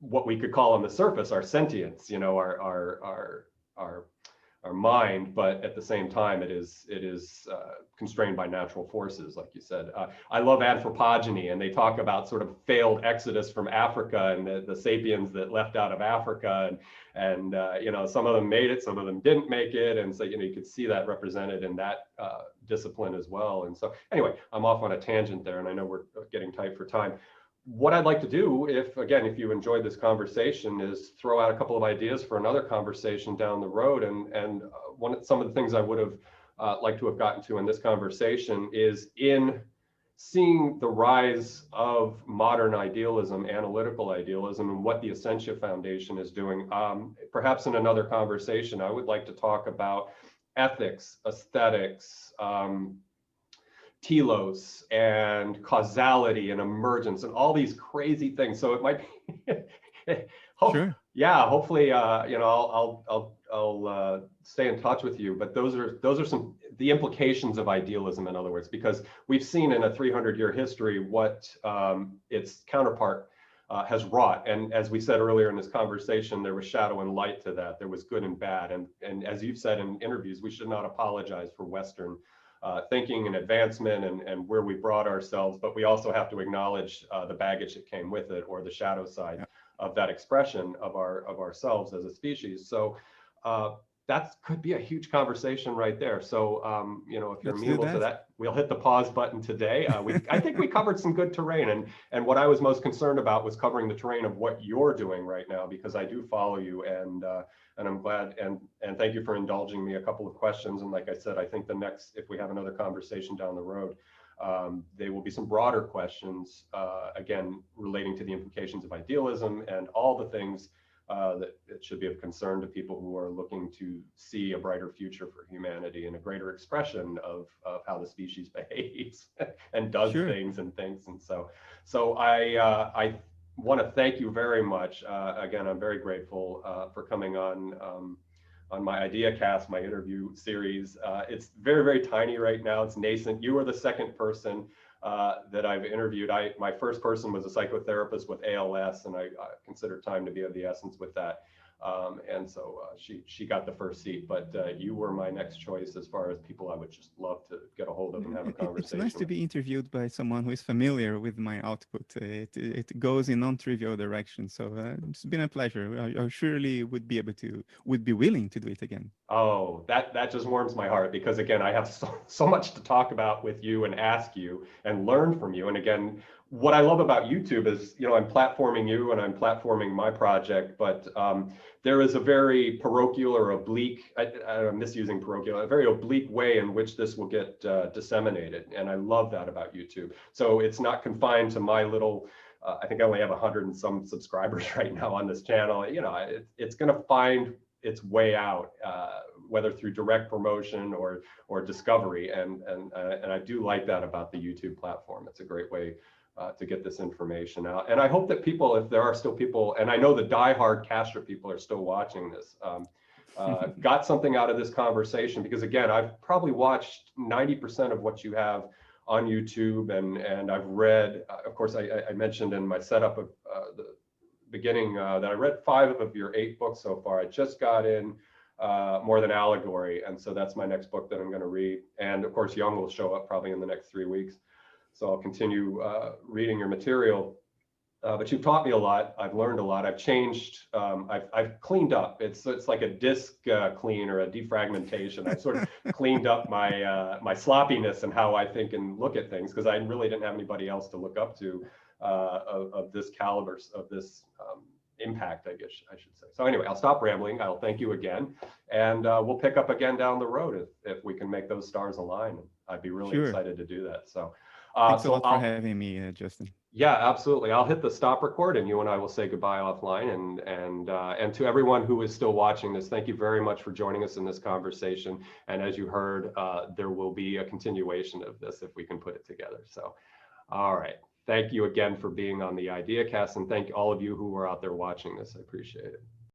what we could call on the surface our sentience, our mind, but at the same time, it is constrained by natural forces, like you said. I love anthropogeny, and they talk about sort of failed exodus from Africa and the sapiens that left out of Africa, and some of them made it, some of them didn't make it, and so you could see that represented in that discipline as well. And so anyway, I'm off on a tangent there, and I know we're getting tight for time. What I'd like to do, if you enjoyed this conversation, is throw out a couple of ideas for another conversation down the road. And some of the things I would have liked to have gotten to in this conversation is in seeing the rise of modern idealism, analytical idealism, and what the Essentia Foundation is doing. Perhaps in another conversation, I would like to talk about ethics, aesthetics, telos and causality and emergence and all these crazy things. So it might be, sure. Yeah, hopefully, I'll stay in touch with you. But those are some the implications of idealism, in other words, because we've seen in a 300-year history what its counterpart has wrought. And as we said earlier in this conversation, there was shadow and light to that. There was good and bad. And as you've said in interviews, we should not apologize for Western thinking and advancement and where we brought ourselves, but we also have to acknowledge the baggage that came with it, or the shadow side of that expression of ourselves as a species. So that could be a huge conversation right there. So if you're amenable to that, we'll hit the pause button today. I think we covered some good terrain, and what I was most concerned about was covering the terrain of what you're doing right now, because I do follow you, and I'm glad, and thank you for indulging me a couple of questions. And like I said, I think the next, if we have another conversation down the road, there will be some broader questions, again, relating to the implications of idealism and all the things that it should be of concern to people who are looking to see a brighter future for humanity and a greater expression of how the species behaves and does things and thinks. And so I want to thank you very much. Again, I'm very grateful for coming on my Idea Cast, my interview series. It's very, very tiny right now. It's nascent. You are the second person that I've interviewed. My first person was a psychotherapist with ALS, and I consider time to be of the essence with that. And so she got the first seat, but you were my next choice as far as people I would just love to get a hold of and have a conversation. It's nice to be interviewed by someone who is familiar with my output. It goes in non-trivial direction. So it's been a pleasure. I surely would be willing to do it again. Oh, that just warms my heart, because again, I have so much to talk about with you and ask you and learn from you. And again, what I love about YouTube is, I'm platforming you and I'm platforming my project, but there is a very parochial or oblique, I'm misusing parochial, a very oblique way in which this will get disseminated. And I love that about YouTube. So it's not confined to my little, I think I only have 100 and some subscribers right now on this channel. It's going to find its way out whether through direct promotion or discovery. And I do like that about the YouTube platform. It's a great way to get this information out. And I hope that people, if there are still people, and I know the diehard Kastrup people are still watching this, got something out of this conversation, because again, I've probably watched 90% of what you have on YouTube, and I've read, of course, I mentioned in my setup of the beginning that I read 5 of your 8 books so far. I just got in More Than Allegory, and so that's my next book that I'm going to read. And of course, Jung will show up probably in the next 3 weeks. So I'll continue reading your material. But you've taught me a lot. I've learned a lot. I've changed. I've cleaned up. It's like a disk clean or a defragmentation. I've sort of cleaned up my sloppiness and how I think and look at things, because I really didn't have anybody else to look up to of this caliber, of this impact, I guess I should say. So anyway, I'll stop rambling. I'll thank you again, and we'll pick up again down the road if we can make those stars align. I'd be really excited to do that. So. Thanks a lot for having me, Justin. Yeah, absolutely. I'll hit the stop record, and you and I will say goodbye offline. And to everyone who is still watching this, thank you very much for joining us in this conversation. And as you heard, there will be a continuation of this if we can put it together. So, all right. Thank you again for being on the Idea Cast, and thank all of you who are out there watching this. I appreciate it.